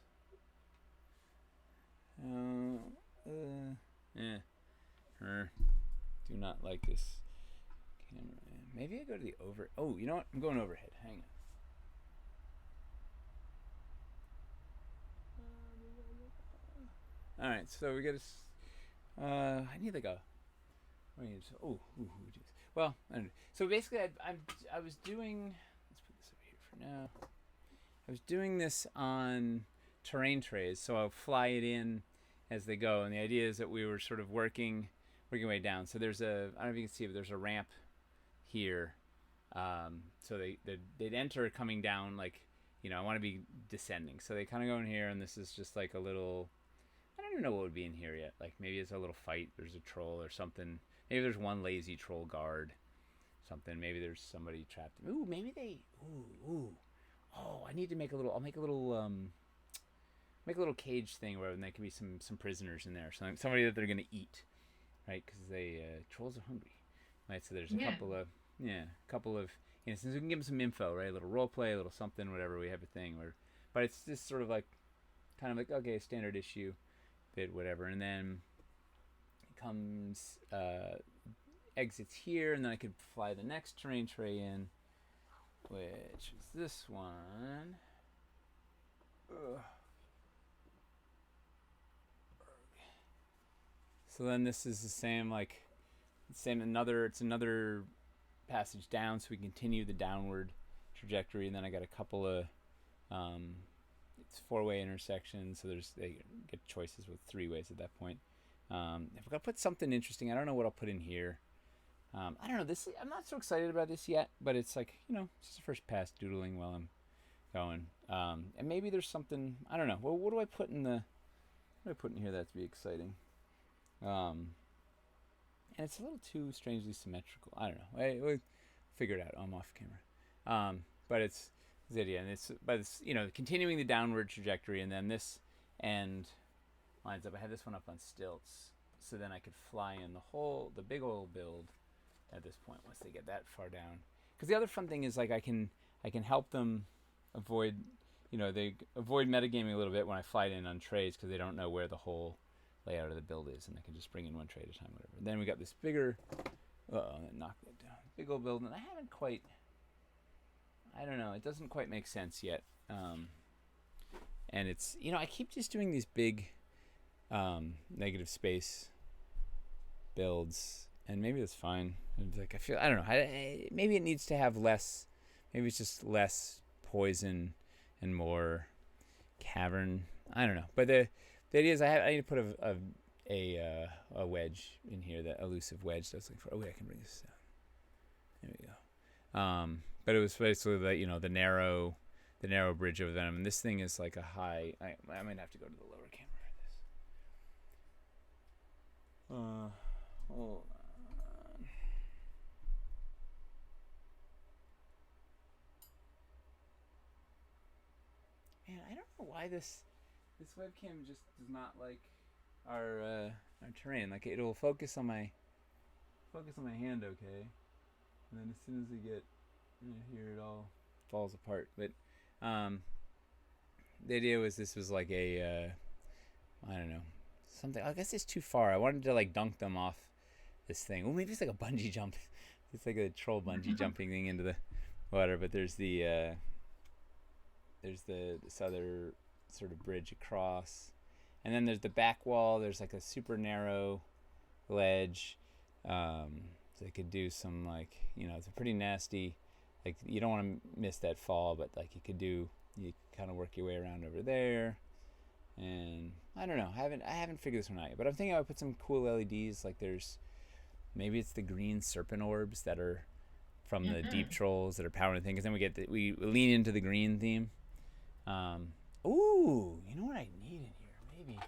Do not like this camera. Maybe I go to the over. Oh, you know what? I'm going overhead. Hang on. All right, so we got to. I need like a. Well, I don't know. So basically, I was doing. Let's put this over here for now. I was doing this on terrain trays, so I'll fly it in as they go, and the idea is that we were sort of working way down. So there's a. I don't know if you can see, but there's a ramp here. So they'd enter coming down, like, I want to be descending. So they kind of go in here, and this is just like a little. I don't even know what would be in here yet. Like maybe it's a little fight. There's a troll or something. Maybe there's one lazy troll guard. something. Maybe there's somebody trapped. Ooh, maybe they. Ooh. Oh, I need to make a little. I'll make a little. Make a little cage thing where there can be some prisoners in there. Somebody that they're gonna eat, right? Because they trolls are hungry, right? So there's a couple of since we can give them some info, right? A little role play, a little something, whatever. We have a thing where, but it's just sort of like, kind of like okay, standard issue, bit whatever, and then it comes exits here, and then I could fly the next terrain tray in, which is this one. Ugh. So then this is the same, it's another passage down, so we continue the downward trajectory, and then I got a couple of it's 4-way intersections, so they get choices with 3 ways at that point. If I gotta put something interesting, I don't know what I'll put in here. I don't know, I'm not so excited about this yet, but it's like, it's just the first pass doodling while I'm going. And maybe there's something, I don't know. Well, what do I put in here that'd be exciting? And it's a little too strangely symmetrical. I don't know. We'll figure it out. I'm off camera. But it's the idea, and it's continuing the downward trajectory, and then this end lines up. I had this one up on stilts, so then I could fly in the big old build at this point once they get that far down. Because the other fun thing is, like, I can help them avoid they avoid metagaming a little bit when I fly it in on trays, because they don't know where the whole layout of the build is, and I can just bring in one tray at a time, whatever. And then we got this bigger, knock that down, big old build, and I haven't quite, I don't know, it doesn't quite make sense yet. And it's, I keep just doing these big negative space builds, and maybe that's fine. Like, I don't know, maybe it needs to have less, maybe it's just less poison and more cavern. I don't know, but the idea is I need to put a wedge in here, that elusive wedge that's like I can bring this down. There we go. But it was basically the narrow bridge of Venom, and this thing is like a high. I might have to go to the lower camera for this. Hold on. Man, I don't know why this webcam just does not like our terrain. Like, it'll focus on my hand, okay, and then as soon as we get here, it all falls apart. But the idea was this was like a I don't know, something. I guess it's too far. I wanted to like dunk them off this thing. Well, maybe it's like a bungee jump. It's like a troll bungee jumping thing into the water. But there's this other sort of bridge across, and then there's the back wall. There's like a super narrow ledge, so they could do some, like, it's a pretty nasty, like, you don't want to miss that fall, but like you kind of work your way around over there. And I don't know, I haven't figured this one out yet, but I'm thinking I would put some cool LEDs. Like, maybe it's the green serpent orbs that are from the deep trolls that are powering things, and then we lean into the green theme. Ooh, you know what I need in here? Maybe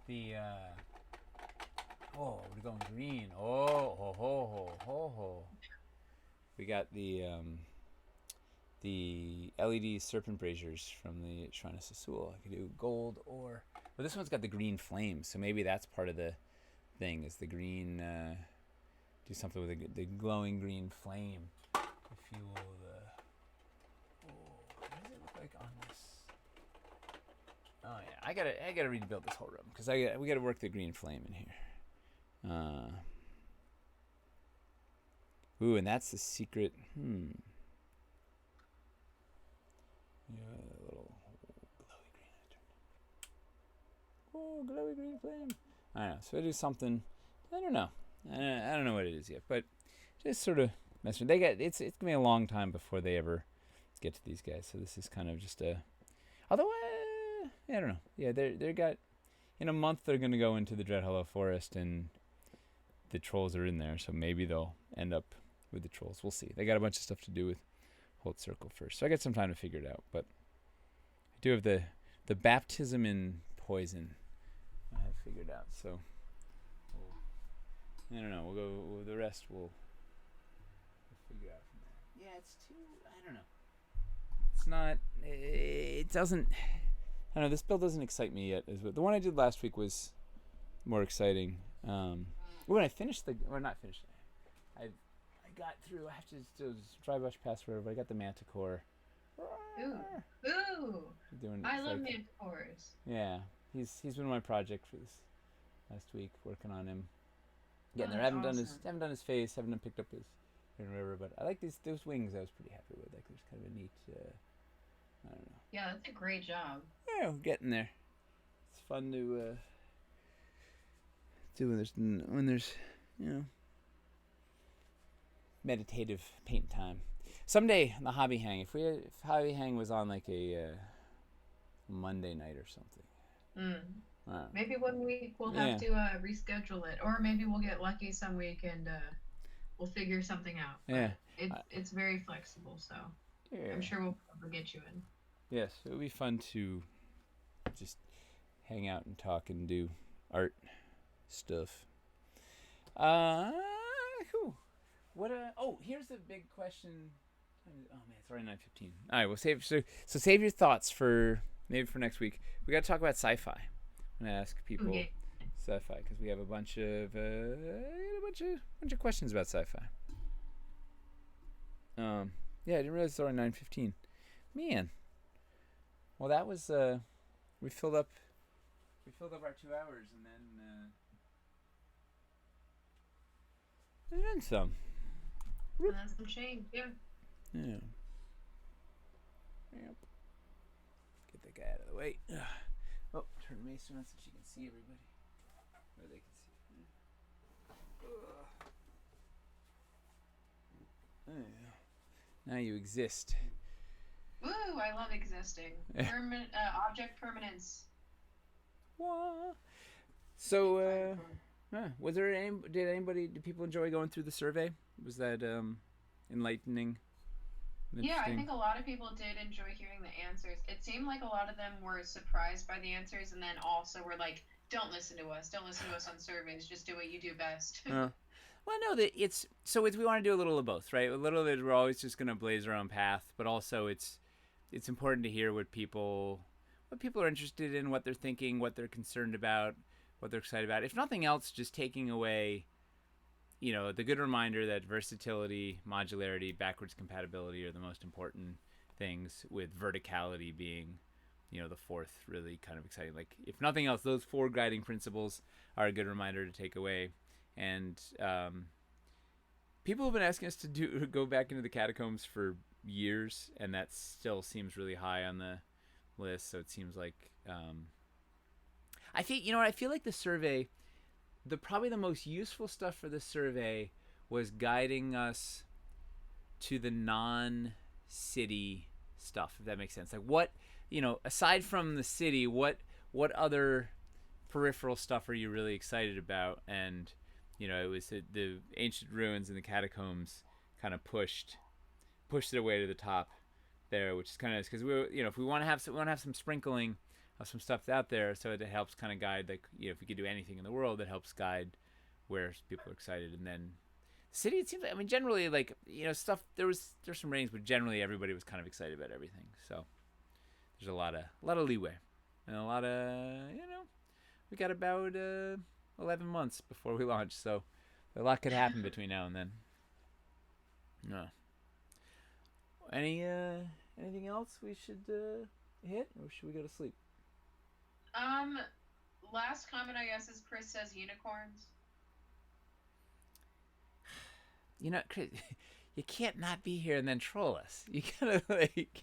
the we're going green. We got the LED serpent braziers from the Shrine of Sassul. I could do gold, but this one's got the green flames, so maybe that's part of the thing, is the green, do something with the glowing green flame to fuel the, what does it look like on this? Oh yeah, I gotta rebuild this whole room, because we gotta work the green flame in here. Ooh, and that's the secret. Yeah, a little glowy green. Oh, glowy green flame. I don't know. So I do something. I don't know. I don't know what it is yet, but just sort of messing. It's gonna be a long time before they ever get to these guys. So this is kind of just a. Although I don't know. Yeah, they got, in a month they're gonna go into the Dread Hollow Forest, and the trolls are in there. So maybe they'll end up with the trolls. We'll see. They got a bunch of stuff to do with Hold Circle first, so I got some time to figure it out. But I do have the baptism in poison I have figured out. So I don't know. We'll go. The rest we'll figure out from there. Yeah, it's too. I don't know. It's not. It doesn't. I don't know. This build doesn't excite me yet. The one I did last week was more exciting. When I finished or not finished, I got through. I have to do dry brush pass whatever. I got the Manticore. Ooh. I love Manticores. Yeah, he's been my project for this last week, working on him. Getting there. Haven't done his face. Haven't picked up his river, but I like those wings. I was pretty happy with. Like, there's kind of a neat. I don't know. Yeah, that's a great job. Yeah, we're getting there. It's fun to do when there's meditative paint time. Someday the hobby hang. If hobby hang was on like a Monday night or something. Maybe 1 week we'll have to reschedule it, or maybe we'll get lucky some week and we'll figure something out. But it's very flexible, so I'm sure we'll probably get you in. Yes, it would be fun to just hang out and talk and do art stuff. Cool. What? Here's a big question. Oh man, it's already 9:15. All right, we'll save. So save your thoughts for maybe for next week. We got to talk about sci-fi. I'm gonna ask people sci-fi because we have a bunch of questions about sci-fi. Yeah, I didn't realize it's already 9:15. Man. Well, that was we filled up our 2 hours and then some. And that's some change, yeah. Yeah. Yep. Get that guy out of the way. Oh, turn the mace around so she can see everybody. Or they can see. Now you exist. Woo! I love existing. Object permanence. What? So, was there did people enjoy going through the survey? Was that enlightening? Yeah, I think a lot of people did enjoy hearing the answers. It seemed like a lot of them were surprised by the answers, and then also were like, "Don't listen to us. Don't listen to us on surveys. Just do what you do best." Well, no, we want to do a little of both, right? A little bit, we're always just going to blaze our own path, but also it's important to hear what people are interested in, what they're thinking, what they're concerned about, what they're excited about. If nothing else, just taking away, the good reminder that versatility, modularity, backwards compatibility are the most important things, with verticality being, the fourth really kind of exciting. Like, if nothing else, those 4 guiding principles are a good reminder to take away. And people have been asking us to go back into the catacombs for years, and that still seems really high on the list. So it seems like I feel like the survey, probably the most useful stuff for the survey was guiding us to the non-city stuff, if that makes sense. Like, what, aside from the city, what other peripheral stuff are you really excited about? And it was the ancient ruins and the catacombs kind of pushed it away to the top there, which is kind of nice because if we want to have some sprinkling of some stuff out there, so it helps kind of guide, like, if we could do anything in the world, it helps guide where people are excited. And then the city, it seems like, generally, like, stuff, there's some ratings, but generally everybody was kind of excited about everything. So there's a lot of leeway and a lot of we got about 11 months before we launch, so a lot could happen between now and then. No. Anything else we should hit, or should we go to sleep? Last comment, I guess, is Chris says unicorns. Chris, you can't not be here and then troll us. You gotta, like,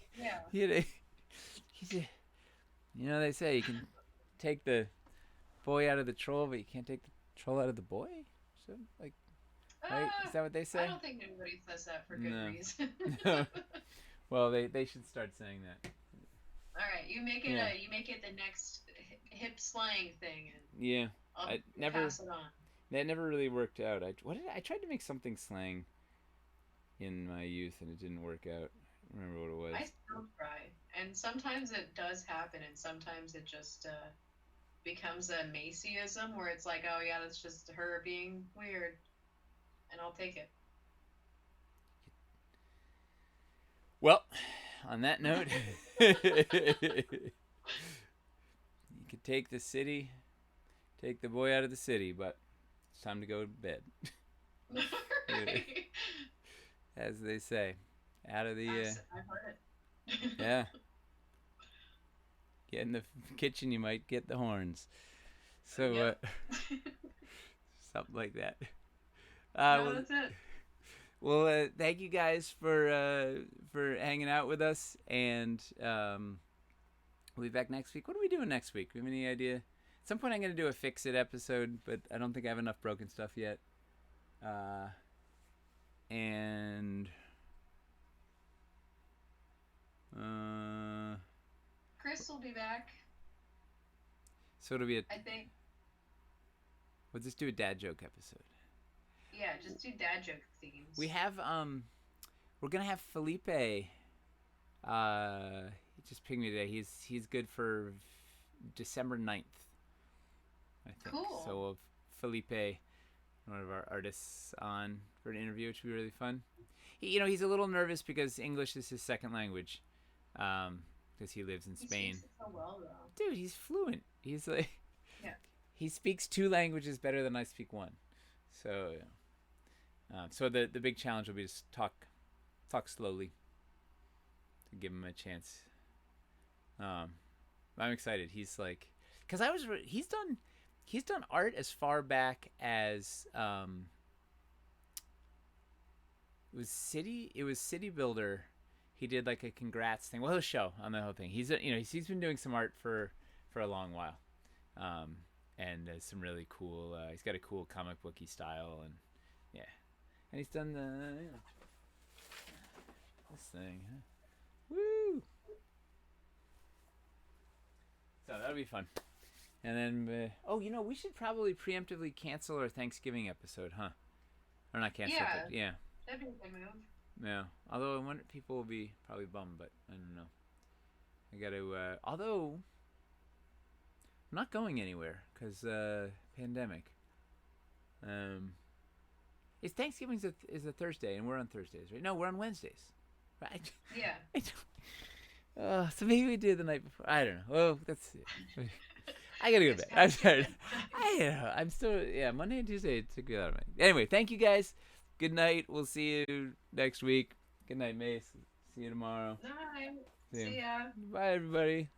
they say you can take the boy out of the troll, but you can't take the troll out of the boy. So, like, right? Is that what they say? I don't think anybody says that for good reason. Well, they should start saying that. All right, you make it the next hip slang thing. And I'll pass it on. That never really worked out. I tried to make something slang in my youth, and it didn't work out. I don't remember what it was. I still try, and sometimes it does happen, and sometimes it just becomes a Macyism where it's like, oh yeah, that's just her being weird, and I'll take it. Well, on that note, you could take the city, take the boy out of the city, but it's time to go to bed. Right. As they say, out of the I've heard it. yeah. Get in the kitchen, you might get the horns. So Yep. something like that. No, that's it. Well, thank you guys for hanging out with us, and we'll be back next week. What are we doing next week? Do we have any idea? At some point, I'm gonna do a fix it episode, but I don't think I have enough broken stuff yet. And Chris will be back. So it'll be I think. We'll just do a dad joke episode. Yeah, just do dad joke themes. We have we're gonna have Felipe. He just pinged me today. He's good for December 9th, I think. Cool. So we'll have Felipe, one of our artists, on for an interview, which will be really fun. He's a little nervous because English is his second language, because he lives in Spain. He speaks it so well, though. Dude, he's fluent. He's like, yeah. He speaks 2 languages better than I speak 1. So, so the big challenge will be to talk slowly to give him a chance. I'm excited. He's like, because he's done art as far back as it was City Builder. He did like a congrats thing. Well, he'll show on the whole thing. He's been doing some art for a long while, and some really cool. He's got a cool comic booky style, and yeah, and he's done this thing. Huh? Woo! So that'll be fun. And then, we should probably preemptively cancel our Thanksgiving episode, huh? Or not cancel it, but yeah. That'd be a good move. Yeah. Although I wonder, people will be probably bummed, but I don't know. I got to, although I'm not going anywhere because pandemic. It's Thanksgiving is a Thursday, and we're on Thursdays, right? No, we're on Wednesdays, right? Yeah. So maybe we do the night before. I don't know. Well, that's it. I gotta go to bed. I'm tired. I'm still, Monday and Tuesday took me out of it. Anyway, thank you guys. Good night. We'll see you next week. Good night, Mace. See you tomorrow. Night. See ya. Bye, everybody.